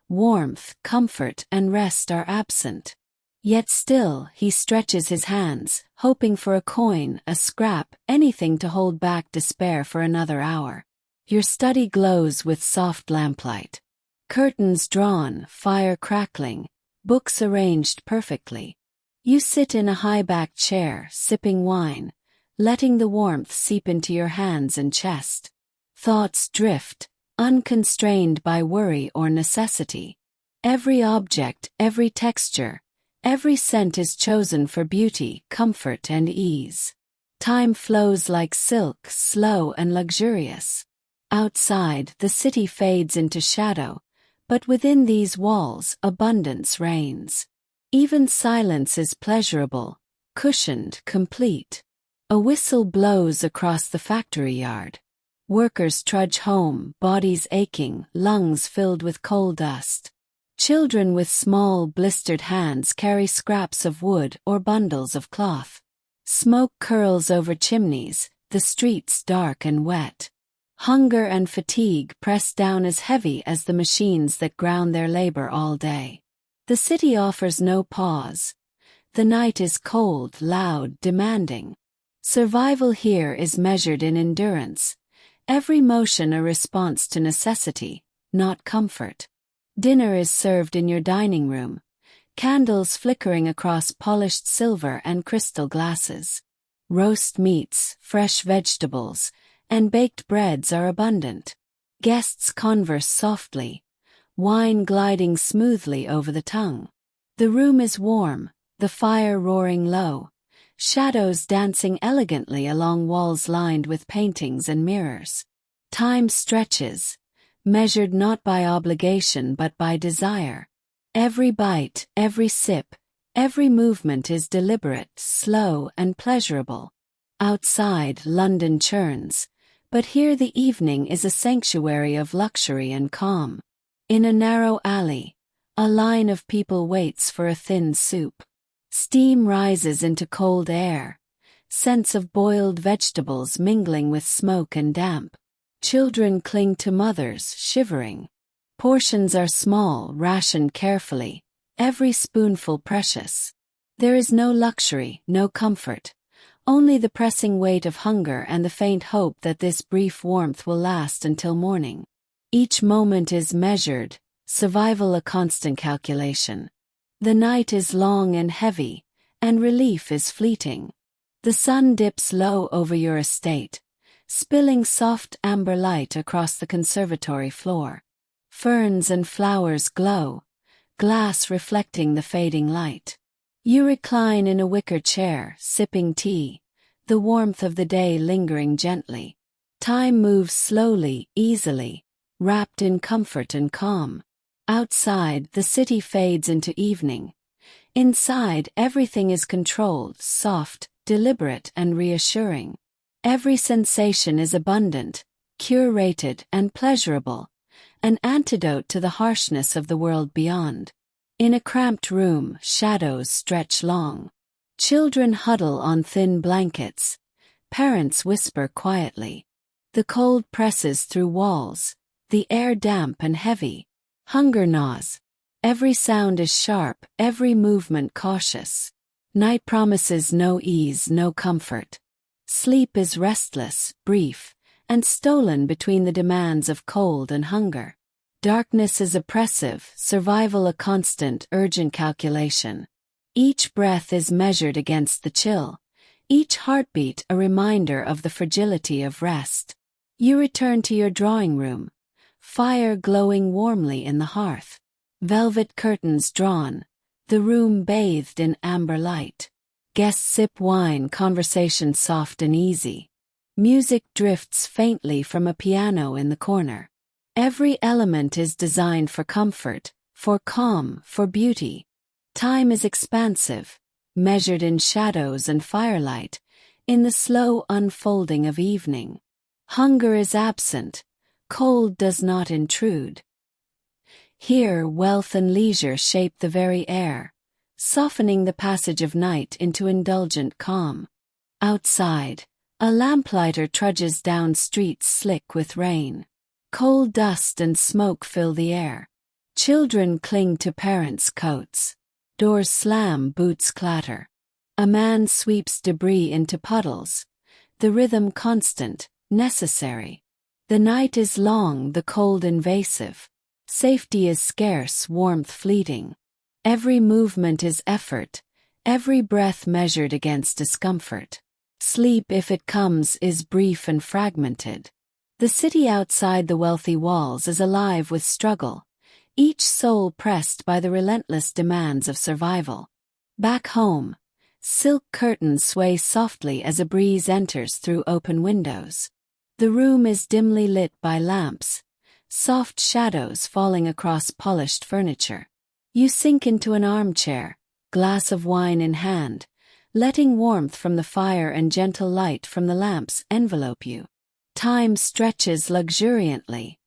Warmth, comfort, and rest are absent. Yet still, he stretches his hands, hoping for a coin, a scrap, anything to hold back despair for another hour. Your study glows with soft lamplight. Curtains drawn, fire crackling, books arranged perfectly. You sit in a high-backed chair, sipping wine, letting the warmth seep into your hands and chest. Thoughts drift, unconstrained by worry or necessity. Every object, every texture, every scent is chosen for beauty, comfort, and ease. Time flows like silk, slow and luxurious. Outside, the city fades into shadow, but within these walls, abundance reigns. Even silence is pleasurable, cushioned, complete. A whistle blows across the factory yard. Workers trudge home, bodies aching, lungs filled with coal dust. Children with small, blistered hands carry scraps of wood or bundles of cloth. Smoke curls over chimneys, the streets dark and wet. Hunger and fatigue press down as heavy as the machines that ground their labor all day. The city offers no pause. The night is cold, loud, demanding. Survival here is measured in endurance, every motion a response to necessity, not comfort. Dinner is served in your dining room, candles flickering across polished silver and crystal glasses. Roast meats, fresh vegetables, and baked breads are abundant. Guests converse softly, wine gliding smoothly over the tongue. The room is warm, the fire roaring low, shadows dancing elegantly along walls lined with paintings and mirrors. Time stretches, measured not by obligation but by desire. Every bite, every sip, every movement is deliberate, slow, and pleasurable. Outside, London churns, but here the evening is a sanctuary of luxury and calm. In a narrow alley, a line of people waits for a thin soup. Steam rises into cold air, scents of boiled vegetables mingling with smoke and damp. Children cling to mothers, shivering. Portions are small, rationed carefully, every spoonful precious. There is no luxury, no comfort, only the pressing weight of hunger and the faint hope that this brief warmth will last until morning. Each moment is measured, survival a constant calculation. The night is long and heavy, and relief is fleeting. The sun dips low over your estate, spilling soft amber light across the conservatory floor. Ferns and flowers glow, glass reflecting the fading light. You recline in a wicker chair, sipping tea, the warmth of the day lingering gently. Time moves slowly, easily, wrapped in comfort and calm. Outside, the city fades into evening. Inside, everything is controlled, soft, deliberate, and reassuring. Every sensation is abundant, curated, and pleasurable, an antidote to the harshness of the world beyond. In a cramped room, shadows stretch long. Children huddle on thin blankets. Parents whisper quietly. The cold presses through walls, the air damp and heavy. Hunger gnaws. Every sound is sharp, every movement cautious. Night promises no ease, no comfort. Sleep is restless, brief, and stolen between the demands of cold and hunger. Darkness is oppressive, survival a constant, urgent calculation. Each breath is measured against the chill, each heartbeat a reminder of the fragility of rest. You return to your drawing room, fire glowing warmly in the hearth. Velvet curtains drawn, the room bathed in amber light. Guests sip wine, conversation soft and easy. Music drifts faintly from a piano in the corner. Every element is designed for comfort, for calm, for beauty. Time is expansive, measured in shadows and firelight, in the slow unfolding of evening. Hunger is absent, cold does not intrude. Here, wealth and leisure shape the very air, softening the passage of night into indulgent calm. Outside, a lamplighter trudges down streets slick with rain. Coal dust and smoke fill the air. Children cling to parents' coats. Doors slam, boots clatter. A man sweeps debris into puddles, the rhythm constant, necessary. The night is long, the cold invasive. Safety is scarce, warmth fleeting. Every movement is effort, every breath measured against discomfort. Sleep, if it comes, is brief and fragmented. The city outside the wealthy walls is alive with struggle, each soul pressed by the relentless demands of survival. Back home, silk curtains sway softly as a breeze enters through open windows. The room is dimly lit by lamps, soft shadows falling across polished furniture. You sink into an armchair, glass of wine in hand, letting warmth from the fire and gentle light from the lamps envelope you. Time stretches luxuriantly.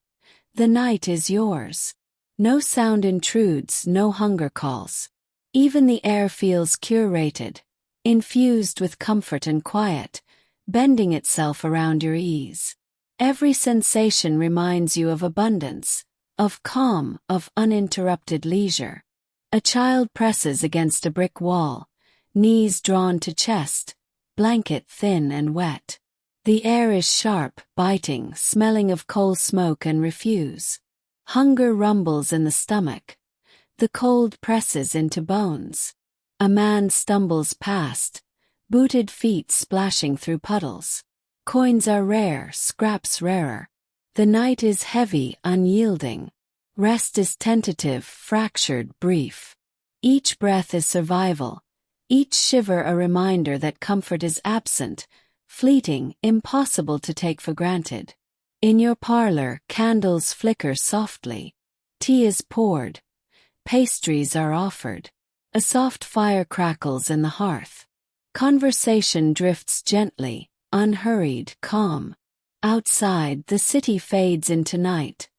The night is yours. No sound intrudes, no hunger calls. Even the air feels curated, infused with comfort and quiet, bending itself around your ease. Every sensation reminds you of abundance, of calm, of uninterrupted leisure. A child presses against a brick wall, knees drawn to chest, blanket thin and wet. The air is sharp, biting, smelling of coal smoke and refuse. Hunger rumbles in the stomach. The cold presses into bones. A man stumbles past, booted feet splashing through puddles. Coins are rare, scraps rarer. The night is heavy, unyielding. Rest is tentative, fractured, brief. Each breath is survival, each shiver a reminder that comfort is absent, fleeting, impossible to take for granted. In your parlor, candles flicker softly. Tea is poured. Pastries are offered. A soft fire crackles in the hearth. Conversation drifts gently, unhurried, calm. Outside, the city fades into night.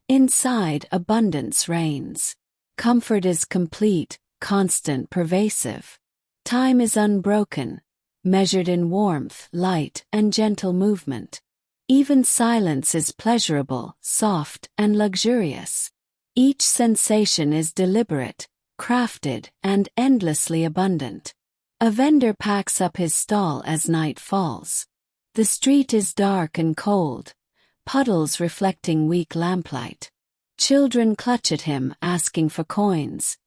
Inside, abundance reigns. Comfort is complete, constant, pervasive. Time is unbroken, measured in warmth, light, and gentle movement. Even silence is pleasurable, soft, and luxurious. Each sensation is deliberate, crafted, and endlessly abundant. A vendor packs up his stall as night falls. The street is dark and cold, puddles reflecting weak lamplight. Children clutch at him, asking for coins.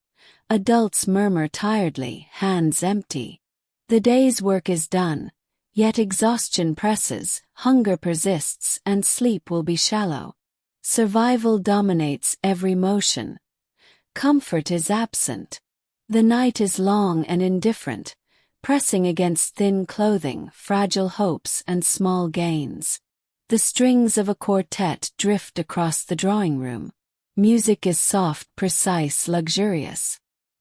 Adults murmur tiredly, hands empty. The day's work is done, yet exhaustion presses, hunger persists, and sleep will be shallow. Survival dominates every motion. Comfort is absent. The night is long and indifferent, pressing against thin clothing, fragile hopes, and small gains. The strings of a quartet drift across the drawing room. Music is soft, precise, luxurious.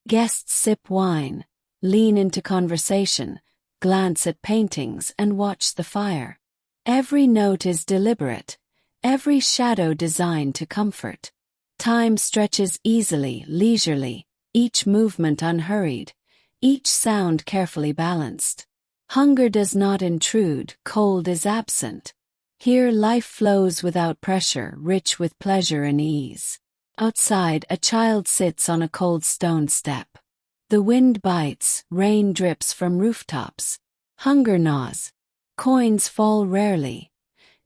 Guests sip wine, lean into conversation, glance at paintings, and watch the fire. Every note is deliberate, every shadow designed to comfort. Time stretches easily, leisurely, each movement unhurried, each sound carefully balanced. Hunger does not intrude, cold is absent. Here life flows without pressure, rich with pleasure and ease. Outside, a child sits on a cold stone step. The wind bites, rain drips from rooftops. Hunger gnaws. Coins fall rarely.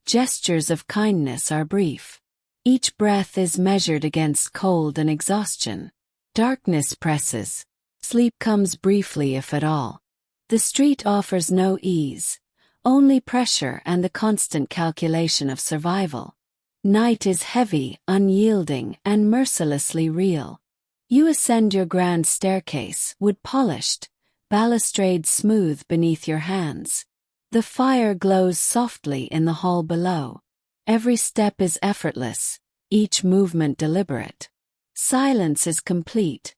Gestures of kindness are brief. Each breath is measured against cold and exhaustion. Darkness presses. Sleep comes briefly if at all. The street offers no ease, only pressure and the constant calculation of survival. Night is heavy, unyielding, and mercilessly real. You ascend your grand staircase, wood polished, balustrade smooth beneath your hands. The fire glows softly in the hall below. Every step is effortless, each movement deliberate. Silence is complete,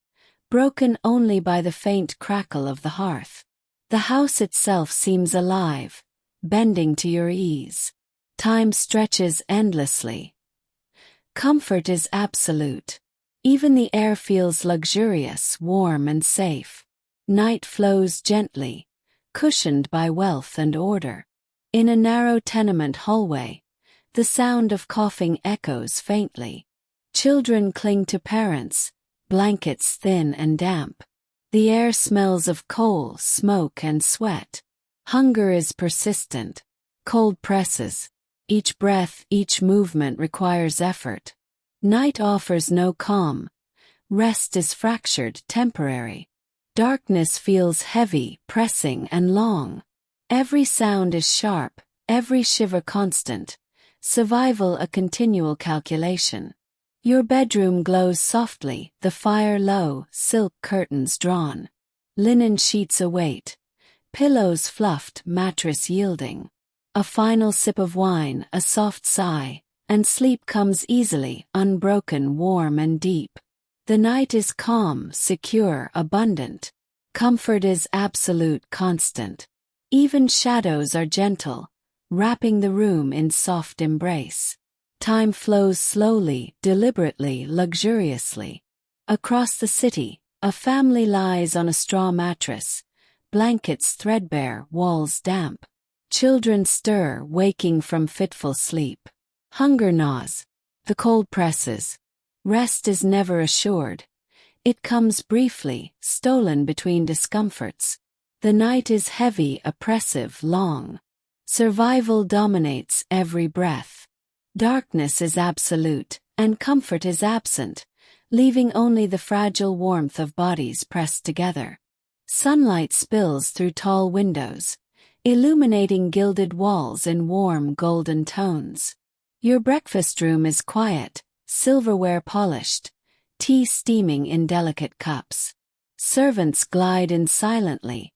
broken only by the faint crackle of the hearth. The house itself seems alive, bending to your ease. Time stretches endlessly. Comfort is absolute. Even the air feels luxurious, warm, and safe. Night flows gently, cushioned by wealth and order. In a narrow tenement hallway, the sound of coughing echoes faintly. Children cling to parents, blankets thin and damp. The air smells of coal, smoke, and sweat. Hunger is persistent. Cold presses. Each breath, each movement requires effort. Night offers no calm. Rest is fractured, temporary. Darkness feels heavy, pressing, and long. Every sound is sharp, every shiver constant. Survival a continual calculation. Your bedroom glows softly, the fire low, silk curtains drawn. Linen sheets await. Pillows fluffed, mattress yielding. A final sip of wine, a soft sigh, and sleep comes easily, unbroken, warm, and deep. The night is calm, secure, abundant. Comfort is absolute, constant. Even shadows are gentle, wrapping the room in soft embrace. Time flows slowly, deliberately, luxuriously. Across the city, a family lies on a straw mattress, blankets threadbare, walls damp. Children stir, waking from fitful sleep. Hunger gnaws. The cold presses. Rest is never assured. It comes briefly, stolen between discomforts. The night is heavy, oppressive, long. Survival dominates every breath. Darkness is absolute, and comfort is absent, leaving only the fragile warmth of bodies pressed together. Sunlight spills through tall windows, illuminating gilded walls in warm golden tones. Your breakfast room is quiet, silverware polished, tea steaming in delicate cups. Servants glide in silently,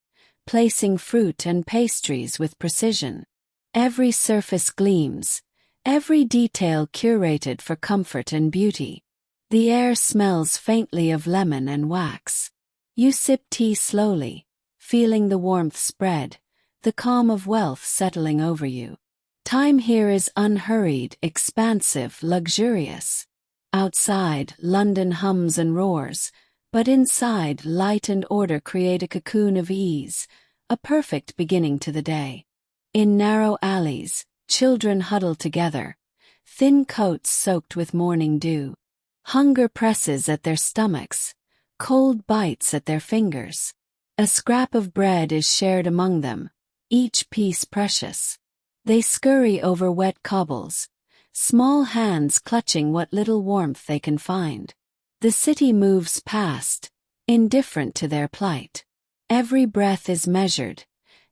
placing fruit and pastries with precision. Every surface gleams, every detail curated for comfort and beauty. The air smells faintly of lemon and wax. You sip tea slowly, feeling the warmth spread, the calm of wealth settling over you. Time here is unhurried, expansive, luxurious. Outside, London hums and roars, but inside, light and order create a cocoon of ease, a perfect beginning to the day. In narrow alleys, children huddle together, thin coats soaked with morning dew. Hunger presses at their stomachs, cold bites at their fingers. A scrap of bread is shared among them, each piece precious. They scurry over wet cobbles, small hands clutching what little warmth they can find. The city moves past, indifferent to their plight. Every breath is measured,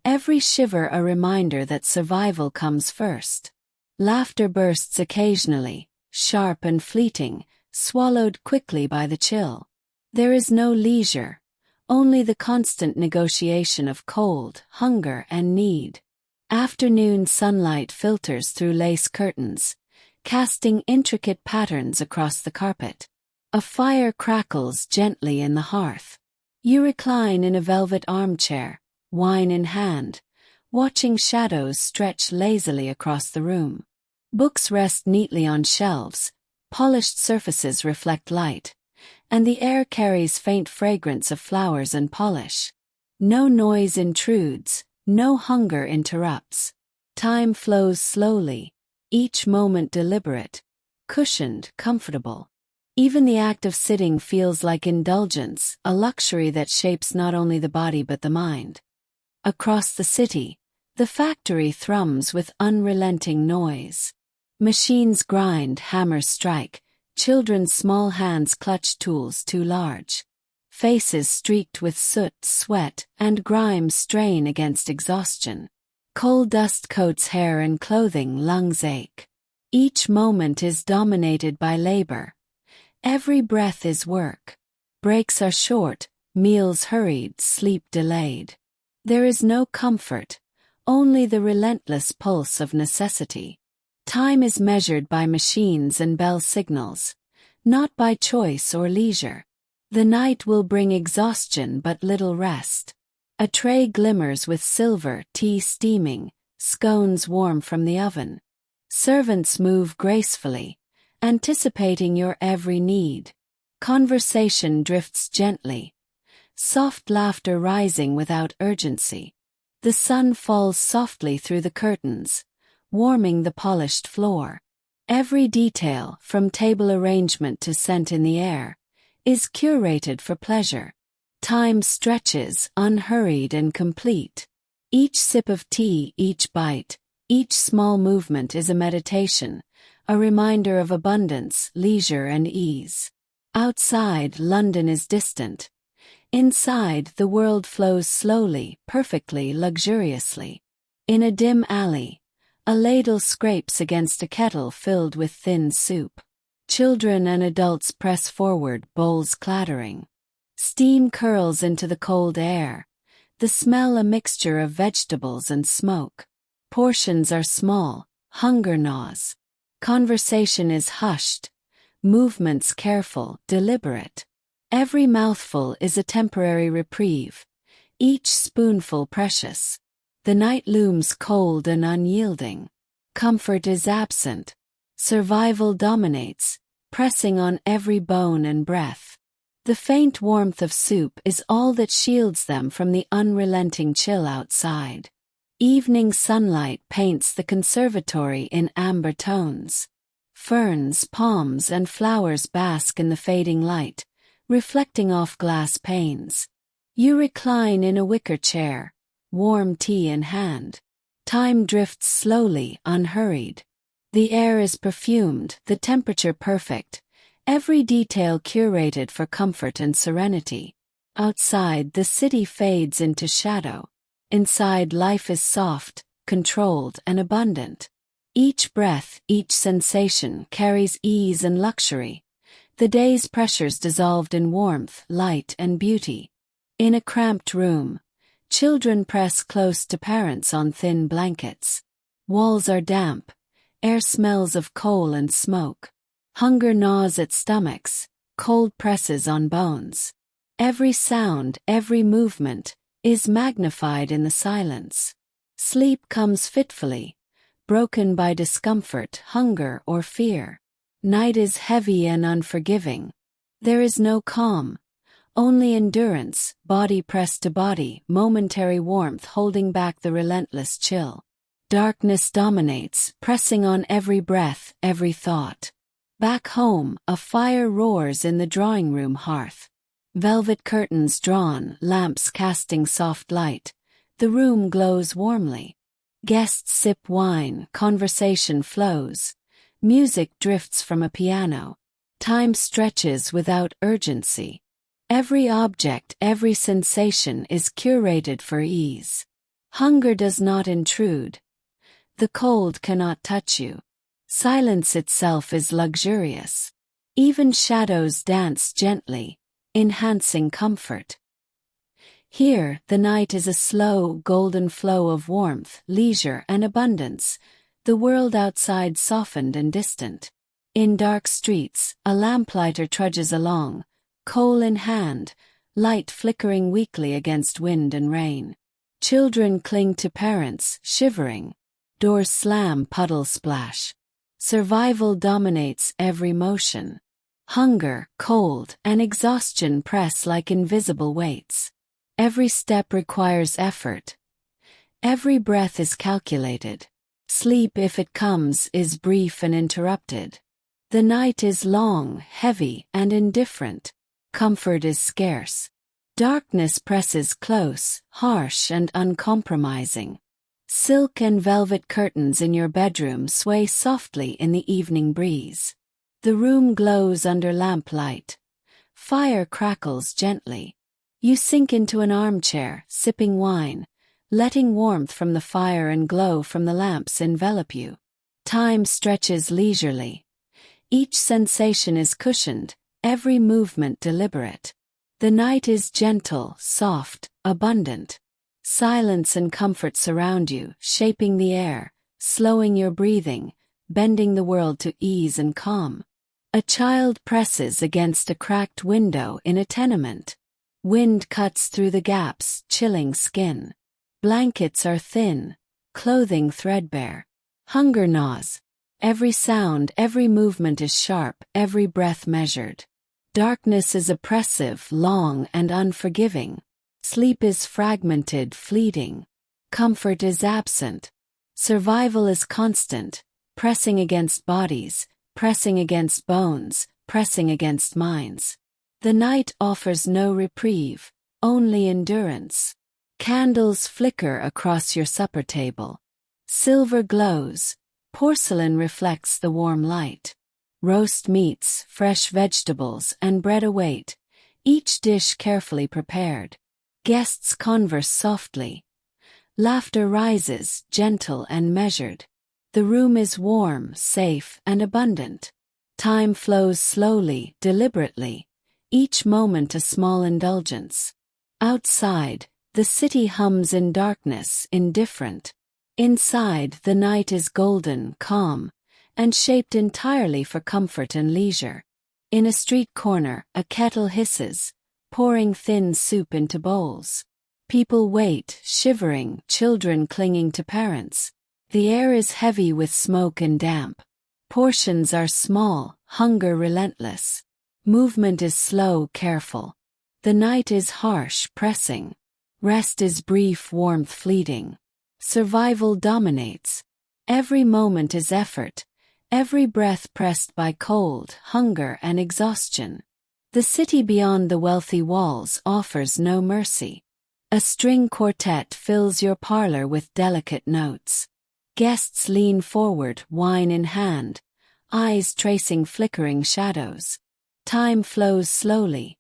every shiver a reminder that survival comes first. Laughter bursts occasionally, sharp and fleeting, swallowed quickly by the chill. There is no leisure, only the constant negotiation of cold, hunger, and need. Afternoon sunlight filters through lace curtains, casting intricate patterns across the carpet. A fire crackles gently in the hearth. You recline in a velvet armchair, wine in hand, watching shadows stretch lazily across the room. Books rest neatly on shelves, polished surfaces reflect light, and the air carries faint fragrance of flowers and polish. No noise intrudes, no hunger interrupts. Time flows slowly, each moment deliberate, cushioned, comfortable. Even the act of sitting feels like indulgence, a luxury that shapes not only the body but the mind. Across the city, the factory thrums with unrelenting noise. Machines grind, hammers strike, children's small hands clutch tools too large. Faces streaked with soot, sweat, and grime strain against exhaustion. Coal dust coats hair and clothing, lungs ache. Each moment is dominated by labor. Every breath is work. Breaks are short, meals hurried, sleep delayed. There is no comfort, only the relentless pulse of necessity. Time is measured by machines and bell signals, not by choice or leisure. The night will bring exhaustion but little rest. A tray glimmers with silver, tea steaming, scones warm from the oven. Servants move gracefully, anticipating your every need. Conversation drifts gently, soft laughter rising without urgency. The sun falls softly through the curtains, warming the polished floor. Every detail, from table arrangement to scent in the air, is curated for pleasure. Time stretches, unhurried and complete. Each sip of tea, each bite, each small movement is a meditation, a reminder of abundance, leisure and ease. Outside, London is distant. Inside, the world flows slowly, perfectly, luxuriously. In a dim alley, a ladle scrapes against a kettle filled with thin soup. Children and adults press forward, bowls clattering. Steam curls into the cold air, the smell a mixture of vegetables and smoke. Portions are small, hunger gnaws. Conversation is hushed, movements careful, deliberate. Every mouthful is a temporary reprieve, each spoonful precious. The night looms cold and unyielding. Comfort is absent. Survival dominates, pressing on every bone and breath. The faint warmth of soup is all that shields them from the unrelenting chill outside. Evening sunlight paints the conservatory in amber tones. Ferns, palms, and flowers bask in the fading light, reflecting off glass panes. You recline in a wicker chair, warm tea in hand. Time drifts slowly, unhurried. The air is perfumed, the temperature perfect, every detail curated for comfort and serenity. Outside, the city fades into shadow. Inside, life is soft, controlled, and abundant. Each breath, each sensation carries ease and luxury. The day's pressures dissolved in warmth, light, and beauty. In a cramped room, children press close to parents on thin blankets. Walls are damp. Air smells of coal and smoke. Hunger gnaws at stomachs. Cold presses on bones. Every sound, every movement, is magnified in the silence. Sleep comes fitfully, broken by discomfort, hunger, or fear. Night is heavy and unforgiving. There is no calm, only endurance, body pressed to body, momentary warmth holding back the relentless chill. Darkness dominates, pressing on every breath, every thought. Back home, a fire roars in the drawing room hearth. Velvet curtains drawn, lamps casting soft light. The room glows warmly. Guests sip wine, conversation flows. Music drifts from a piano. Time stretches without urgency. Every object, every sensation is curated for ease. Hunger does not intrude. The cold cannot touch you. Silence itself is luxurious. Even shadows dance gently, enhancing comfort. Here, the night is a slow, golden flow of warmth, leisure, and abundance, the world outside softened and distant. In dark streets, a lamplighter trudges along, coal in hand, light flickering weakly against wind and rain. Children cling to parents, shivering. Doors slam, puddles splash. Survival dominates every motion. Hunger, cold, and exhaustion press like invisible weights. Every step requires effort. Every breath is calculated. Sleep, if it comes, is brief and interrupted. The night is long, heavy, and indifferent. Comfort is scarce. Darkness presses close, harsh and uncompromising. Silk and velvet curtains in your bedroom sway softly in the evening breeze. The room glows under lamplight. Fire crackles gently. You sink into an armchair, sipping wine, letting warmth from the fire and glow from the lamps envelop you. Time stretches leisurely. Each sensation is cushioned, every movement deliberate. The night is gentle, soft, abundant. Silence and comfort surround you, shaping the air, slowing your breathing, bending the world to ease and calm. A child presses against a cracked window in a tenement. Wind cuts through the gaps, chilling skin. Blankets are thin, clothing threadbare. Hunger gnaws. Every sound, every movement is sharp, every breath measured. Darkness is oppressive, long, and unforgiving. Sleep is fragmented, fleeting. Comfort is absent. Survival is constant, pressing against bodies, pressing against bones, pressing against minds. The night offers no reprieve, only endurance. Candles flicker across your supper table. Silver glows. Porcelain reflects the warm light. Roast meats, fresh vegetables, and bread await, each dish carefully prepared. Guests converse softly. Laughter rises, gentle and measured. The room is warm, safe, and abundant. Time flows slowly, deliberately, each moment a small indulgence. Outside, the city hums in darkness, indifferent. Inside, the night is golden, calm, and shaped entirely for comfort and leisure. In a street corner, a kettle hisses, pouring thin soup into bowls. People wait, shivering, children clinging to parents. The air is heavy with smoke and damp. Portions are small, hunger relentless. Movement is slow, careful. The night is harsh, pressing. Rest is brief, warmth fleeting. Survival dominates. Every moment is effort. Every breath pressed by cold, hunger, and exhaustion. The city beyond the wealthy walls offers no mercy. A string quartet fills your parlor with delicate notes. Guests lean forward, wine in hand, eyes tracing flickering shadows. Time flows slowly.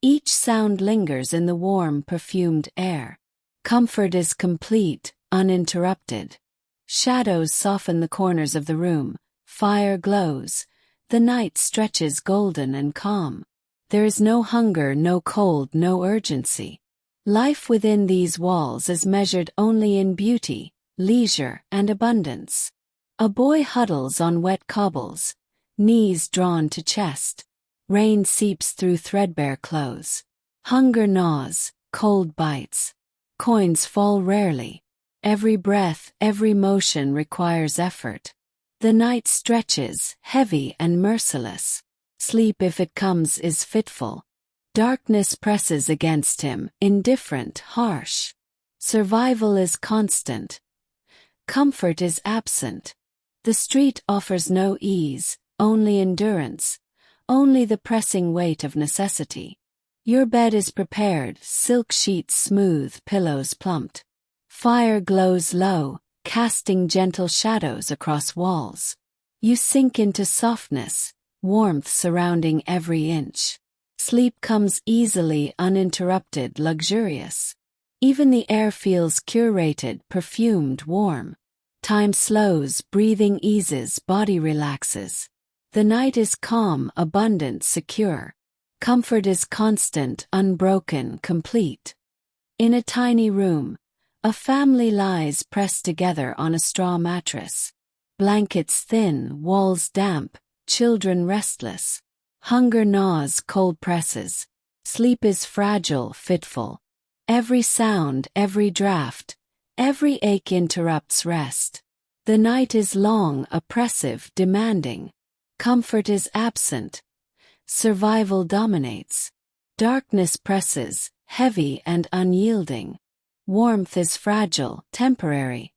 Each sound lingers in the warm, perfumed air. Comfort is complete, uninterrupted. Shadows soften the corners of the room. Fire glows. The night stretches golden and calm. There is no hunger, no cold, no urgency. Life within these walls is measured only in beauty, leisure, and abundance. A boy huddles on wet cobbles, knees drawn to chest. Rain seeps through threadbare clothes. Hunger gnaws, cold bites. Coins fall rarely. Every breath, every motion requires effort. The night stretches, heavy and merciless. Sleep, if it comes, is fitful. Darkness presses against him, indifferent, harsh. Survival is constant. Comfort is absent. The street offers no ease, only endurance, only the pressing weight of necessity. Your bed is prepared, silk sheets smooth, pillows plumped. Fire glows low, casting gentle shadows across walls. You sink into softness, warmth surrounding every inch. Sleep comes easily, uninterrupted, luxurious. Even the air feels curated, perfumed, warm. Time slows, breathing eases, body relaxes. The night is calm, abundant, secure. Comfort is constant, unbroken, complete. In a tiny room, a family lies pressed together on a straw mattress. Blankets thin, walls damp, children restless. Hunger gnaws, cold presses. Sleep is fragile, fitful. Every sound, every draught, every ache interrupts rest. The night is long, oppressive, demanding. Comfort is absent. Survival dominates. Darkness presses, heavy and unyielding. Warmth is fragile, temporary.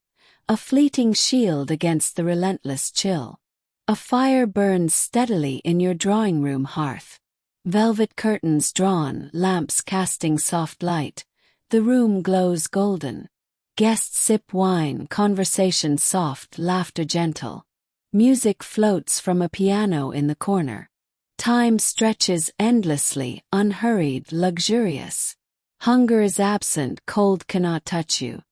A fleeting shield against the relentless chill. A fire burns steadily in your drawing room hearth. Velvet curtains drawn, lamps casting soft light. The room glows golden. Guests sip wine, conversation soft, laughter gentle. Music floats from a piano in the corner. Time stretches endlessly, unhurried, luxurious. Hunger is absent, cold cannot touch you.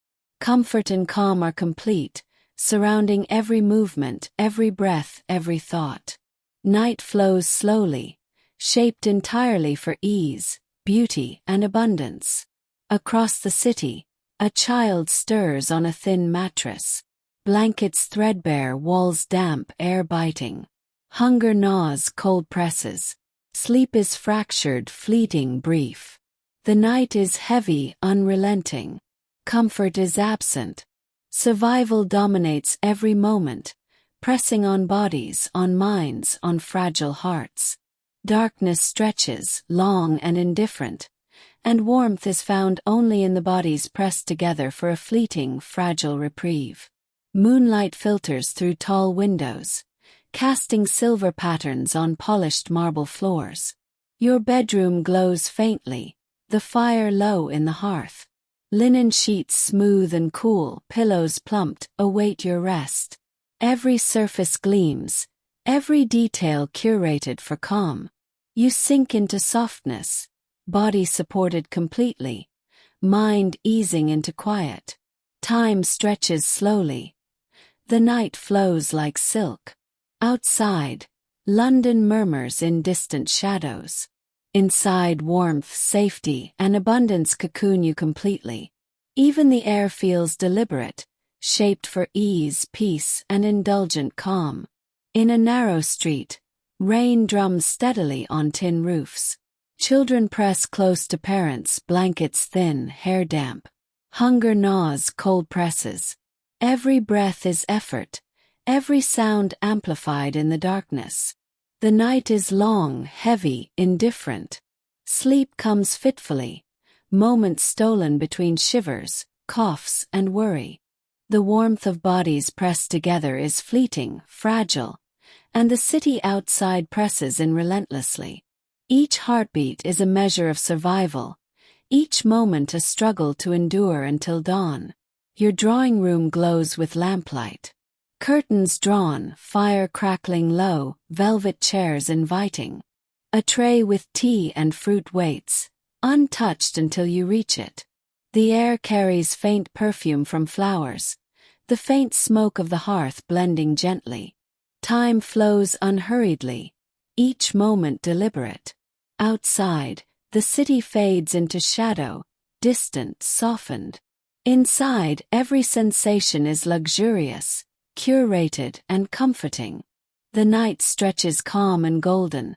Comfort and calm are complete, surrounding every movement, every breath, every thought. Night flows slowly, shaped entirely for ease, beauty, and abundance. Across the city, a child stirs on a thin mattress. Blankets threadbare, walls damp, air biting. Hunger gnaws, cold presses. Sleep is fractured, fleeting, brief. The night is heavy, unrelenting. Comfort is absent. Survival dominates every moment, pressing on bodies, on minds, on fragile hearts. Darkness stretches, long and indifferent, and warmth is found only in the bodies pressed together for a fleeting, fragile reprieve. Moonlight filters through tall windows, casting silver patterns on polished marble floors. Your bedroom glows faintly, the fire low in the hearth. Linen sheets smooth and cool, pillows plumped, await your rest. Every surface gleams, every detail curated for calm. You sink into softness, body supported completely, mind easing into quiet. Time stretches slowly. The night flows like silk. Outside, London murmurs in distant shadows. Inside, warmth, safety, and abundance cocoon you completely. Even the air feels deliberate, shaped for ease, peace, and indulgent calm. In a narrow street, rain drums steadily on tin roofs. Children press close to parents, blankets thin, hair damp. Hunger gnaws, cold presses. Every breath is effort, every sound amplified in the darkness. The night is long, heavy, indifferent. Sleep comes fitfully, moments stolen between shivers, coughs, and worry. The warmth of bodies pressed together is fleeting, fragile, and the city outside presses in relentlessly. Each heartbeat is a measure of survival, each moment a struggle to endure until dawn. Your drawing room glows with lamplight. Curtains drawn, fire crackling low, velvet chairs inviting. A tray with tea and fruit waits, untouched until you reach it. The air carries faint perfume from flowers, the faint smoke of the hearth blending gently. Time flows unhurriedly, each moment deliberate. Outside, the city fades into shadow, distant, softened. Inside, every sensation is luxurious, curated, and comforting. The night stretches calm and golden,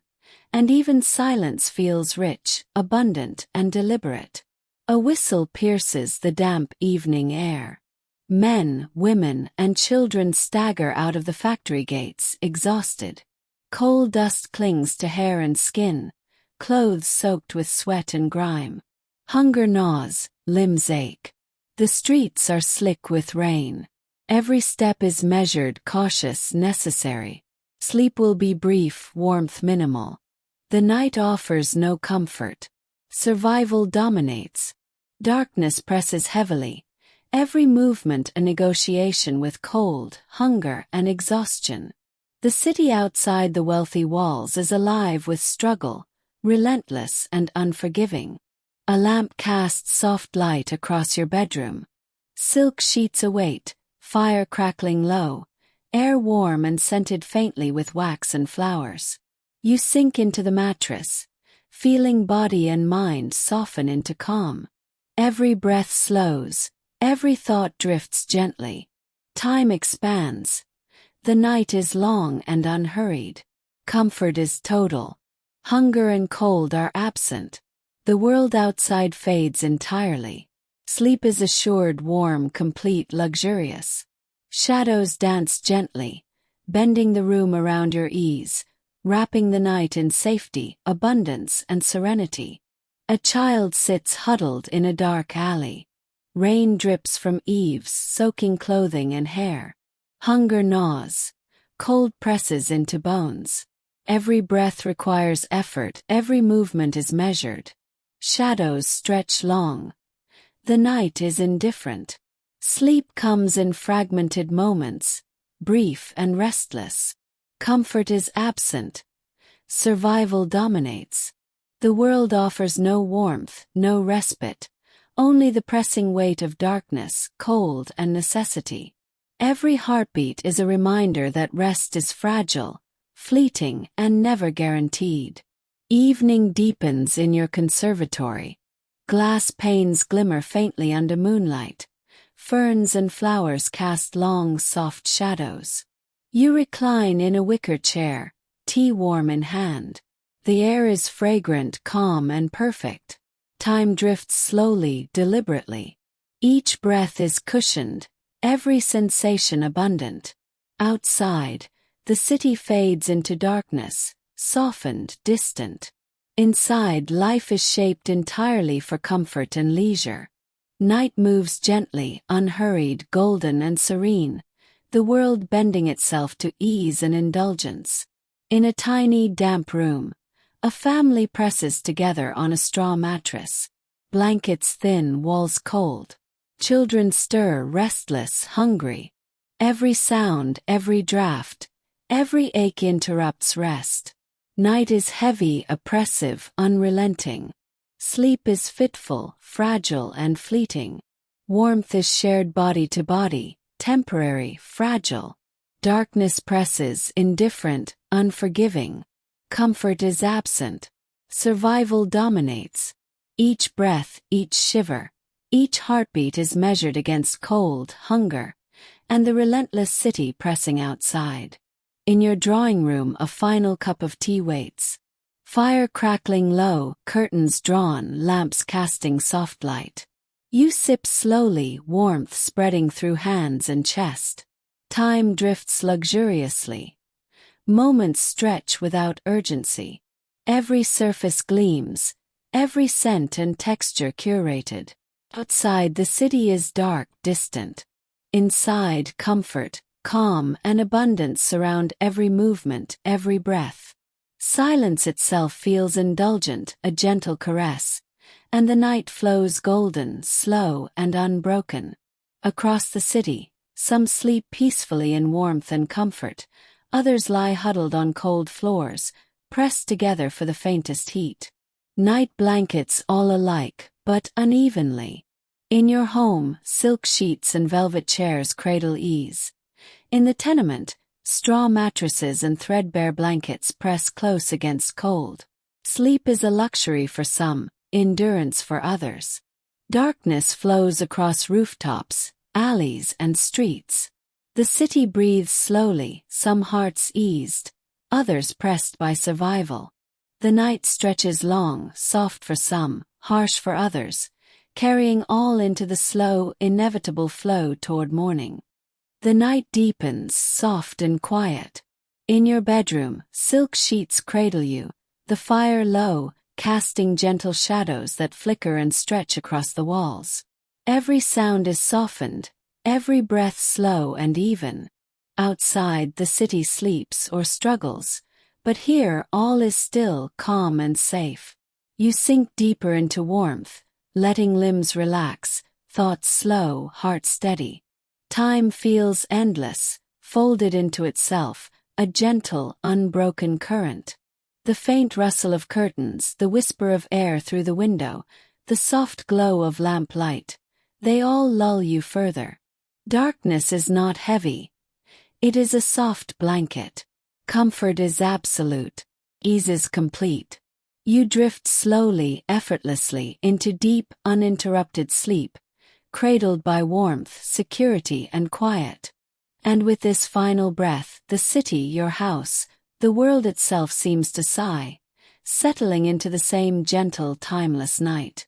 and even silence feels rich, abundant, and deliberate. A whistle pierces the damp evening air. Men, women, and children stagger out of the factory gates, exhausted. Coal dust clings to hair and skin, clothes soaked with sweat and grime. Hunger gnaws, limbs ache. The streets are slick with rain. Every step is measured, cautious, necessary. Sleep will be brief, warmth minimal. The night offers no comfort. Survival dominates. Darkness presses heavily, every movement a negotiation with cold, hunger, and exhaustion. The city outside the wealthy walls is alive with struggle, relentless and unforgiving. A lamp casts soft light across your bedroom. Silk sheets await, fire crackling low, air warm and scented faintly with wax and flowers. You sink into the mattress, feeling body and mind soften into calm. Every breath slows, every thought drifts gently. Time expands. The night is long and unhurried. Comfort is total. Hunger and cold are absent. The world outside fades entirely. Sleep is assured, warm, complete, luxurious. Shadows dance gently, bending the room around your ease, wrapping the night in safety, abundance, and serenity. A child sits huddled in a dark alley. Rain drips from eaves, soaking clothing and hair. Hunger gnaws. Cold presses into bones. Every breath requires effort, every movement is measured. Shadows stretch long. The night is indifferent. Sleep comes in fragmented moments, brief and restless. Comfort is absent. Survival dominates. The world offers no warmth, no respite, only the pressing weight of darkness, cold, and necessity. Every heartbeat is a reminder that rest is fragile, fleeting, and never guaranteed. Evening deepens in your conservatory. Glass panes glimmer faintly under moonlight. Ferns and flowers cast long, soft shadows. You recline in a wicker chair, tea warm in hand. The air is fragrant, calm, and perfect. Time drifts slowly, deliberately. Each breath is cushioned, every sensation abundant. Outside, the city fades into darkness, softened, distant. Inside, life is shaped entirely for comfort and leisure. Night moves gently, unhurried, golden and serene, the world bending itself to ease and indulgence. In a tiny, damp room, a family presses together on a straw mattress. Blankets thin, walls cold. Children stir, restless, hungry. Every sound, every draft, every ache interrupts rest. Night is heavy, oppressive, unrelenting. Sleep is fitful, fragile, and fleeting. Warmth is shared body to body, temporary, fragile. Darkness presses, indifferent, unforgiving. Comfort is absent. Survival dominates. Each breath, each shiver, each heartbeat is measured against cold, hunger, and the relentless city pressing outside. In your drawing room, a final cup of tea waits. Fire crackling low, curtains drawn, lamps casting soft light. You sip slowly, warmth spreading through hands and chest. Time drifts luxuriously. Moments stretch without urgency. Every surface gleams, every scent and texture curated. Outside, the city is dark, distant. Inside, comfort, calm, and abundance surround every movement, every breath. Silence itself feels indulgent, a gentle caress, and the night flows golden, slow, and unbroken. Across the city, some sleep peacefully in warmth and comfort, others lie huddled on cold floors, pressed together for the faintest heat. Night blankets all alike, but unevenly. In your home, silk sheets and velvet chairs cradle ease. In the tenement, straw mattresses and threadbare blankets press close against cold. Sleep is a luxury for some, endurance for others. Darkness flows across rooftops, alleys, and streets. The city breathes slowly, some hearts eased, others pressed by survival. The night stretches long, soft for some, harsh for others, carrying all into the slow, inevitable flow toward morning. The night deepens, soft and quiet. In your bedroom, silk sheets cradle you, the fire low, casting gentle shadows that flicker and stretch across the walls. Every sound is softened, every breath slow and even. Outside, the city sleeps or struggles, but here all is still, calm and safe. You sink deeper into warmth, letting limbs relax, thoughts slow, heart steady. Time feels endless, folded into itself, a gentle, unbroken current. The faint rustle of curtains, the whisper of air through the window, the soft glow of lamp light, they all lull you further. Darkness is not heavy. It is a soft blanket. Comfort is absolute. Ease is complete. You drift slowly, effortlessly, into deep, uninterrupted sleep, cradled by warmth, security, and quiet. And with this final breath, the city, your house, the world itself seems to sigh, settling into the same gentle, timeless night.